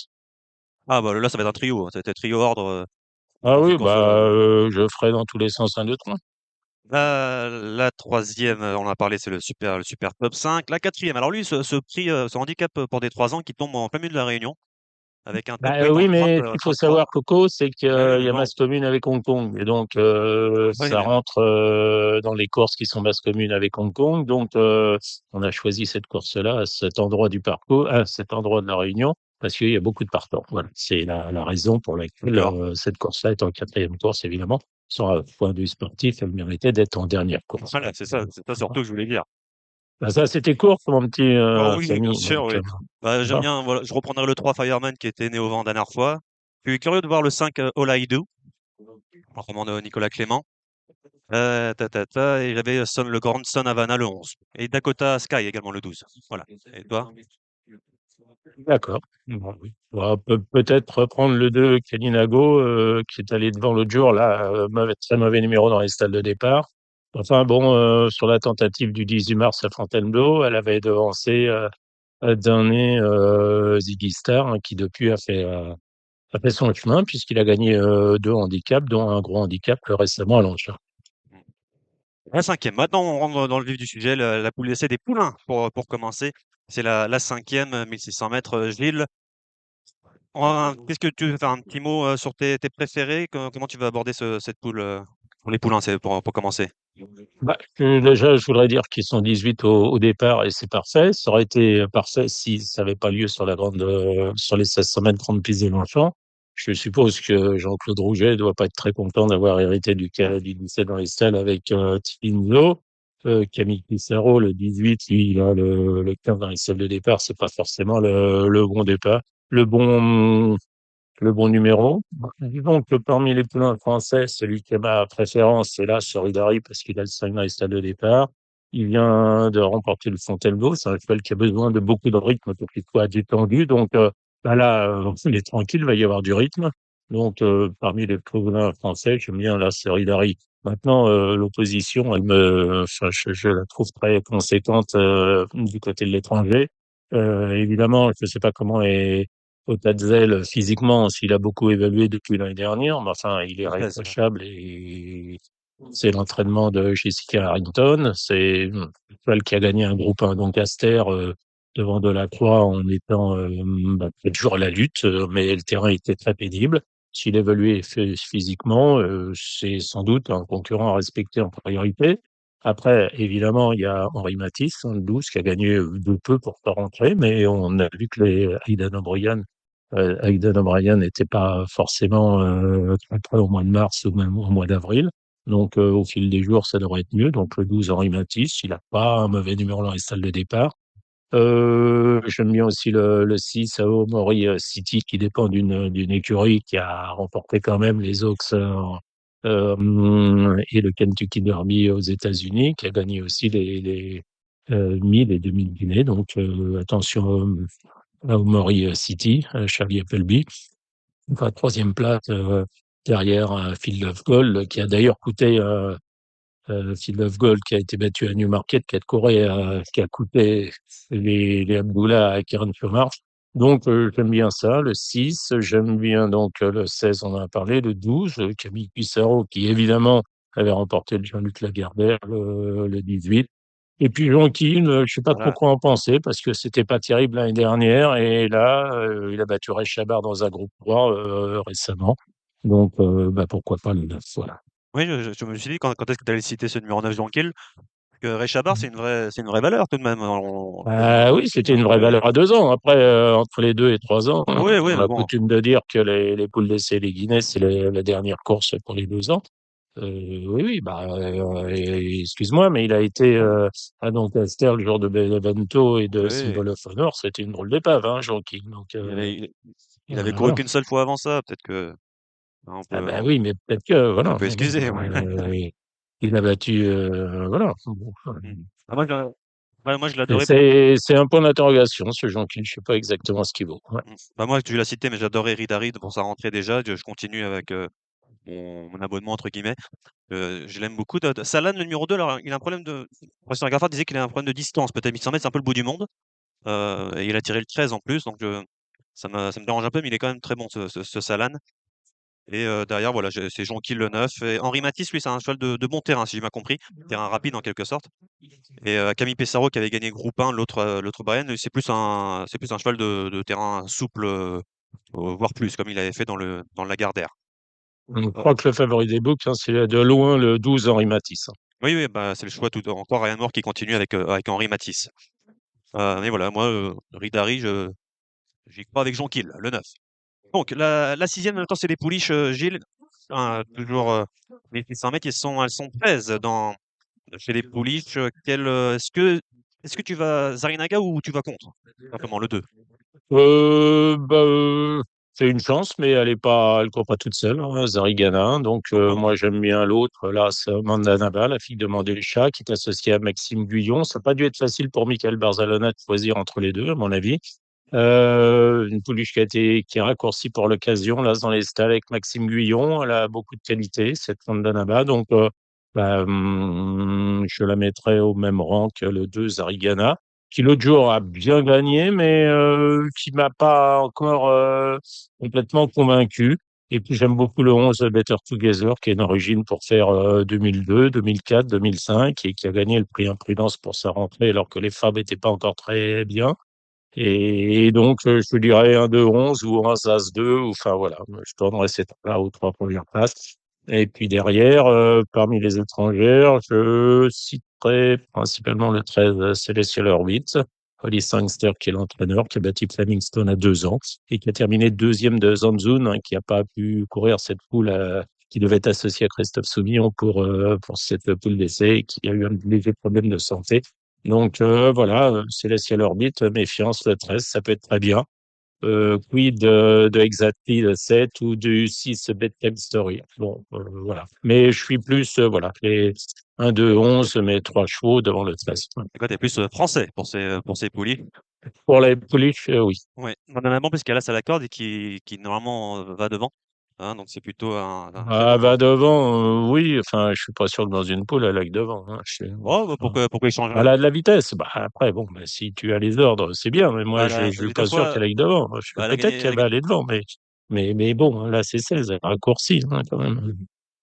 Ah, bah là, ça va être un trio. C'était trio ordre Ah dans cette oui, course. bah, je ferai dans tous les sens 1, 2, 3. La troisième, on en a parlé, c'est le super top 5. La quatrième, alors lui, ce prix, ce handicap pour des 3 ans qui tombe en plein milieu de la Réunion, avec un top Bah, weight en oui, mais ce qu'il faut 33. savoir, Coco, c'est qu'il Ouais, y mais a bon. masse commune avec Hong Kong. Et donc, Oui, ça mais bon. rentre dans les courses qui sont masse commune avec Hong Kong. Donc, on a choisi cette course-là à cet endroit du parcours, à cet endroit de la Réunion, parce qu'il y a beaucoup de partants. Voilà. C'est la raison pour laquelle D'accord. cette course-là est en quatrième course, évidemment. Sur un point de vue sportif, elle méritait d'être en dernière course. Voilà, c'est ça surtout que je voulais dire. Bah, ça, c'était court, mon petit Oh oui, bien Samy. sûr, Donc, oui. Bah, j'aime voilà. bien, voilà, je reprendrai le 3 Fireman qui était né au vent la dernière fois. Je suis curieux de voir le 5 All I Do, en de Nicolas Clément. Et j'avais le Grand Son Havana le 11. Et Dakota Sky également le 12. Voilà. Et toi? D'accord. Bon, oui. On va peut-être reprendre le 2 Kalinago, qui est allé devant l'autre jour, là, très mauvais numéro dans les stades de départ. Enfin bon, sur la tentative du 18 mars à Fontainebleau, elle avait devancé d'un nez Ziggy Star, hein, qui depuis a fait son chemin, puisqu'il a gagné 2 handicaps, dont un gros handicap récemment à Longchamp. La cinquième. Maintenant, on rentre dans le vif du sujet, la poule d'essai des poulains pour commencer. C'est la cinquième, 1600 mètres. Gilles, qu'est-ce que tu veux faire un petit mot sur tes préférés? Comment tu vas aborder cette poule pour les poulains, c'est pour commencer? Bah, déjà, je voudrais dire qu'ils sont 18 au départ et c'est parfait. Ça aurait été parfait si ça n'avait pas lieu sur les 1600 mètres grande piste de Longchamp. Je suppose que Jean-Claude Rouget ne doit pas être très content d'avoir hérité du 17 dans les selles avec Tifinzo. Camille Pissarro, le 18, lui, il a le 15 dans les selles de départ. C'est pas forcément le bon départ, le bon le bon numéro. Disons que parmi les poulains français, celui qui a ma préférence, c'est là Solidari, parce qu'il a le 5 dans les stades de départ. Il vient de remporter le Fontainebleau. C'est un cheval qui a besoin de beaucoup de rythme pour qu'il soit détendu. Donc, là, il est tranquille, il va y avoir du rythme. Donc, parmi les poulains français, j'aime bien là Solidari. Maintenant, l'opposition, je la trouve très conséquente du côté de l'étranger. Évidemment, je ne sais pas comment est Otatzel, physiquement, s'il a beaucoup évolué depuis l'année dernière, mais enfin, il est 13. irréprochable et c'est l'entraînement de Jessica Harrington. C'est un cheval qui a gagné un groupe 1 Doncaster devant Delacroix en étant toujours à la lutte, mais le terrain était très pénible. S'il évoluait physiquement, c'est sans doute un concurrent à respecter en priorité. Après, évidemment, il y a Henri Matisse, hein, le 12, qui a gagné de peu pour pas rentrer, mais on a vu que les Aidan O'Brien n'était pas forcément très près au mois de mars ou même au mois d'avril. Donc, au fil des jours, ça devrait être mieux. Donc, le 12, Henri Matisse, il n'a pas un mauvais numéro dans les salles de départ. J'aime bien aussi le 6, Aomori City, qui dépend d'une écurie qui a remporté quand même les Oaks et le Kentucky Derby aux États-Unis, qui a gagné aussi les 1000 et 2000 Guinées. Donc, attention à Aomori City, Charlie Appleby. Enfin, troisième place derrière Field of Gold, qui a d'ailleurs coûté Field of Gold, qui a été battu à Newmarket, qui a coûté les Abdullah à Kieran Marsh. Donc, j'aime bien ça, le 6. J'aime bien donc le 16, on en a parlé, le 12, Camille Pissarro, qui évidemment avait remporté le Jean-Luc Lagardère, le 18. Et puis Jonquil, je sais pas trop Voilà. quoi en penser parce que c'était pas terrible l'année dernière et là, il a battu Ray Chabar dans un groupe 3 récemment. Donc, bah, pourquoi pas le 9, voilà. Oui, je me suis dit quand est-ce que tu allais citer ce numéro 9 Jean-Kiel? Que Ray Chabar, c'est une vraie valeur tout de même. Bah oui, c'était une vraie Ouais. valeur à 2 ans. Après, entre les 2 et 3 ans, hein, Oui, oui, on mais a bon. coutume de dire que les poules d'essai et les Guinness, c'est la dernière course pour les 2 ans. Oui, oui, bah, excuse-moi, mais il a été à Doncaster le jour de Benevento et de Oui. Symbol of Honor, c'était une drôle d'épave, hein, Jean-King. Donc, Il avait voilà. couru qu'une seule fois avant ça. Peut-être que hein, on Ah peut, bah on, oui, mais peut-être que, on voilà, peut mais bon, excuser. Ouais. il a battu, voilà. Bon, Mm. Ah, moi, je et l'adorais. c'est un point d'interrogation, ce Jean-King, je sais pas exactement ce qu'il vaut. Ouais. Bah, moi, tu l'as cité, mais j'adorais Rida pour sa rentrée déjà. Je continue avec mon abonnement, entre guillemets. Je l'aime beaucoup. Salan, le numéro 2, alors, il a un problème de. Le professeur Gaffard disait qu'il a un problème de distance. Peut-être 800 mètres, c'est un peu le bout du monde. Et il a tiré le 13 en plus. Donc, ça me dérange un peu, mais il est quand même très bon, ce Salan. Et derrière, voilà, c'est Jonquil le 9. Et Henri Matisse, lui, c'est un cheval de bon terrain, si j'ai bien compris. Terrain rapide, en quelque sorte. Et Camille Pessaro, qui avait gagné Groupe 1, l'autre Bayern, lui, c'est plus un cheval de terrain souple, voire plus, comme il avait fait dans le Lagardère. Je crois que le favori des books, hein, c'est de loin le 12 Henri Matisse. Oui, oui, bah, c'est le choix tout encore Ryan Moore qui continue avec Henri Matisse. Mais voilà, moi, Rida, j'y crois avec Jonquil, le 9. Donc, la sixième, en même temps, c'est les pouliches, Gilles. Toujours les 600 mètres, elles sont 13 chez les pouliches. Est-ce que tu vas Zarinaga ou tu vas contre? Simplement, le 2. Bah, c'est une chance, mais elle court pas toute seule, hein, Zarigana. Donc, Non. moi, j'aime bien l'autre. Là, c'est Amanda Naba, la fille de Mandélichat, qui est associée à Maxime Guyon. Ça n'a pas dû être facile pour Michael Barzalona de choisir entre les deux, à mon avis. Une pouliche qui est raccourcie pour l'occasion, là, dans les stalles avec Maxime Guyon. Elle a beaucoup de qualité, cette Amanda Naba. Donc, bah, je la mettrai au même rang que le 2 Zarigana qui l'autre jour a bien gagné, mais qui m'a pas encore complètement convaincu. Et puis j'aime beaucoup le 11 Better Together, qui est d'origine pour faire 2002, 2004, 2005, et qui a gagné le prix Imprudence pour sa rentrée, alors que les femmes n'étaient pas encore très bien. Et donc, je dirais un 2-11 ou un As-2, ou enfin voilà, je tournerai cette là aux 3 premières places. Et puis derrière, parmi les étrangères, je citerai principalement le 13 Celestial Orbit, Holly Sangster, qui est l'entraîneur, qui a battu Flemingstone à 2 ans et qui a terminé deuxième de Zanzun, hein, qui n'a pas pu courir cette poule qui devait être associée à Christophe Soumillon pour cette poule d'essai et qui a eu un léger problème de santé. Donc voilà, Celestial Orbit, méfiance le 13, ça peut être très bien. Quid de Exactly le 7 ou du 6 Bedtime Story. Bon, voilà. Mais je suis plus, voilà, les 1, 2, 11, mes 3 chevaux devant le 13. Ouais. Et quoi, t'es plus français pour ces poulies? Pour les pouliches, oui. Ouais, normalement, parce qu'elle a la corde et qui normalement va devant. Hein, donc c'est plutôt un très Ah, bon. bah devant, oui, enfin, je suis pas sûr que dans une poule, elle aille devant. Hein. Oh, bah, pourquoi il changerait? Elle a de la vitesse. Bah, après, bon, bah, si tu as les ordres, c'est bien, mais Bah, moi, je elle a suis eu deux pas sûr fois. qu'elle aille devant. Bah, elle a Peut-être gagné. qu'elle va aller devant, mais bon, là, c'est 16, elle raccourcit, hein, quand même.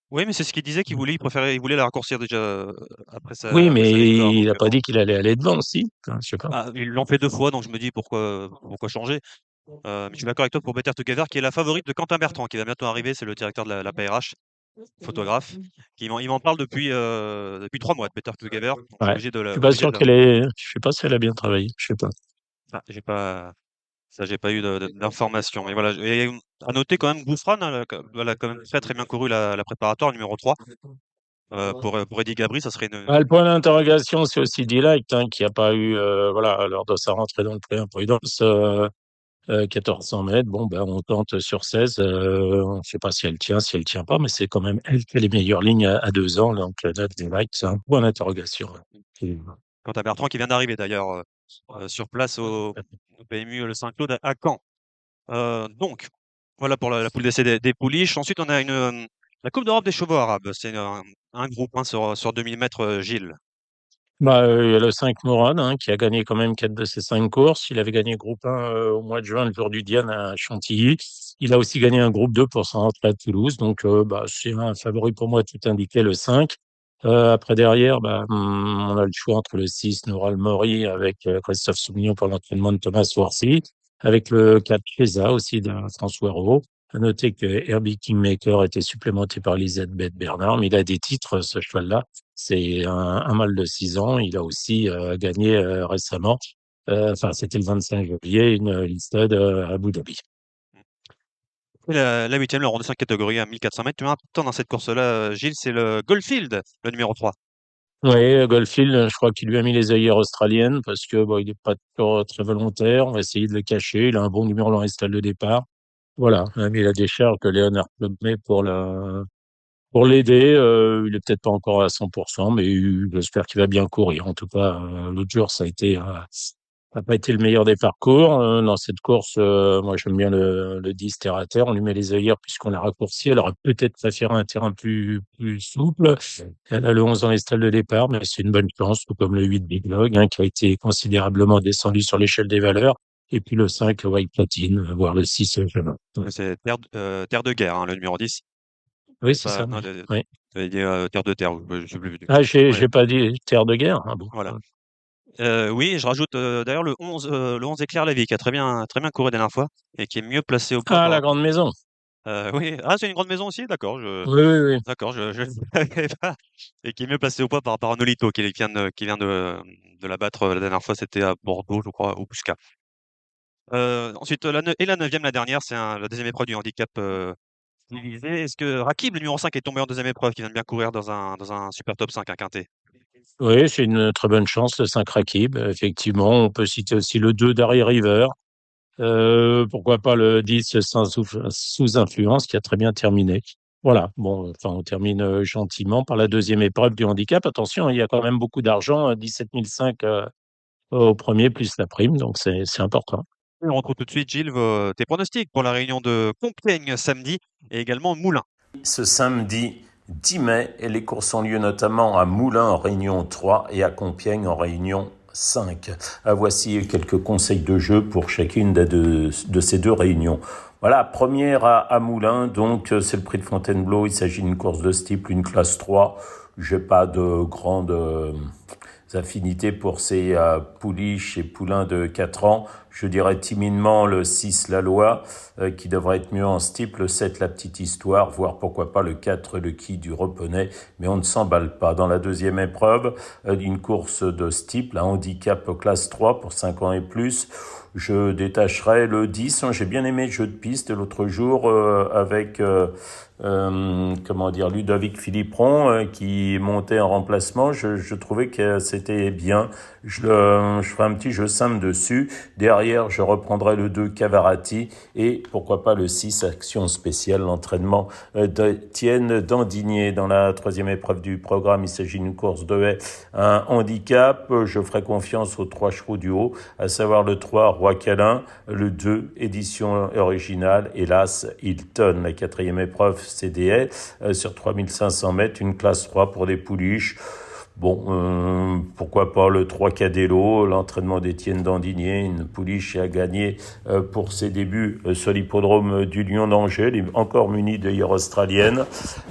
Oui, mais c'est ce qu'il disait il voulait la raccourcir déjà après Oui, après sa victoire. mais il Donc n'a pas bon. dit qu'il allait aller devant, si. Enfin, je sais pas. Bah, ils l'ont fait 2 fois, donc je me dis pourquoi changer. Mais je suis d'accord avec toi pour Better Together, qui est la favorite de Quentin Bertrand, qui va bientôt arriver. C'est le directeur de la PRH, photographe, il m'en parle depuis 3 mois de Better Together. Donc je suis Ouais. obligé de Je la, suis pas obligé sûr de la. je sais pas si elle a bien travaillé. Je sais pas. Ah, j'ai pas eu d'informations. Mais voilà. Et à noter quand même, Gouffran, elle a quand même très très bien couru la préparatoire numéro 3. Pour Eddie Gabry, ça serait une. Ah, le point d'interrogation, c'est aussi Delight, hein, qui a pas eu, voilà, lors de sa rentrée dans le pré Imprudence, 1400 mètres. Bon, ben, on tente sur 16. On ne sait pas si elle tient, si elle tient pas, mais c'est quand même elle qui a les meilleures lignes à 2 ans. Donc, la date des Lights, c'est un point d'interrogation. Et- Quentin Bertrand qui vient d'arriver d'ailleurs sur place au PMU Le Saint-Claude à Caen. Donc, voilà pour la poule d'essai des pouliches. Ensuite, on a la Coupe d'Europe des chevaux arabes. C'est un groupe sur 2000 mètres, Gilles. Bah, il y a le 5 Mourad, hein, qui a gagné quand même 4 de ses 5 courses. Il avait gagné groupe 1 au mois de juin, le jour du Diane à Chantilly. Il a aussi gagné un groupe 2 pour sa rentrée à Toulouse. Donc, bah, c'est un favori pour moi, tout indiqué, le 5. Après derrière, on a le choix entre le 6 Noural Mori avec Christophe Soumillon pour l'entraînement de Thomas Worthy, avec le 4 Chiesa aussi d'un François Rowe. À noter que Herbie Kingmaker était supplémenté par Elisabeth Bernard, mais il a des titres, ce cheval-là. C'est un mâle de 6 ans. Il a aussi gagné récemment, c'était le 25 janvier, une stud à Abu Dhabi. Et la 8e, le rang de 5 catégories à 1400 mètres. Le plus important dans cette course-là, Gilles, c'est le Goldfield, le numéro 3. Oui, Goldfield, je crois qu'il lui a mis les œillères australiennes parce que il n'est pas toujours très volontaire. On va essayer de le cacher. Il a un bon numéro dans les stalles de départ. Voilà, on a mis la décharge que Léonard Plumé pour l'aider. Il est peut-être pas encore à 100%, mais j'espère qu'il va bien courir. En tout cas, l'autre jour, ça n'a pas été le meilleur des parcours. Dans cette course, moi, j'aime bien le 10 terre à terre. On lui met les œillères puisqu'on l'a raccourci. Elle aurait peut-être préféré un terrain plus souple. Elle a le 11 dans les stalles de départ, mais c'est une bonne chance, tout comme le 8 Big Log, qui a été considérablement descendu sur l'échelle des valeurs. Et puis le 5 White Platine, voire le 6 Jeune. C'est Terre de Guerre, le numéro 10. Oui, c'est Pas, ça. non, Oui. t'avais dit Terre de Terre, je sais plus. Ah, j'ai Ouais. pas dit terre de guerre. Ah bon. Voilà. Oui, je rajoute d'ailleurs le 11 Éclair la vie, qui a très bien couru la dernière fois et qui est mieux placé au poids. Ah, la grande maison. Oui, c'est une grande maison aussi, d'accord. Oui, oui, oui. D'accord, je ne savais pas. Et qui est mieux placé au poids par rapport à Nolito, qui vient de la battre la dernière fois, c'était à Bordeaux, je crois, au Pusca. Ensuite, la 9e, la dernière, c'est la deuxième épreuve du handicap divisé. Est-ce que Rakib, le numéro 5, est tombé en deuxième épreuve, qui vient de bien courir dans un super top 5, un quintet? Oui, c'est une très bonne chance, le 5 Rakib. Effectivement, on peut citer aussi le 2 Darry River. Pourquoi pas le 10 sous influence, qui a très bien terminé. Voilà, bon, on termine gentiment par la deuxième épreuve du handicap. Attention, il y a quand même beaucoup d'argent, 17 500 au premier, plus la prime, donc c'est important. On retrouve tout de suite, Gilles, tes pronostics pour la réunion de Compiègne samedi et également Moulins. Ce samedi 10 mai, les courses ont lieu notamment à Moulins en Réunion 3 et à Compiègne en Réunion 5. Voici quelques conseils de jeu pour chacune de ces deux réunions. Voilà, première à Moulins, donc c'est le prix de Fontainebleau. Il s'agit d'une course de steeple, une classe 3. J'ai pas de grande affinités pour ces pouliches et poulains de 4 ans. Je dirais timidement le 6 la loi, qui devrait être mieux en steeple, le 7 la petite histoire, voire pourquoi pas le 4 le qui du reponey, mais on ne s'emballe pas. Dans la deuxième épreuve, une course de steeple, un handicap classe 3 pour 5 ans et plus, je détacherai le 10. J'ai bien aimé le jeu de piste l'autre jour avec Ludovic Philippron qui montait en remplacement. Je trouvais que c'était bien. Je ferai un petit jeu simple dessus. Derrière, je reprendrai le 2 Cavarati et pourquoi pas le 6 Action Spéciale, l'entraînement d'Étienne Dandigné. Dans la troisième épreuve du programme, il s'agit d'une course de haie, un handicap. Je ferai confiance aux 3 chevaux du haut, à savoir le 3 Roi Câlin, le 2 Édition Originale, hélas Hilton. La quatrième épreuve, c'est des haies sur 3500 mètres, une classe 3 pour des pouliches. Bon, pourquoi pas le 3 Cadello, l'entraînement d'Étienne Dandigné, une pouliche à gagner pour ses débuts sur l'hippodrome du Lion d'Angers, il est encore muni d'œillères australiennes.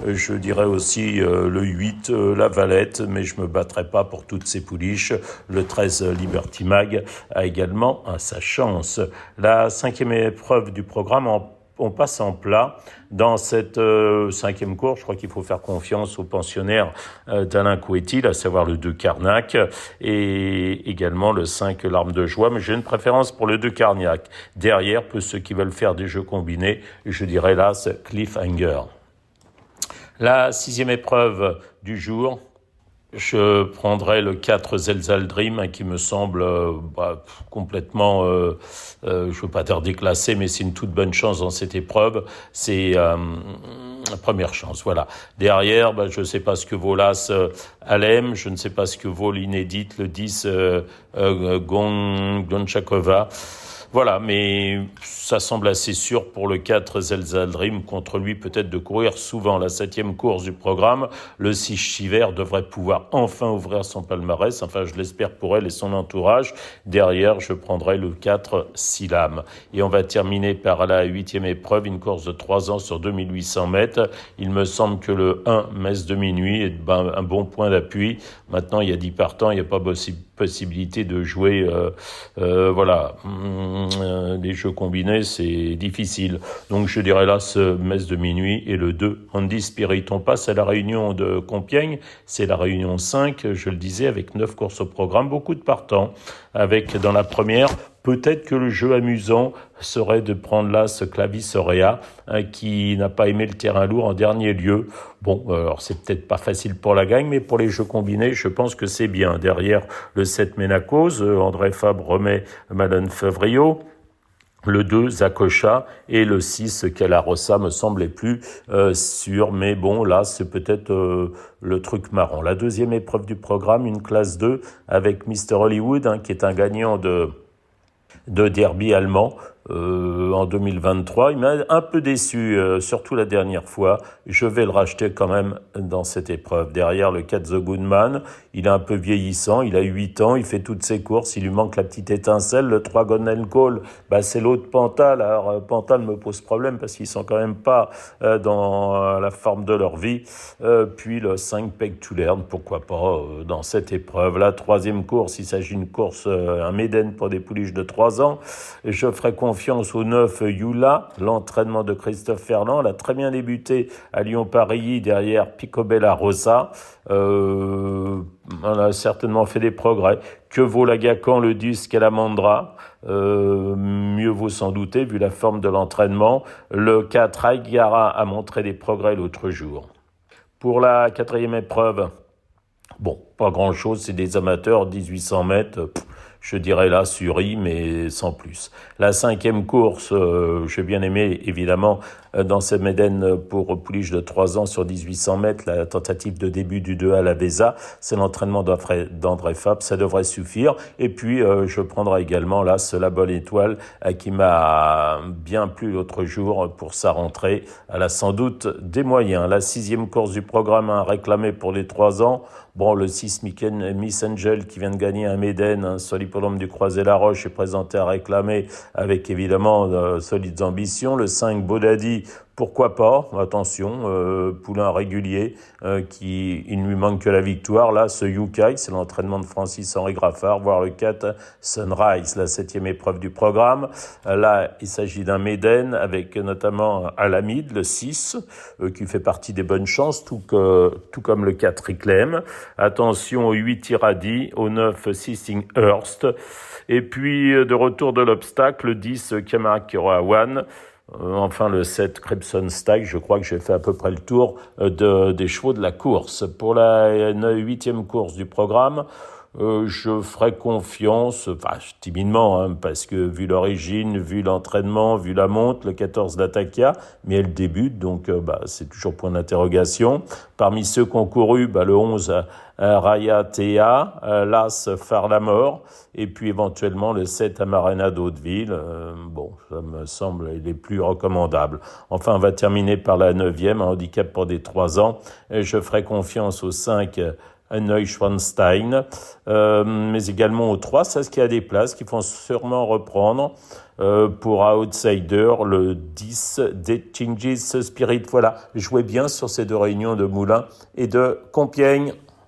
Je dirais aussi le 8 La Valette, mais je me battrai pas pour toutes ces pouliches. Le 13 Liberty Mag a également sa chance. La cinquième épreuve du programme, on passe en plat. Dans cette cinquième course, je crois qu'il faut faire confiance aux pensionnaires d'Alain Couetil, à savoir le 2 Carnac et également le 5 Larme de Joie, mais j'ai une préférence pour le 2 Carnac. Derrière, pour ceux qui veulent faire des jeux combinés, je dirais là, c'est Cliffhanger. La sixième épreuve du jour, je prendrai le 4 Zelzal Dream, qui me semble complètement, je ne veux pas dire déclassé, mais c'est une toute bonne chance dans cette épreuve. C'est première chance, voilà. Derrière, je ne sais pas ce que vaut l'As Alem, je ne sais pas ce que vaut l'inédite, le 10 Gonchakova. Voilà, mais ça semble assez sûr pour le 4 Zelza Dream, contre lui peut-être de courir souvent. La 7e course du programme, le 6 Chiver devrait pouvoir enfin ouvrir son palmarès, enfin je l'espère pour elle et son entourage. Derrière, je prendrai le 4 Silam. Et on va terminer par la 8e épreuve, une course de 3 ans sur 2800 mètres. Il me semble que le 1 Messe de minuit est un bon point d'appui. Maintenant, il y a 10 partants, il n'y a pas possibilité de jouer, les jeux combinés, c'est difficile. Donc je dirais là ce Messe de minuit et le 2 Andy Spirit. On passe à la réunion de Compiègne, c'est la réunion 5, je le disais, avec 9 courses au programme, beaucoup de partants, avec dans la première, peut-être que le jeu amusant serait de prendre là ce Clavis Aurea qui n'a pas aimé le terrain lourd en dernier lieu. Bon, alors c'est peut-être pas facile pour la gagne, mais pour les jeux combinés, je pense que c'est bien. Derrière le 7 Ménacose, André Fabre remet Malone Favrio. Le 2, Zakocha, et le 6, Calarossa, me semblait plus sûr, mais bon, là, c'est peut-être le truc marrant. La deuxième épreuve du programme, une classe 2, avec Mr. Hollywood, qui est un gagnant de derby allemand en 2023. Il m'a un peu déçu, surtout la dernière fois. Je vais le racheter quand même dans cette épreuve. Derrière le 4 The Goodman, il est un peu vieillissant, il a 8 ans, il fait toutes ses courses, il lui manque la petite étincelle. Le 3 Golden Call, c'est l'autre Pantal. Alors Pantal me pose problème parce qu'ils sont quand même pas dans la forme de leur vie. Puis le 5 Peg to Learn, pourquoi pas dans cette épreuve. La troisième course, il s'agit d'une course, un Méden pour des pouliches de 3 ans. Je ferai confiance au 9 Yula, l'entraînement de Christophe Ferland. Elle a très bien débuté à Lyon-Paris, derrière Picobella Rossa. On a certainement fait des progrès. Que vaut l'Agacan, le 10 Calamandra? Mieux vaut s'en douter, vu la forme de l'entraînement. Le 4 Aigara a montré des progrès l'autre jour. Pour la 4e épreuve, bon, pas grand-chose, c'est des amateurs, 1800 mètres, je dirais là, Suri, mais sans plus. La 5e course, j'ai bien aimé, évidemment, dans ce Méden pour pouliche de 3 ans sur 1800 mètres, la tentative de début du 2 à la Véza, c'est l'entraînement d'André Fabre, ça devrait suffire. Et puis, je prendrai également là, ce La Bonne Étoile, qui m'a bien plu l'autre jour pour sa rentrée. Elle a sans doute des moyens. La 6e course du programme, réclamée pour les 3 ans. Bon, le 6 Miss Angel qui vient de gagner un Méden sur l'hippodrome du Croisé-la-Roche est présenté à réclamer avec évidemment solides ambitions. Le 5 Bodadi, pourquoi pas, attention, poulain régulier, il ne lui manque que la victoire. Là, ce Yukai, c'est l'entraînement de Francis-Henri Graffard, voire le 4 Sunrise, la 7e épreuve du programme. Là, il s'agit d'un Méden avec notamment Alamide, le 6, qui fait partie des bonnes chances, tout comme le 4 Riclem. Attention au 8 Iradi, au 9 Sissing Hurst. Et puis, de retour de l'obstacle, le 10 Kamakirawan. Enfin, le 7 Crimson Stag, je crois que j'ai fait à peu près le tour des chevaux de la course. Pour la 8e course du programme, je ferai confiance, timidement, parce que vu l'origine, vu l'entraînement, vu la monte, le 14 Latakia, mais elle débute, donc c'est toujours point d'interrogation. Parmi ceux qui ont couru, le 11 Raya Théa, l'As Phare la Mort, et puis éventuellement le 7 Amarena d'Hauteville. Ça me semble les plus recommandables. Enfin, on va terminer par la 9e, un handicap pour des 3 ans. Et je ferai confiance au 5 Neuschwanstein, mais également au 3, ça, ce qui a des places qui vont sûrement reprendre. Pour Outsider, le 10 des Changes Spirit. Voilà, jouez bien sur ces 2 réunions de Moulins et de Compiègne.